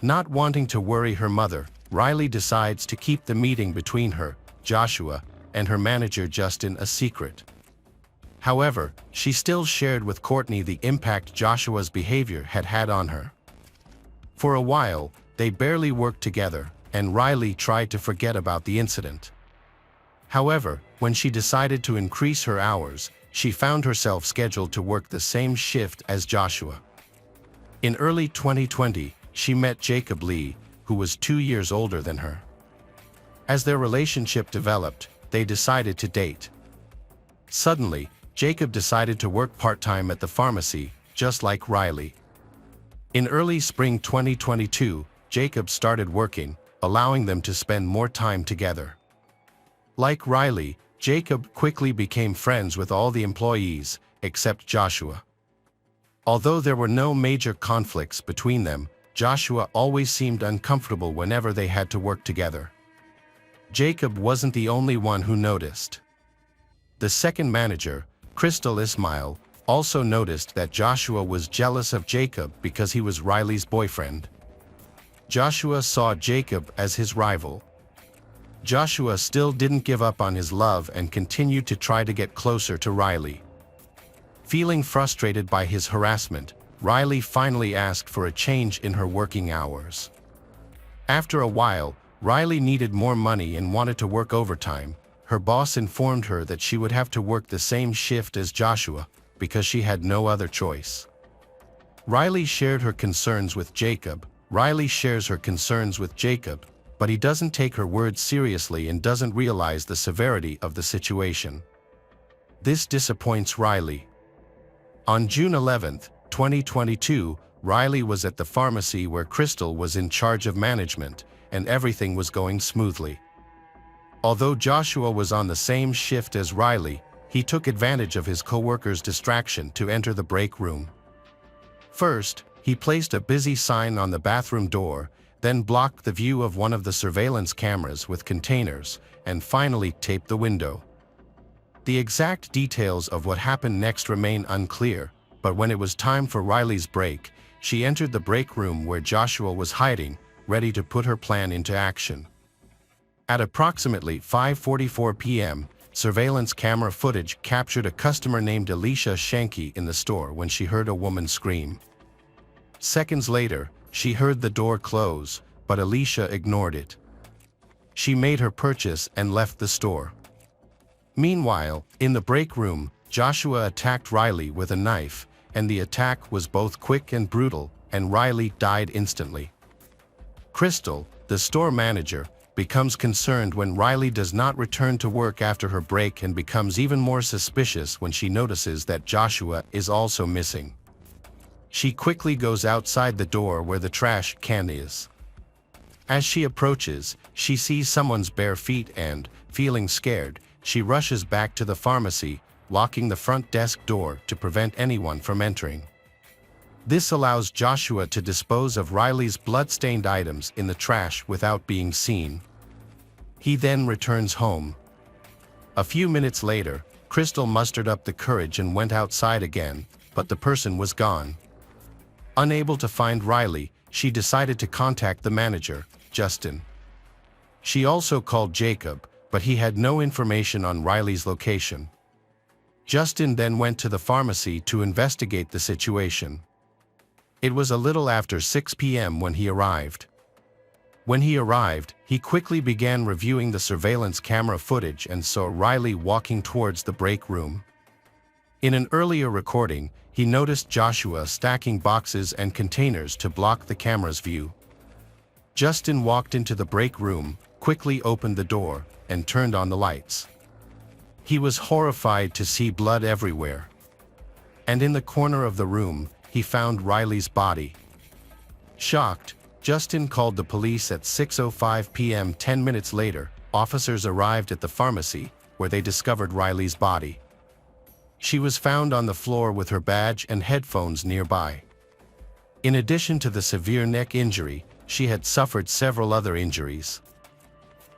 Not wanting to worry her mother, Riley decides to keep the meeting between her, Joshua, and her manager Justin a secret. However, she still shared with Courtney the impact Joshua's behavior had had on her. For a while, they barely worked together, and Riley tried to forget about the incident. However, when she decided to increase her hours, she found herself scheduled to work the same shift as Joshua. In early 2020, she met Jacob Lee, who was 2 years older than her. As their relationship developed, they decided to date. Suddenly, Jacob decided to work part-time at the pharmacy, just like Riley. In early spring 2022, Jacob started working, allowing them to spend more time together. Like Riley, Jacob quickly became friends with all the employees, except Joshua. Although there were no major conflicts between them, Joshua always seemed uncomfortable whenever they had to work together. Jacob wasn't the only one who noticed. The second manager, Crystal Ismail, also noticed that Joshua was jealous of Jacob because he was Riley's boyfriend. Joshua saw Jacob as his rival. Joshua still didn't give up on his love and continued to try to get closer to Riley. Feeling frustrated by his harassment, Riley finally asked for a change in her working hours. After a while, Riley needed more money and wanted to work overtime. Her boss informed her that she would have to work the same shift as Joshua because she had no other choice. Riley shared her concerns with Jacob. Riley shares her concerns with Jacob, but he doesn't take her words seriously and doesn't realize the severity of the situation. This disappoints Riley. On June 11, 2022, Riley was at the pharmacy where Crystal was in charge of management, and everything was going smoothly. Although Joshua was on the same shift as Riley, he took advantage of his coworker's distraction to enter the break room. First, he placed a busy sign on the bathroom door, then blocked the view of one of the surveillance cameras with containers, and finally taped the window. The exact details of what happened next remain unclear, but when it was time for Riley's break, she entered the break room where Joshua was hiding, ready to put her plan into action. At approximately 5:44 p.m., surveillance camera footage captured a customer named Alicia Shanky in the store when she heard a woman scream. Seconds later, she heard the door close, but Alicia ignored it. She made her purchase and left the store. Meanwhile, in the break room, Joshua attacked Riley with a knife, and the attack was both quick and brutal, and Riley died instantly. Crystal, the store manager, becomes concerned when Riley does not return to work after her break and becomes even more suspicious when she notices that Joshua is also missing. She quickly goes outside the door where the trash can is. As she approaches, she sees someone's bare feet and, feeling scared, she rushes back to the pharmacy, locking the front desk door to prevent anyone from entering. This allows Joshua to dispose of Riley's blood-stained items in the trash without being seen. He then returns home. A few minutes later, Crystal mustered up the courage and went outside again, but the person was gone. Unable to find Riley, she decided to contact the manager, Justin. She also called Jacob, but he had no information on Riley's location. Justin then went to the pharmacy to investigate the situation. It was a little after 6 p.m. when he arrived. When he arrived, he quickly began reviewing the surveillance camera footage and saw Riley walking towards the break room. In an earlier recording, he noticed Joshua stacking boxes and containers to block the camera's view. Justin walked into the break room, quickly opened the door, and turned on the lights. He was horrified to see blood everywhere. And in the corner of the room, he found Riley's body. Shocked, Justin called the police at 6:05 p.m. 10 minutes later, officers arrived at the pharmacy, where they discovered Riley's body. She was found on the floor with her badge and headphones nearby. In addition to the severe neck injury, she had suffered several other injuries.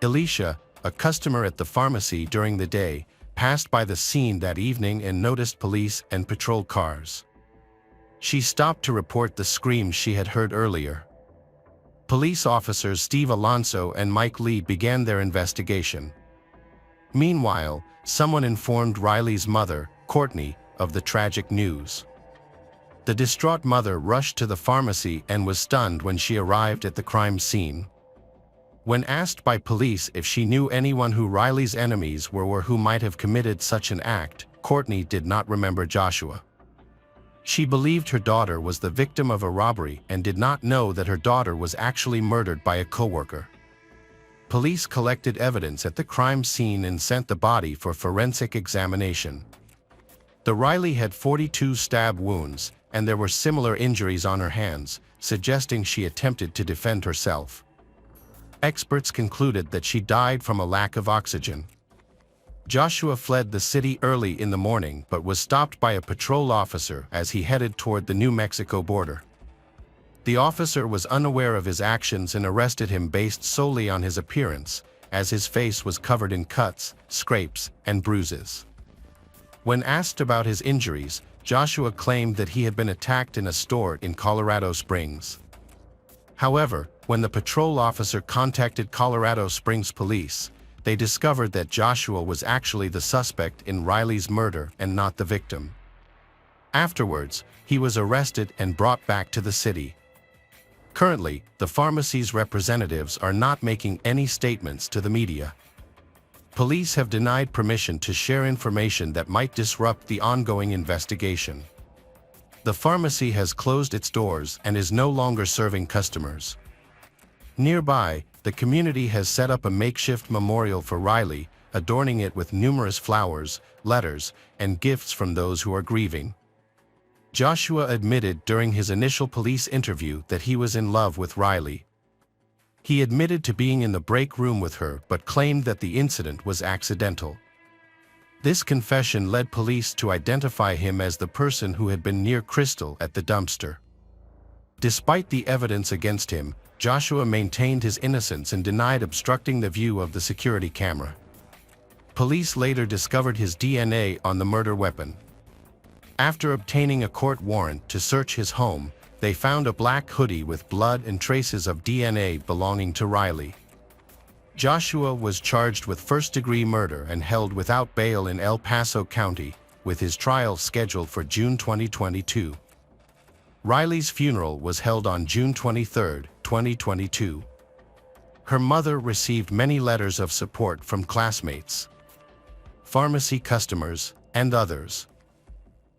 Alicia, a customer at the pharmacy during the day, passed by the scene that evening and noticed police and patrol cars. She stopped to report the screams she had heard earlier. Police officers Steve Alonso and Mike Lee began their investigation. Meanwhile, someone informed Riley's mother, Courtney, of the tragic news. The distraught mother rushed to the pharmacy and was stunned when she arrived at the crime scene. When asked by police if she knew anyone who Riley's enemies were or who might have committed such an act, Courtney did not remember Joshua. She believed her daughter was the victim of a robbery and did not know that her daughter was actually murdered by a coworker. Police collected evidence at the crime scene and sent the body for forensic examination. The Riley had 42 stab wounds, and there were similar injuries on her hands, suggesting she attempted to defend herself. Experts concluded that she died from a lack of oxygen. Joshua fled the city early in the morning but was stopped by a patrol officer as he headed toward the New Mexico border. The officer was unaware of his actions and arrested him based solely on his appearance, as his face was covered in cuts, scrapes, and bruises. When asked about his injuries, Joshua claimed that he had been attacked in a store in Colorado Springs. However, when the patrol officer contacted Colorado Springs police, they discovered that Joshua was actually the suspect in Riley's murder and not the victim. Afterwards, he was arrested and brought back to the city. Currently, the pharmacy's representatives are not making any statements to the media. Police have denied permission to share information that might disrupt the ongoing investigation. The pharmacy has closed its doors and is no longer serving customers. Nearby, the community has set up a makeshift memorial for Riley, adorning it with numerous flowers, letters, and gifts from those who are grieving. Joshua admitted during his initial police interview that he was in love with Riley. He admitted to being in the break room with her but claimed that the incident was accidental. This confession led police to identify him as the person who had been near Crystal at the dumpster. Despite the evidence against him, Joshua maintained his innocence and denied obstructing the view of the security camera. Police later discovered his DNA on the murder weapon. After obtaining a court warrant to search his home, they found a black hoodie with blood and traces of DNA belonging to Riley. Joshua was charged with first-degree murder and held without bail in El Paso County, with his trial scheduled for June 2022. Riley's funeral was held on June 23, 2022. Her mother received many letters of support from classmates, pharmacy customers, and others.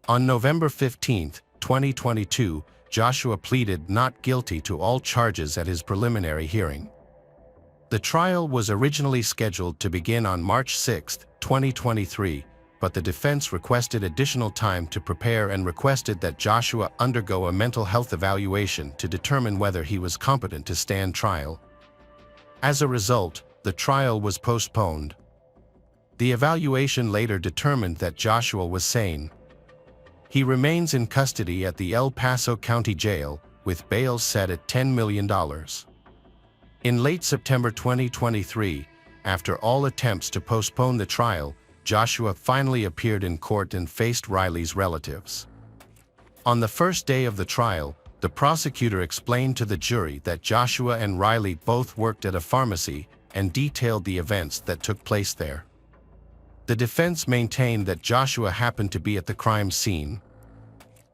On November 15, 2022, Joshua pleaded not guilty to all charges at his preliminary hearing. The trial was originally scheduled to begin on March 6, 2023, but the defense requested additional time to prepare and requested that Joshua undergo a mental health evaluation to determine whether he was competent to stand trial. As a result, the trial was postponed. The evaluation later determined that Joshua was sane. He remains in custody at the El Paso County Jail, with bail set at $10 million. In late September 2023, after all attempts to postpone the trial, Joshua finally appeared in court and faced Riley's relatives. On the first day of the trial, the prosecutor explained to the jury that Joshua and Riley both worked at a pharmacy and detailed the events that took place there. The defense maintained that Joshua happened to be at the crime scene.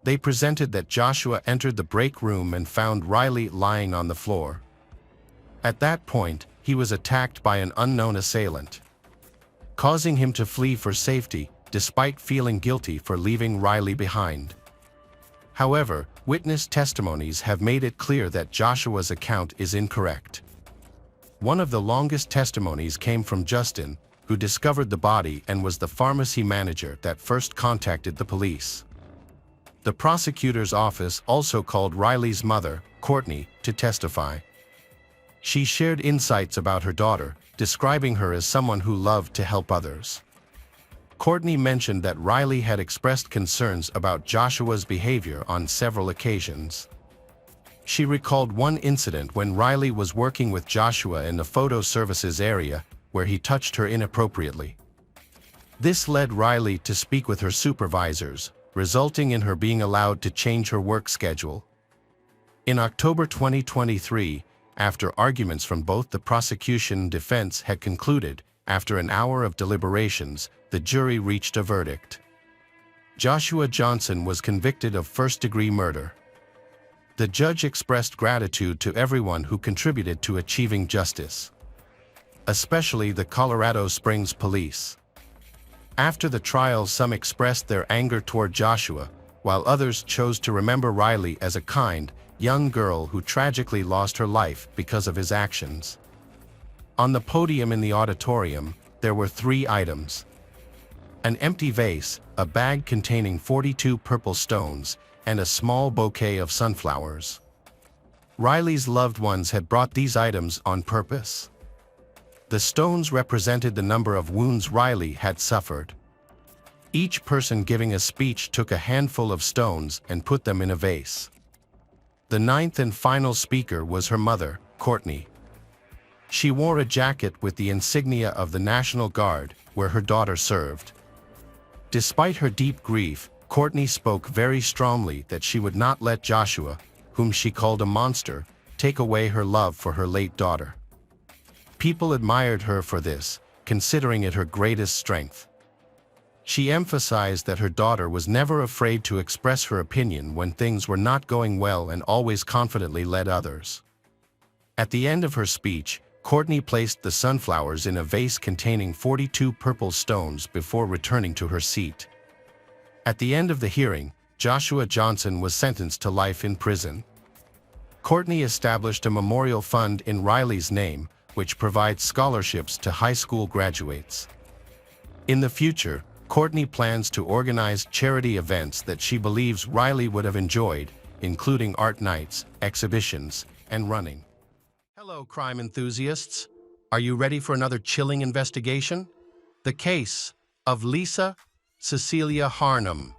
They presented that Joshua entered the break room and found Riley lying on the floor. At that point, he was attacked by an unknown assailant, causing him to flee for safety, despite feeling guilty for leaving Riley behind. However, witness testimonies have made it clear that Joshua's account is incorrect. One of the longest testimonies came from Justin, who discovered the body and was the pharmacy manager that first contacted the police. The prosecutor's office also called Riley's mother, Courtney, to testify. She shared insights about her daughter, describing her as someone who loved to help others. Courtney mentioned that Riley had expressed concerns about Joshua's behavior on several occasions. She recalled one incident when Riley was working with Joshua in the photo services area, where he touched her inappropriately. This led Riley to speak with her supervisors, resulting in her being allowed to change her work schedule. In October 2023, after arguments from both the prosecution and defense had concluded, after an hour of deliberations, the jury reached a verdict. Joshua Johnson was convicted of first-degree murder. The judge expressed gratitude to everyone who contributed to achieving justice, especially the Colorado Springs police. After the trial, some expressed their anger toward Joshua, while others chose to remember Riley as a kind, young girl who tragically lost her life because of his actions. On the podium in the auditorium, there were 3 items: an empty vase, a bag containing 42 purple stones, and a small bouquet of sunflowers. Riley's loved ones had brought these items on purpose. The stones represented the number of wounds Riley had suffered. Each person giving a speech took a handful of stones and put them in a vase. The 9th and final speaker was her mother, Courtney. She wore a jacket with the insignia of the National Guard, where her daughter served. Despite her deep grief, Courtney spoke very strongly that she would not let Joshua, whom she called a monster, take away her love for her late daughter. People admired her for this, considering it her greatest strength. She emphasized that her daughter was never afraid to express her opinion when things were not going well and always confidently led others. At the end of her speech, Courtney placed the sunflowers in a vase containing 42 purple stones before returning to her seat. At the end of the hearing, Joshua Johnson was sentenced to life in prison. Courtney established a memorial fund in Riley's name, which provides scholarships to high school graduates. In the future, Courtney plans to organize charity events that she believes Riley would have enjoyed, including art nights, exhibitions, and running. Hello, crime enthusiasts. Are you ready for another chilling investigation? The case of Lisa Cecilia Harnum.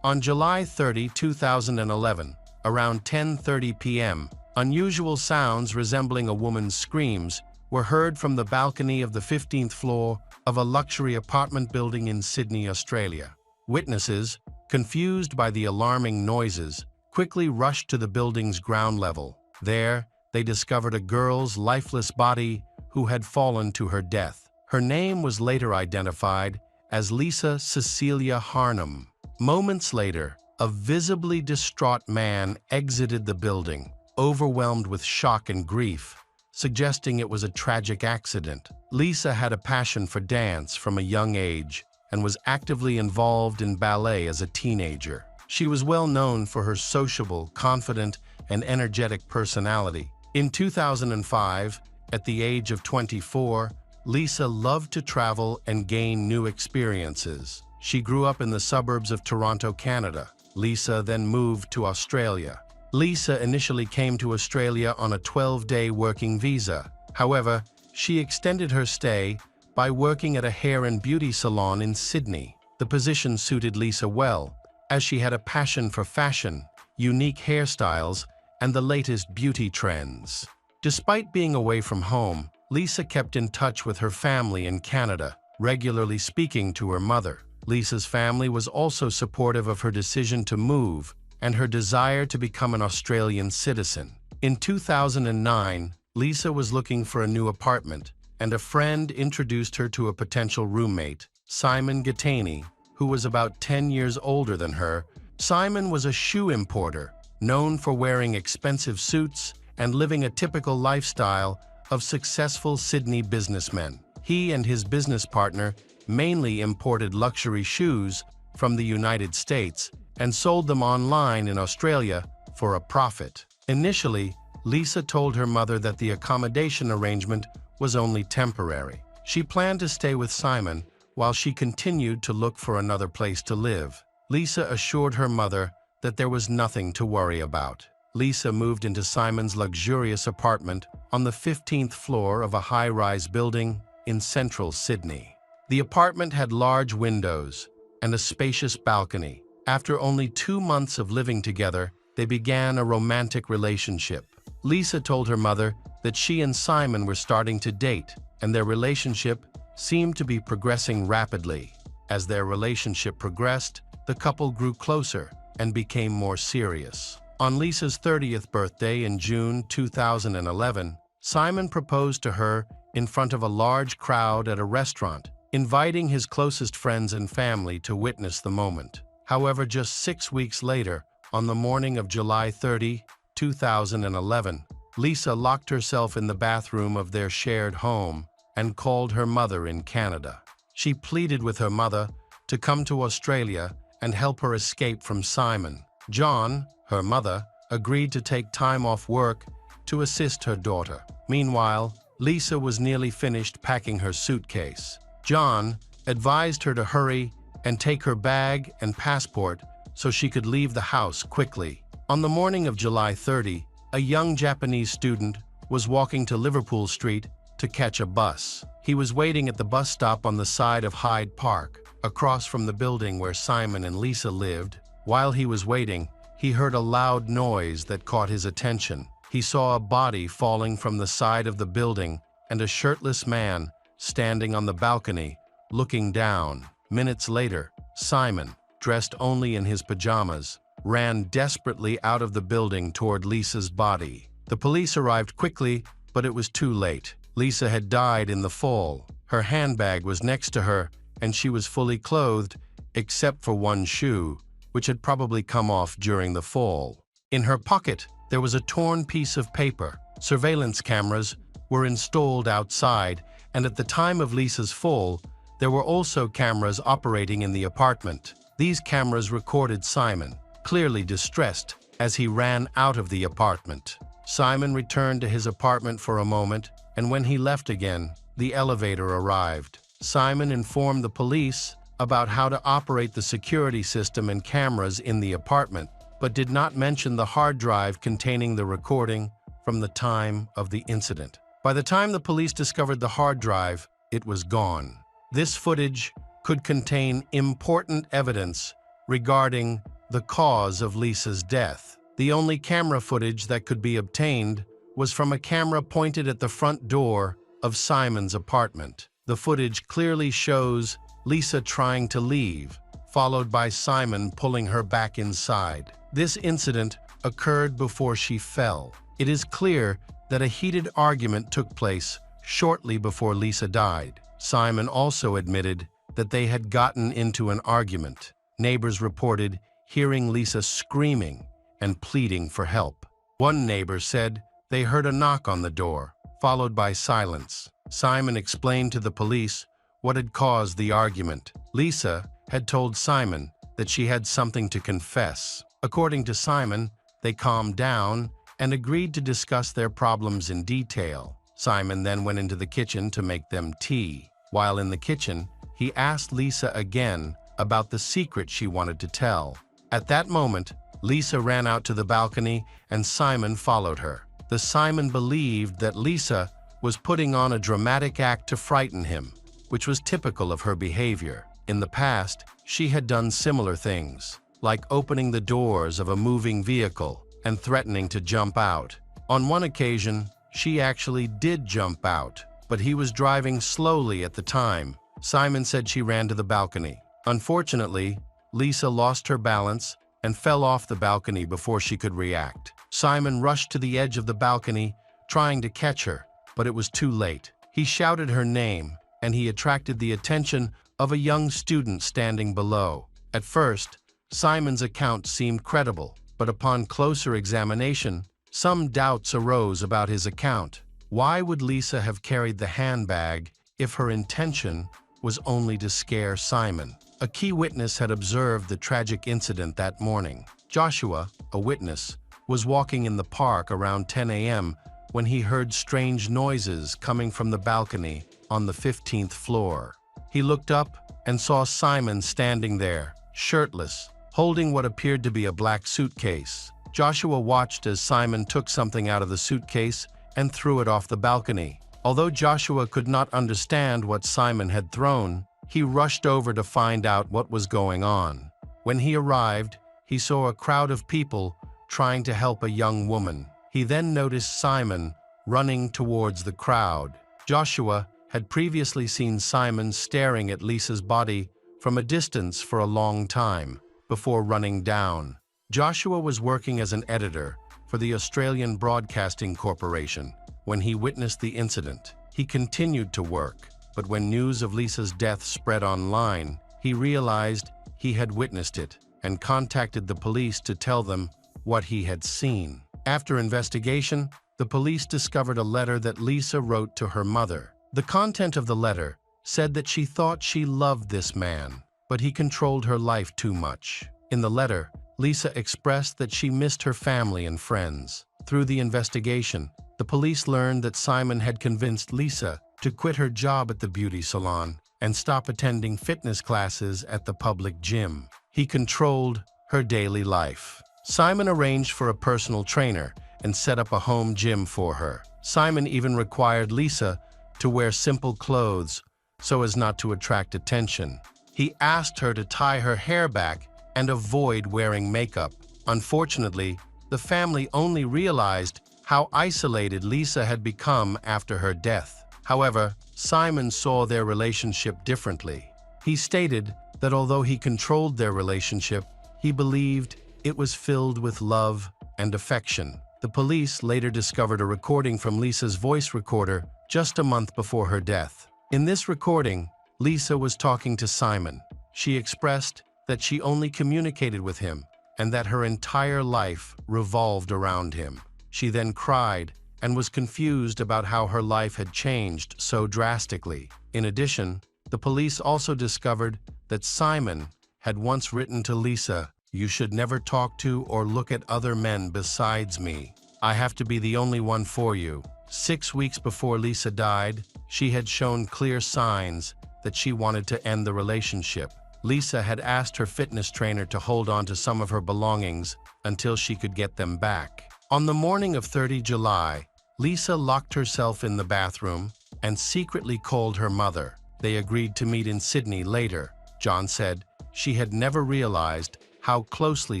On July 30, 2011, around 10:30 p.m., unusual sounds resembling a woman's screams were heard from the balcony of the 15th floor of a luxury apartment building in Sydney, Australia. Witnesses, confused by the alarming noises, quickly rushed to the building's ground level. There, they discovered a girl's lifeless body who had fallen to her death. Her name was later identified as Lisa Cecilia Harnum. Moments later, a visibly distraught man exited the building, overwhelmed with shock and grief, suggesting it was a tragic accident. Lisa had a passion for dance from a young age and was actively involved in ballet as a teenager. She was well known for her sociable, confident, and energetic personality. In 2005, at the age of 24, Lisa loved to travel and gain new experiences. She grew up in the suburbs of Toronto, Canada. Lisa then moved to Australia. Lisa initially came to Australia on a 12-day working visa. However, she extended her stay by working at a hair and beauty salon in Sydney. The position suited Lisa well, as she had a passion for fashion, unique hairstyles, and the latest beauty trends. Despite being away from home, Lisa kept in touch with her family in Canada, regularly speaking to her mother. Lisa's family was also supportive of her decision to move and her desire to become an Australian citizen. In 2009, Lisa was looking for a new apartment, and a friend introduced her to a potential roommate, Simon Gattani, who was about 10 years older than her. Simon was a shoe importer, known for wearing expensive suits and living a typical lifestyle of successful Sydney businessmen. He and his business partner mainly imported luxury shoes from the United States and sold them online in Australia for a profit. Initially, Lisa told her mother that the accommodation arrangement was only temporary. She planned to stay with Simon while she continued to look for another place to live. Lisa assured her mother that there was nothing to worry about. Lisa moved into Simon's luxurious apartment on the 15th floor of a high-rise building in central Sydney. The apartment had large windows and a spacious balcony. After only 2 months of living together, they began a romantic relationship. Lisa told her mother that she and Simon were starting to date, and their relationship seemed to be progressing rapidly. As their relationship progressed, the couple grew closer and became more serious. On Lisa's 30th birthday in June 2011, Simon proposed to her in front of a large crowd at a restaurant, inviting his closest friends and family to witness the moment. However, just 6 weeks later, on the morning of July 30, 2011, Lisa locked herself in the bathroom of their shared home and called her mother in Canada. She pleaded with her mother to come to Australia and help her escape from Simon. John, her mother, agreed to take time off work to assist her daughter. Meanwhile, Lisa was nearly finished packing her suitcase. John advised her to hurry and take her bag and passport so she could leave the house quickly. On the morning of July 30, a young Japanese student was walking to Liverpool Street to catch a bus. He was waiting at the bus stop on the side of Hyde Park, across from the building where Simon and Lisa lived. While he was waiting, he heard a loud noise that caught his attention. He saw a body falling from the side of the building and a shirtless man standing on the balcony, looking down. Minutes later, Simon, dressed only in his pajamas, ran desperately out of the building toward Lisa's body. The police arrived quickly, but it was too late. Lisa had died in the fall. Her handbag was next to her, and she was fully clothed, except for one shoe, which had probably come off during the fall. In her pocket, there was a torn piece of paper. Surveillance cameras were installed outside, and at the time of Lisa's fall, there were also cameras operating in the apartment. These cameras recorded Simon, clearly distressed, as he ran out of the apartment. Simon returned to his apartment for a moment, and when he left again, the elevator arrived. Simon informed the police about how to operate the security system and cameras in the apartment, but did not mention the hard drive containing the recording from the time of the incident. By the time the police discovered the hard drive, it was gone. This footage could contain important evidence regarding the cause of Lisa's death. The only camera footage that could be obtained was from a camera pointed at the front door of Simon's apartment. The footage clearly shows Lisa trying to leave, followed by Simon pulling her back inside. This incident occurred before she fell. It is clear that a heated argument took place shortly before Lisa died. Simon also admitted that they had gotten into an argument. Neighbors reported hearing Lisa screaming and pleading for help. One neighbor said they heard a knock on the door, followed by silence. Simon explained to the police what had caused the argument. Lisa had told Simon that she had something to confess. According to Simon, they calmed down and agreed to discuss their problems in detail. Simon then went into the kitchen to make them tea. While in the kitchen, he asked Lisa again about the secret she wanted to tell. At that moment, Lisa ran out to the balcony and Simon followed her. Simon believed that Lisa was putting on a dramatic act to frighten him, which was typical of her behavior. In the past, she had done similar things, like opening the doors of a moving vehicle and threatening to jump out. On one occasion, she actually did jump out, but he was driving slowly at the time. Simon said she ran to the balcony. Unfortunately, Lisa lost her balance and fell off the balcony before she could react. Simon rushed to the edge of the balcony, trying to catch her, but it was too late. He shouted her name, and he attracted the attention of a young student standing below. At first, Simon's account seemed credible, but upon closer examination, some doubts arose about his account. Why would Lisa have carried the handbag if her intention was only to scare Simon? A key witness had observed the tragic incident that morning. Joshua, a witness, was walking in the park around 10 a.m. when he heard strange noises coming from the balcony on the 15th floor. He looked up and saw Simon standing there, shirtless, holding what appeared to be a black suitcase. Joshua watched as Simon took something out of the suitcase and threw it off the balcony. Although Joshua could not understand what Simon had thrown, he rushed over to find out what was going on. When he arrived, he saw a crowd of people trying to help a young woman. He then noticed Simon running towards the crowd. Joshua had previously seen Simon staring at Lisa's body from a distance for a long time before running down. Joshua was working as an editor for the Australian Broadcasting Corporation when he witnessed the incident. He continued to work, but when news of Lisa's death spread online, he realized he had witnessed it and contacted the police to tell them what he had seen. After investigation, the police discovered a letter that Lisa wrote to her mother. The content of the letter said that she thought she loved this man, but he controlled her life too much. In the letter, Lisa expressed that she missed her family and friends. Through the investigation, the police learned that Simon had convinced Lisa to quit her job at the beauty salon and stop attending fitness classes at the public gym. He controlled her daily life. Simon arranged for a personal trainer and set up a home gym for her. Simon even required Lisa to wear simple clothes so as not to attract attention. He asked her to tie her hair back and avoid wearing makeup. Unfortunately, the family only realized how isolated Lisa had become after her death. However, Simon saw their relationship differently. He stated that although he controlled their relationship, he believed it was filled with love and affection. The police later discovered a recording from Lisa's voice recorder just a month before her death. In this recording, Lisa was talking to Simon. She expressed that she only communicated with him and that her entire life revolved around him. She then cried and was confused about how her life had changed so drastically. In addition, the police also discovered that Simon had once written to Lisa, "You should never talk to or look at other men besides me. I have to be the only one for you." 6 weeks before Lisa died, she had shown clear signs that she wanted to end the relationship. Lisa had asked her fitness trainer to hold on to some of her belongings until she could get them back. On the morning of 30 July, Lisa locked herself in the bathroom and secretly called her mother. They agreed to meet in Sydney later. John said she had never realized how closely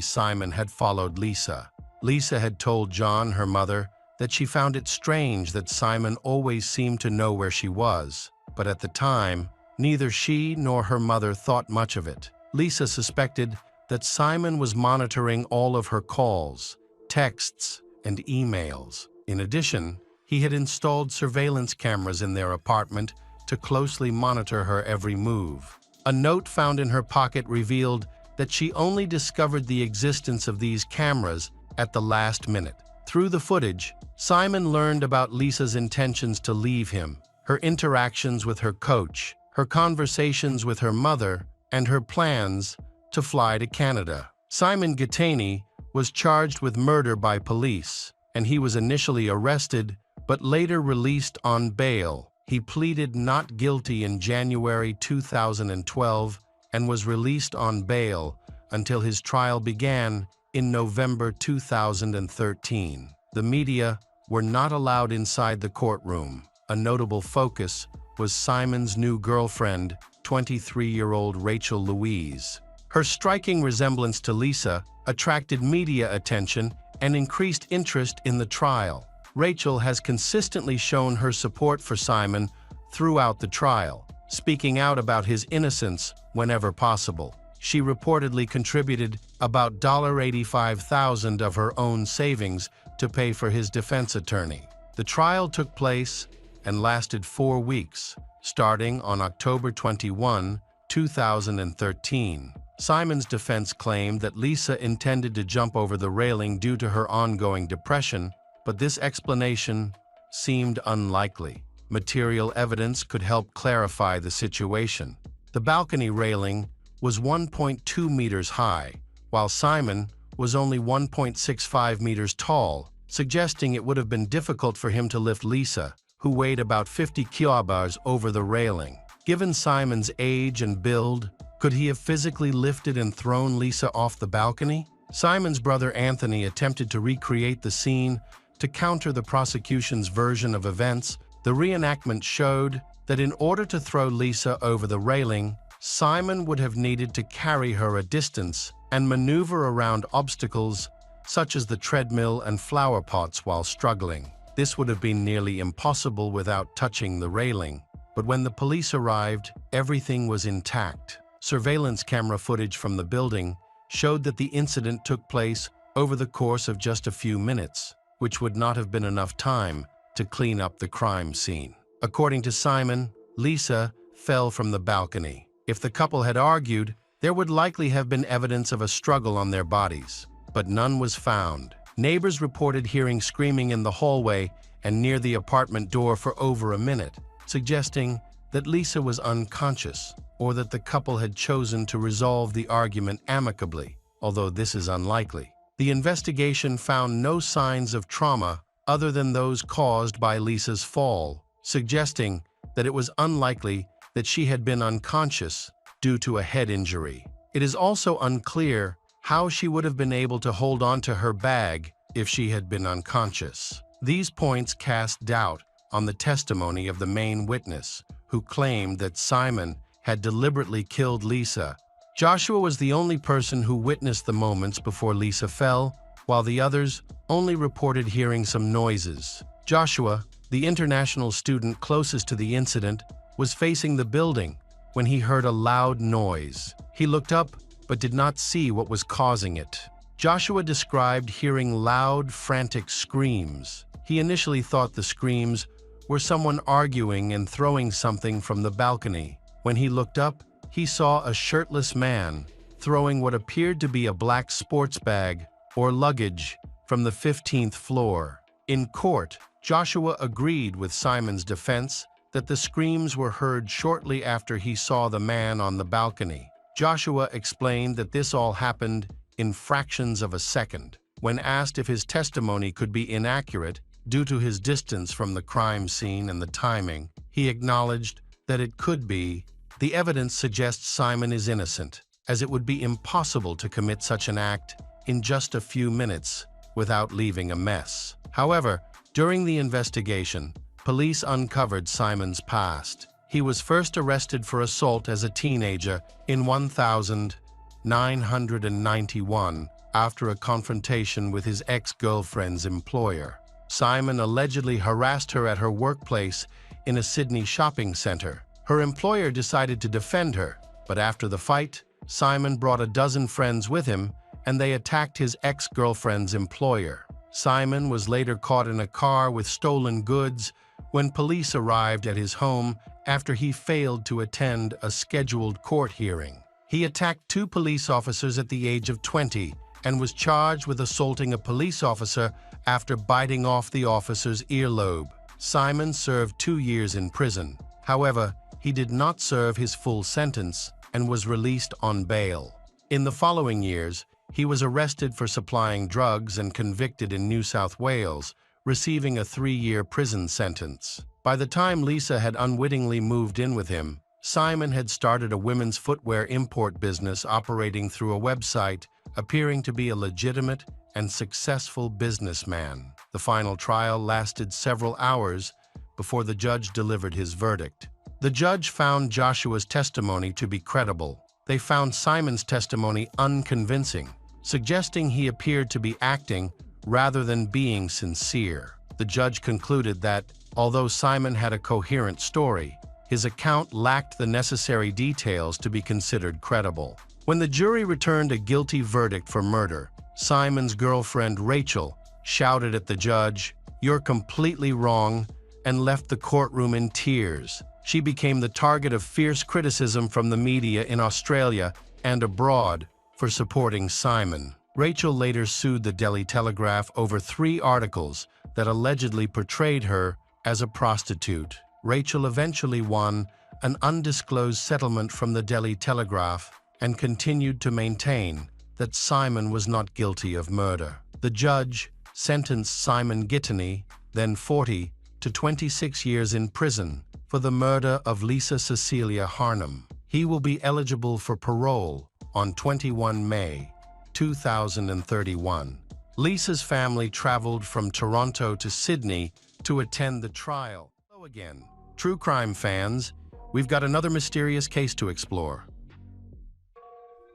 Simon had followed Lisa. Lisa had told John, her mother, that she found it strange that Simon always seemed to know where she was, but at the time, neither she nor her mother thought much of it. Lisa suspected that Simon was monitoring all of her calls, texts, and emails. In addition, he had installed surveillance cameras in their apartment to closely monitor her every move. A note found in her pocket revealed that she only discovered the existence of these cameras at the last minute. Through the footage, Simon learned about Lisa's intentions to leave him, her interactions with her coach, her conversations with her mother, and her plans to fly to Canada. Simon Gittany was charged with murder by police, and he was initially arrested but later released on bail. He pleaded not guilty in January 2012 and was released on bail until his trial began in November 2013. The media were not allowed inside the courtroom. A notable focus was Simon's new girlfriend, 23-year-old Rachel Louise. Her striking resemblance to Lisa attracted media attention and increased interest in the trial. Rachel has consistently shown her support for Simon throughout the trial, speaking out about his innocence whenever possible. She reportedly contributed about $85,000 of her own savings to pay for his defense attorney. The trial took place and lasted 4 weeks, starting on October 21, 2013. Simon's defense claimed that Lisa intended to jump over the railing due to her ongoing depression, but this explanation seemed unlikely. Material evidence could help clarify the situation. The balcony railing was 1.2 meters high, while Simon was only 1.65 meters tall, suggesting it would have been difficult for him to lift Lisa, who weighed about 50 kilograms, over the railing. Given Simon's age and build, could he have physically lifted and thrown Lisa off the balcony? Simon's brother Anthony attempted to recreate the scene to counter the prosecution's version of events. The reenactment showed that in order to throw Lisa over the railing, Simon would have needed to carry her a distance and maneuver around obstacles such as the treadmill and flower pots while struggling. This would have been nearly impossible without touching the railing. But when the police arrived, everything was intact. Surveillance camera footage from the building showed that the incident took place over the course of just a few minutes, which would not have been enough time to clean up the crime scene. According to Simon, Lisa fell from the balcony. If the couple had argued, there would likely have been evidence of a struggle on their bodies, but none was found. Neighbors reported hearing screaming in the hallway and near the apartment door for over a minute, suggesting that Lisa was unconscious. or that the couple had chosen to resolve the argument amicably, although this is unlikely. The investigation found no signs of trauma other than those caused by Lisa's fall, suggesting that it was unlikely that she had been unconscious due to a head injury. It is also unclear how she would have been able to hold on to her bag if she had been unconscious. These points cast doubt on the testimony of the main witness, who claimed that Simon had deliberately killed Lisa. Joshua was the only person who witnessed the moments before Lisa fell, while the others only reported hearing some noises. Joshua, the international student closest to the incident, was facing the building when he heard a loud noise. He looked up but did not see what was causing it. Joshua described hearing loud, frantic screams. He initially thought the screams were someone arguing and throwing something from the balcony. When he looked up, he saw a shirtless man throwing what appeared to be a black sports bag or luggage from the 15th floor. In court, Joshua agreed with Simon's defense that the screams were heard shortly after he saw the man on the balcony. Joshua explained that this all happened in fractions of a second. When asked if his testimony could be inaccurate due to his distance from the crime scene and the timing, he acknowledged that it could be. The evidence suggests Simon is innocent, as it would be impossible to commit such an act in just a few minutes without leaving a mess. However, during the investigation, police uncovered Simon's past. He was first arrested for assault as a teenager in 1991 after a confrontation with his ex-girlfriend's employer. Simon allegedly harassed her at her workplace in a Sydney shopping center. Her employer decided to defend her, but after the fight, Simon brought a dozen friends with him and they attacked his ex-girlfriend's employer. Simon was later caught in a car with stolen goods when police arrived at his home after he failed to attend a scheduled court hearing. He attacked 2 police officers at the age of 20 and was charged with assaulting a police officer after biting off the officer's earlobe. Simon served 2 years in prison. However, he did not serve his full sentence and was released on bail. In the following years, he was arrested for supplying drugs and convicted in New South Wales, receiving a 3-year prison sentence. By the time Lisa had unwittingly moved in with him, Simon had started a women's footwear import business operating through a website, appearing to be a legitimate and successful businessman. The final trial lasted several hours before the judge delivered his verdict. The judge found Joshua's testimony to be credible. They found Simon's testimony unconvincing, suggesting he appeared to be acting rather than being sincere. The judge concluded that, although Simon had a coherent story, his account lacked the necessary details to be considered credible. When the jury returned a guilty verdict for murder, Simon's girlfriend Rachel shouted at the judge, "You're completely wrong," and left the courtroom in tears. She became the target of fierce criticism from the media in Australia and abroad for supporting Simon. Rachel later sued the Daily Telegraph over 3 articles that allegedly portrayed her as a prostitute. Rachel eventually won an undisclosed settlement from the Daily Telegraph and continued to maintain that Simon was not guilty of murder. The judge sentenced Simon Gittany, then 40, to 26 years in prison for the murder of Lisa Cecilia Harnham. He will be eligible for parole on 21 May 2031. Lisa's family traveled from Toronto to Sydney to attend the trial. Hello again, true crime fans. We've got another mysterious case to explore.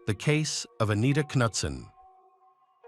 The case of Anita Knutson.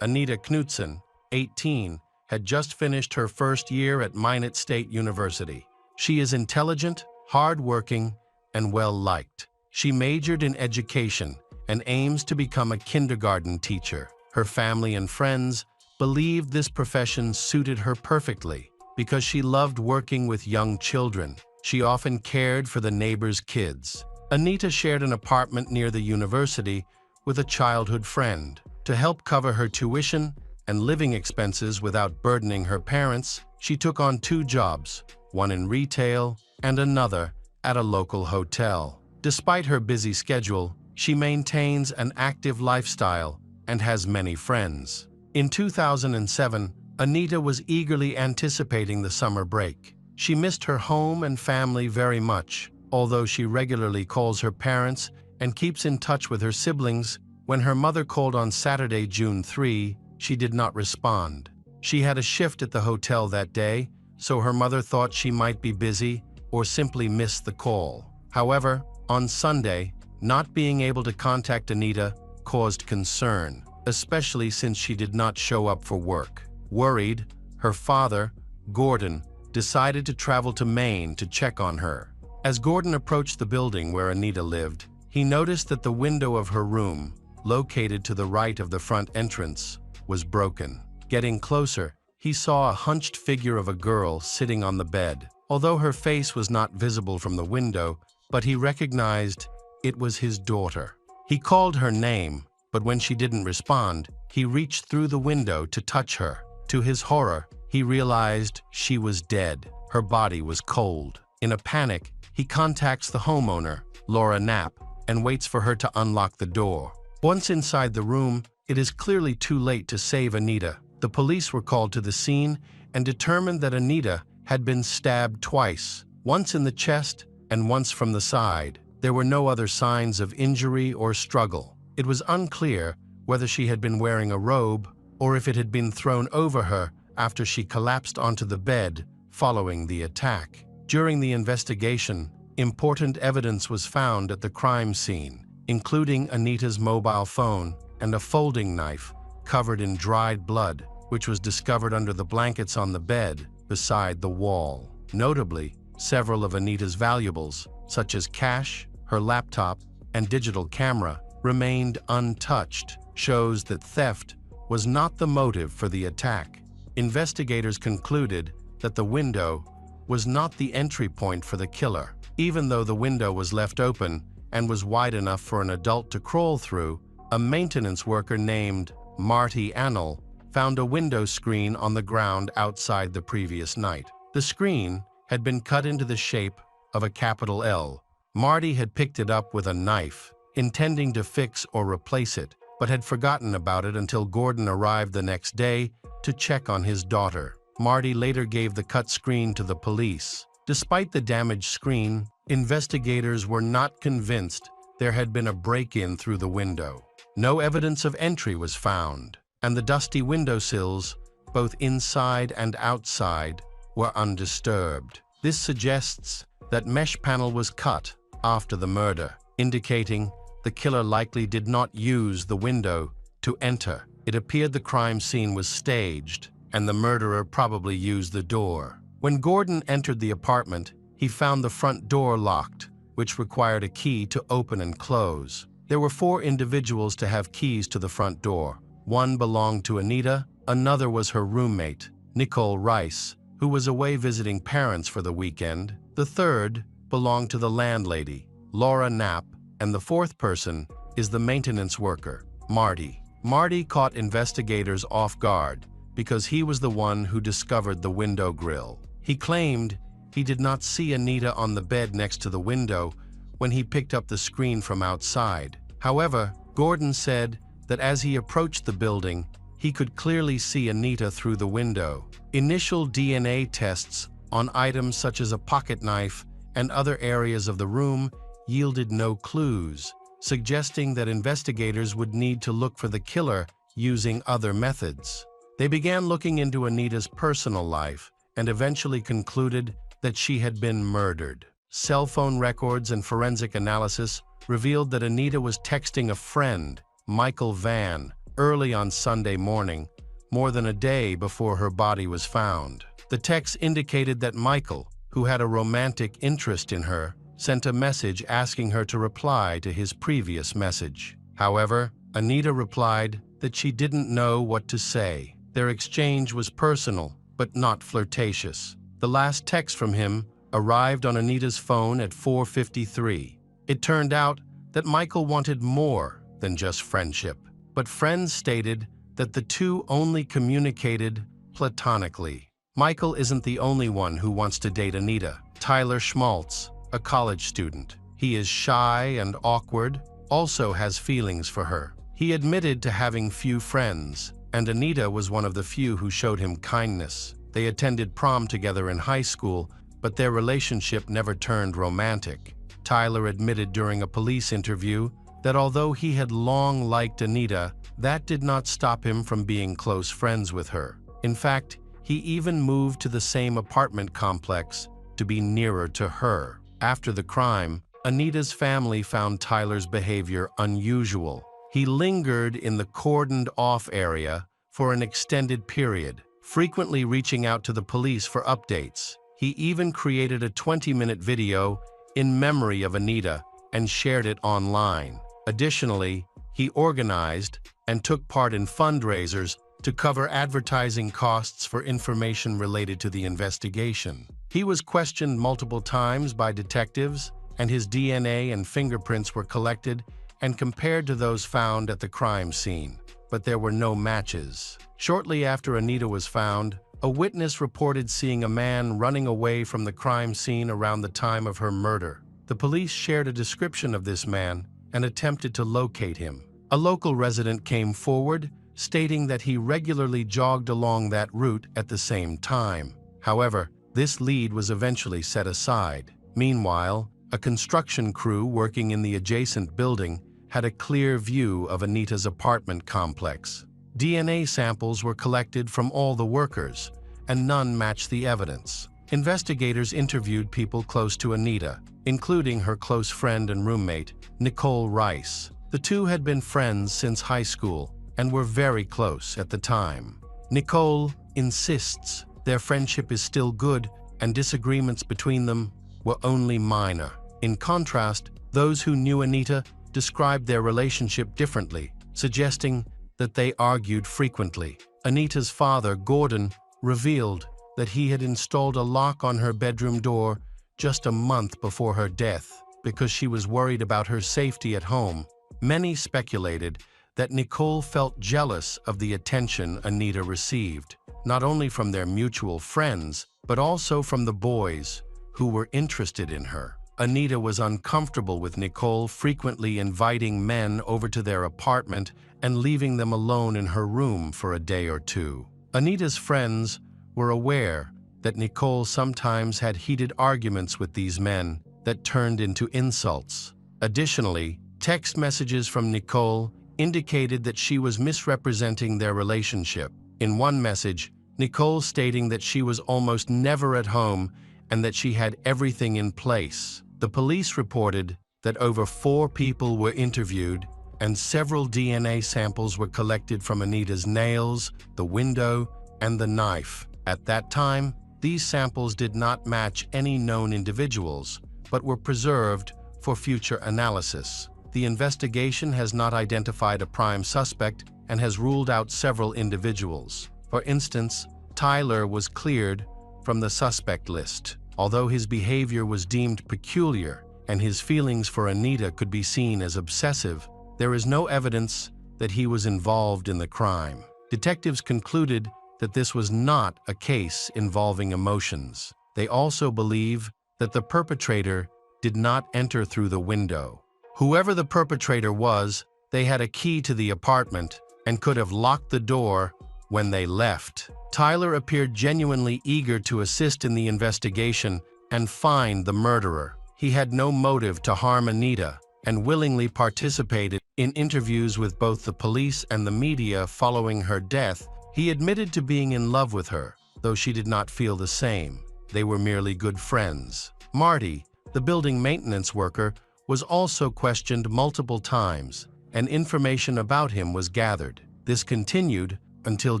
Anita Knutson, 18, had just finished her first year at Minot State University. She is intelligent, hardworking, and well-liked. She majored in education and aims to become a kindergarten teacher. Her family and friends believed this profession suited her perfectly because she loved working with young children. She often cared for the neighbors' kids. Anita shared an apartment near the university with a childhood friend. To help cover her tuition and living expenses without burdening her parents, she took on 2 jobs, one in retail and another at a local hotel. Despite her busy schedule, she maintains an active lifestyle and has many friends. In 2007, Anita was eagerly anticipating the summer break. She missed her home and family very much, although she regularly calls her parents and keeps in touch with her siblings. When her mother called on Saturday, June 3, she did not respond. She had a shift at the hotel that day, so her mother thought she might be busy or simply missed the call. However, on Sunday, not being able to contact Anita caused concern, especially since she did not show up for work. Worried, her father, Gordon, decided to travel to Maine to check on her. As Gordon approached the building where Anita lived, he noticed that the window of her room, located to the right of the front entrance, was broken. Getting closer, he saw a hunched figure of a girl sitting on the bed. Although her face was not visible from the window, but he recognized it was his daughter. He called her name, but when she didn't respond, he reached through the window to touch her. To his horror, he realized she was dead. Her body was cold. In a panic, he contacts the homeowner, Laura Knapp, and waits for her to unlock the door. Once inside the room, it is clearly too late to save Anita. The police were called to the scene and determined that Anita had been stabbed twice, once in the chest and once from the side. There were no other signs of injury or struggle. It was unclear whether she had been wearing a robe or if it had been thrown over her after she collapsed onto the bed following the attack. During the investigation, important evidence was found at the crime scene, including Anita's mobile phone and a folding knife covered in dried blood, which was discovered under the blankets on the bed beside the wall. Notably, several of Anita's valuables, such as cash, her laptop, and digital camera, remained untouched. Shows that theft was not the motive for the attack. Investigators concluded that the window was not the entry point for the killer. Even though the window was left open and was wide enough for an adult to crawl through, a maintenance worker named Marty Annell found a window screen on the ground outside the previous night. The screen had been cut into the shape of a capital L. Marty had picked it up with a knife, intending to fix or replace it, but had forgotten about it until Gordon arrived the next day to check on his daughter. Marty later gave the cut screen to the police. Despite the damaged screen, investigators were not convinced there had been a break-in through the window. No evidence of entry was found, and the dusty windowsills, both inside and outside, were undisturbed. This suggests that mesh panel was cut after the murder, indicating the killer likely did not use the window to enter. It appeared the crime scene was staged, and the murderer probably used the door. When Gordon entered the apartment, he found the front door locked, which required a key to open and close. There were 4 individuals to have keys to the front door. One belonged to Anita, another was her roommate, Nicole Rice, who was away visiting parents for the weekend. The third belonged to the landlady, Laura Knapp, and the 4th person is the maintenance worker, Marty. Marty caught investigators off guard because he was the one who discovered the window grill. He claimed he did not see Anita on the bed next to the window when he picked up the screen from outside. However, Gordon said that as he approached the building, he could clearly see Anita through the window. Initial DNA tests on items such as a pocket knife and other areas of the room yielded no clues, suggesting that investigators would need to look for the killer using other methods. They began looking into Anita's personal life and eventually concluded that she had been murdered. Cell phone records and forensic analysis revealed that Anita was texting a friend, Michael Van, early on Sunday morning, more than a day before her body was found. The text indicated that Michael, who had a romantic interest in her, sent a message asking her to reply to his previous message. However, Anita replied that she didn't know what to say. Their exchange was personal, but not flirtatious. The last text from him arrived on Anita's phone at 4:53. It turned out that Michael wanted more than just friendship, but friends stated that the two only communicated platonically. Michael isn't the only one who wants to date Anita. Tyler Schmaltz, a college student, He is shy and awkward, also has feelings for her. He admitted to having few friends, and Anita was one of the few who showed him kindness. They attended prom together in high school, but their relationship never turned romantic. Tyler admitted during a police interview that although he had long liked Anita, that did not stop him from being close friends with her. In fact, he even moved to the same apartment complex to be nearer to her. After the crime, Anita's family found Tyler's behavior unusual. He lingered in the cordoned-off area for an extended period, frequently reaching out to the police for updates. He even created a 20-minute video in memory of Anita and shared it online. Additionally, he organized and took part in fundraisers to cover advertising costs for information related to the investigation. He was questioned multiple times by detectives, and his DNA and fingerprints were collected and compared to those found at the crime scene, but there were no matches. Shortly after Anita was found, a witness reported seeing a man running away from the crime scene around the time of her murder. The police shared a description of this man and attempted to locate him. A local resident came forward, stating that he regularly jogged along that route at the same time. However, this lead was eventually set aside. Meanwhile, a construction crew working in the adjacent building had a clear view of Anita's apartment complex. DNA samples were collected from all the workers, and none matched the evidence. Investigators interviewed people close to Anita, including her close friend and roommate, Nicole Rice. The two had been friends since high school and were very close at the time. Nicole insists their friendship is still good and disagreements between them were only minor. In contrast, those who knew Anita described their relationship differently, suggesting that they argued frequently. Anita's father, Gordon, revealed that he had installed a lock on her bedroom door just a month before her death because she was worried about her safety at home. Many speculated that Nicole felt jealous of the attention Anita received, not only from their mutual friends, but also from the boys who were interested in her. Anita was uncomfortable with Nicole frequently inviting men over to their apartment and leaving them alone in her room for a day or two. Anita's friends were aware that Nicole sometimes had heated arguments with these men that turned into insults. Additionally, text messages from Nicole indicated that she was misrepresenting their relationship. In one message, Nicole stating that she was almost never at home and that she had everything in place. The police reported that over 4 people were interviewed and several DNA samples were collected from Anita's nails, the window, and the knife. At that time, these samples did not match any known individuals, but were preserved for future analysis. The investigation has not identified a prime suspect and has ruled out several individuals. For instance, Tyler was cleared from the suspect list. Although his behavior was deemed peculiar and his feelings for Anita could be seen as obsessive, there is no evidence that he was involved in the crime. Detectives concluded that this was not a case involving emotions. They also believe that the perpetrator did not enter through the window. Whoever the perpetrator was, they had a key to the apartment and could have locked the door when they left. Tyler appeared genuinely eager to assist in the investigation and find the murderer. He had no motive to harm Anita and willingly participated in interviews with both the police and the media following her death. He admitted to being in love with her, though she did not feel the same. They were merely good friends. Marty, the building maintenance worker, was also questioned multiple times, and information about him was gathered. This continued until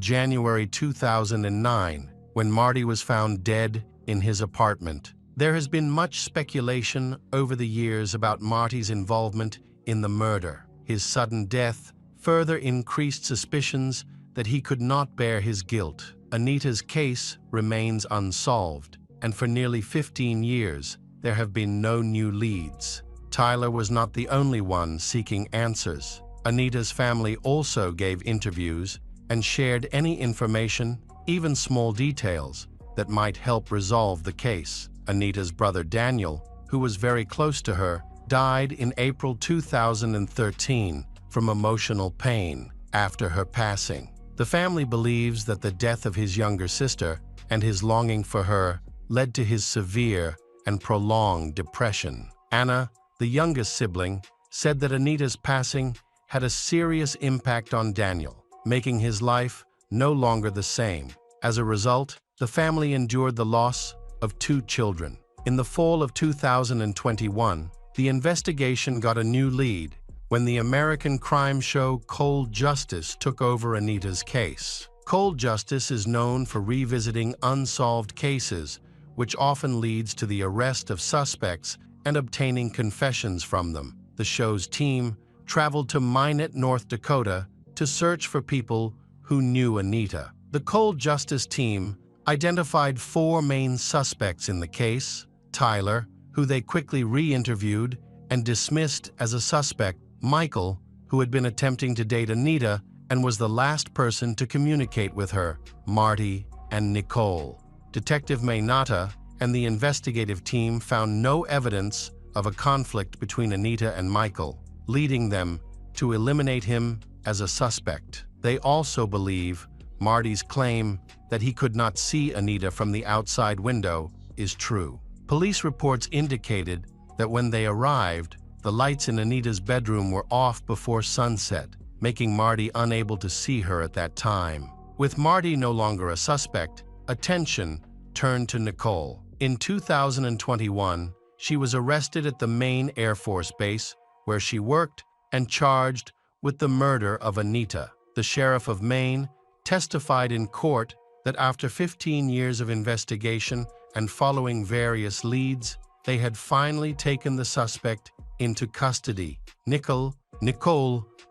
January 2009, when Marty was found dead in his apartment. There has been much speculation over the years about Marty's involvement in the murder. His sudden death further increased suspicions that he could not bear his guilt. Anita's case remains unsolved, and for nearly 15 years, there have been no new leads. Tyler was not the only one seeking answers. Anita's family also gave interviews and shared any information, even small details, that might help resolve the case. Anita's brother Daniel, who was very close to her, died in April 2013 from emotional pain after her passing. The family believes that the death of his younger sister and his longing for her led to his severe and prolonged depression. Anna, the youngest sibling, said that Anita's passing had a serious impact on Daniel, making his life no longer the same. As a result, the family endured the loss of 2 children. In the fall of 2021, the investigation got a new lead when the American crime show Cold Justice took over Anita's case. Cold Justice is known for revisiting unsolved cases, which often leads to the arrest of suspects and obtaining confessions from them. The show's team traveled to Minot, North Dakota, to search for people who knew Anita. The Cold Justice team identified 4 main suspects in the case: Tyler, who they quickly re-interviewed and dismissed as a suspect; Michael, who had been attempting to date Anita and was the last person to communicate with her; Marty; and Nicole. Detective Maynata and the investigative team found no evidence of a conflict between Anita and Michael, leading them to eliminate him as a suspect. They also believe Marty's claim that he could not see Anita from the outside window is true. Police reports indicated that when they arrived, the lights in Anita's bedroom were off before sunset, making Marty unable to see her at that time. With Marty no longer a suspect, attention turned to Nicole. In 2021, she was arrested at the Maine Air Force Base, where she worked, and charged with the murder of Anita. The sheriff of Maine testified in court that after 15 years of investigation and following various leads, they had finally taken the suspect into custody. Nicole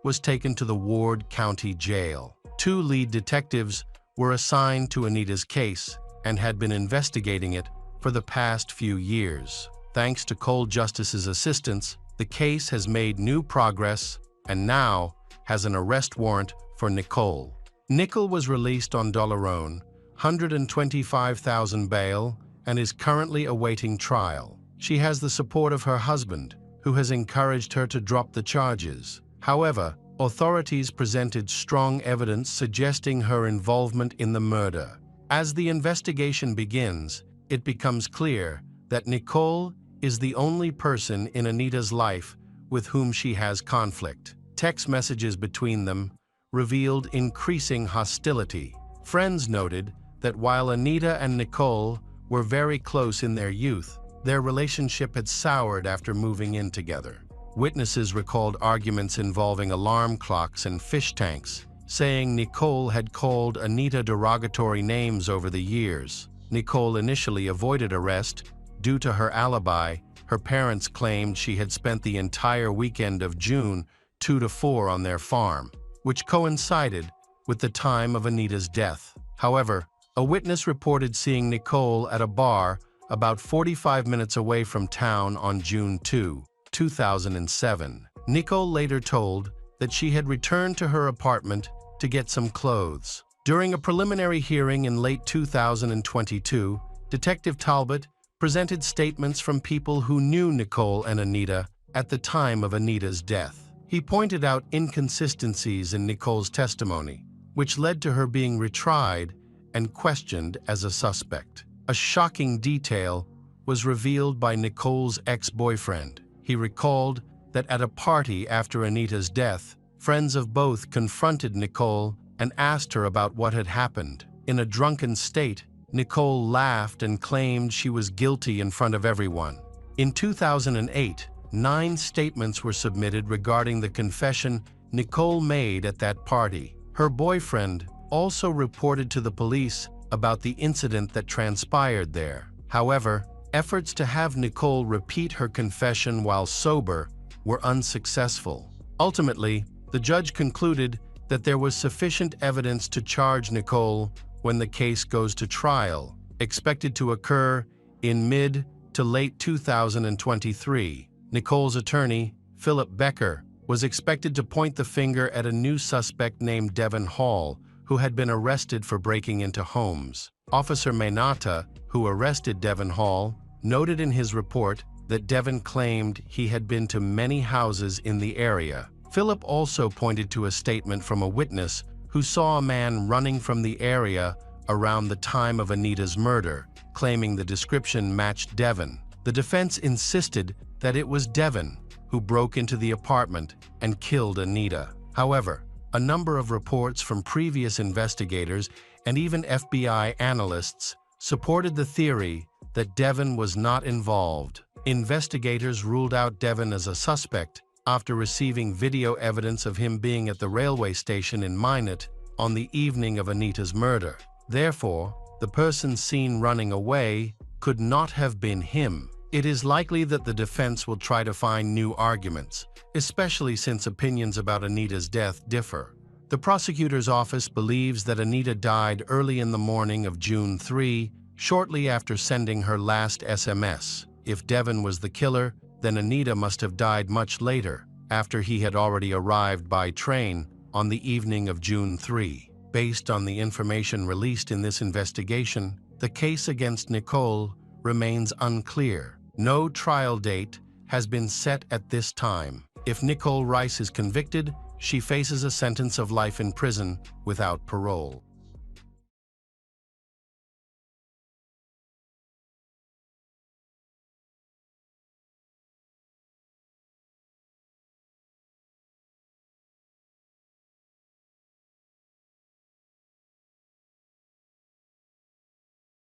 was taken to the Ward County Jail. 2 lead detectives were assigned to Anita's case and had been investigating it for the past few years. Thanks to Cold Justice's assistance, the case has made new progress and now has an arrest warrant for Nicole. Nicole was released on $125,000 bail and is currently awaiting trial. She has the support of her husband, who has encouraged her to drop the charges. However, authorities presented strong evidence suggesting her involvement in the murder. As the investigation begins, it becomes clear that Nicole is the only person in Anita's life with whom she has conflict. Text messages between them revealed increasing hostility. Friends noted that while Anita and Nicole were very close in their youth, their relationship had soured after moving in together. Witnesses recalled arguments involving alarm clocks and fish tanks, saying Nicole had called Anita derogatory names over the years. Nicole initially avoided arrest due to her alibi. Her parents claimed she had spent the entire weekend of June 2 to 4 on their farm, which coincided with the time of Anita's death. However, a witness reported seeing Nicole at a bar about 45 minutes away from town on June 2, 2007. Nicole later told that she had returned to her apartment to get some clothes. During a preliminary hearing in late 2022, Detective Talbot presented statements from people who knew Nicole and Anita at the time of Anita's death. He pointed out inconsistencies in Nicole's testimony, which led to her being retried and questioned as a suspect. A shocking detail was revealed by Nicole's ex-boyfriend. He recalled that at a party after Anita's death, friends of both confronted Nicole and asked her about what had happened. In a drunken state, Nicole laughed and claimed she was guilty in front of everyone. In 2008, 9 statements were submitted regarding the confession Nicole made at that party. Her boyfriend also reported to the police about the incident that transpired there. However, efforts to have Nicole repeat her confession while sober were unsuccessful. Ultimately, the judge concluded that there was sufficient evidence to charge Nicole when the case goes to trial, expected to occur in mid to late 2023. Nicole's attorney, Philip Becker, was expected to point the finger at a new suspect named Devon Hall, who had been arrested for breaking into homes. Officer Maynata, who arrested Devon Hall, noted in his report that Devon claimed he had been to many houses in the area. Philip also pointed to a statement from a witness who saw a man running from the area around the time of Anita's murder, claiming the description matched Devon. The defense insisted that it was Devon who broke into the apartment and killed Anita. However, a number of reports from previous investigators and even FBI analysts supported the theory that Devon was not involved. Investigators ruled out Devon as a suspect after receiving video evidence of him being at the railway station in Minot on the evening of Anita's murder. Therefore, the person seen running away could not have been him. It is likely that the defense will try to find new arguments, especially since opinions about Anita's death differ. The prosecutor's office believes that Anita died early in the morning of June 3, shortly after sending her last SMS. If Devon was the killer, then Anita must have died much later, after he had already arrived by train on the evening of June 3. Based on the information released in this investigation, the case against Nicole remains unclear. No trial date has been set at this time. If Nicole Rice is convicted, she faces a sentence of life in prison without parole.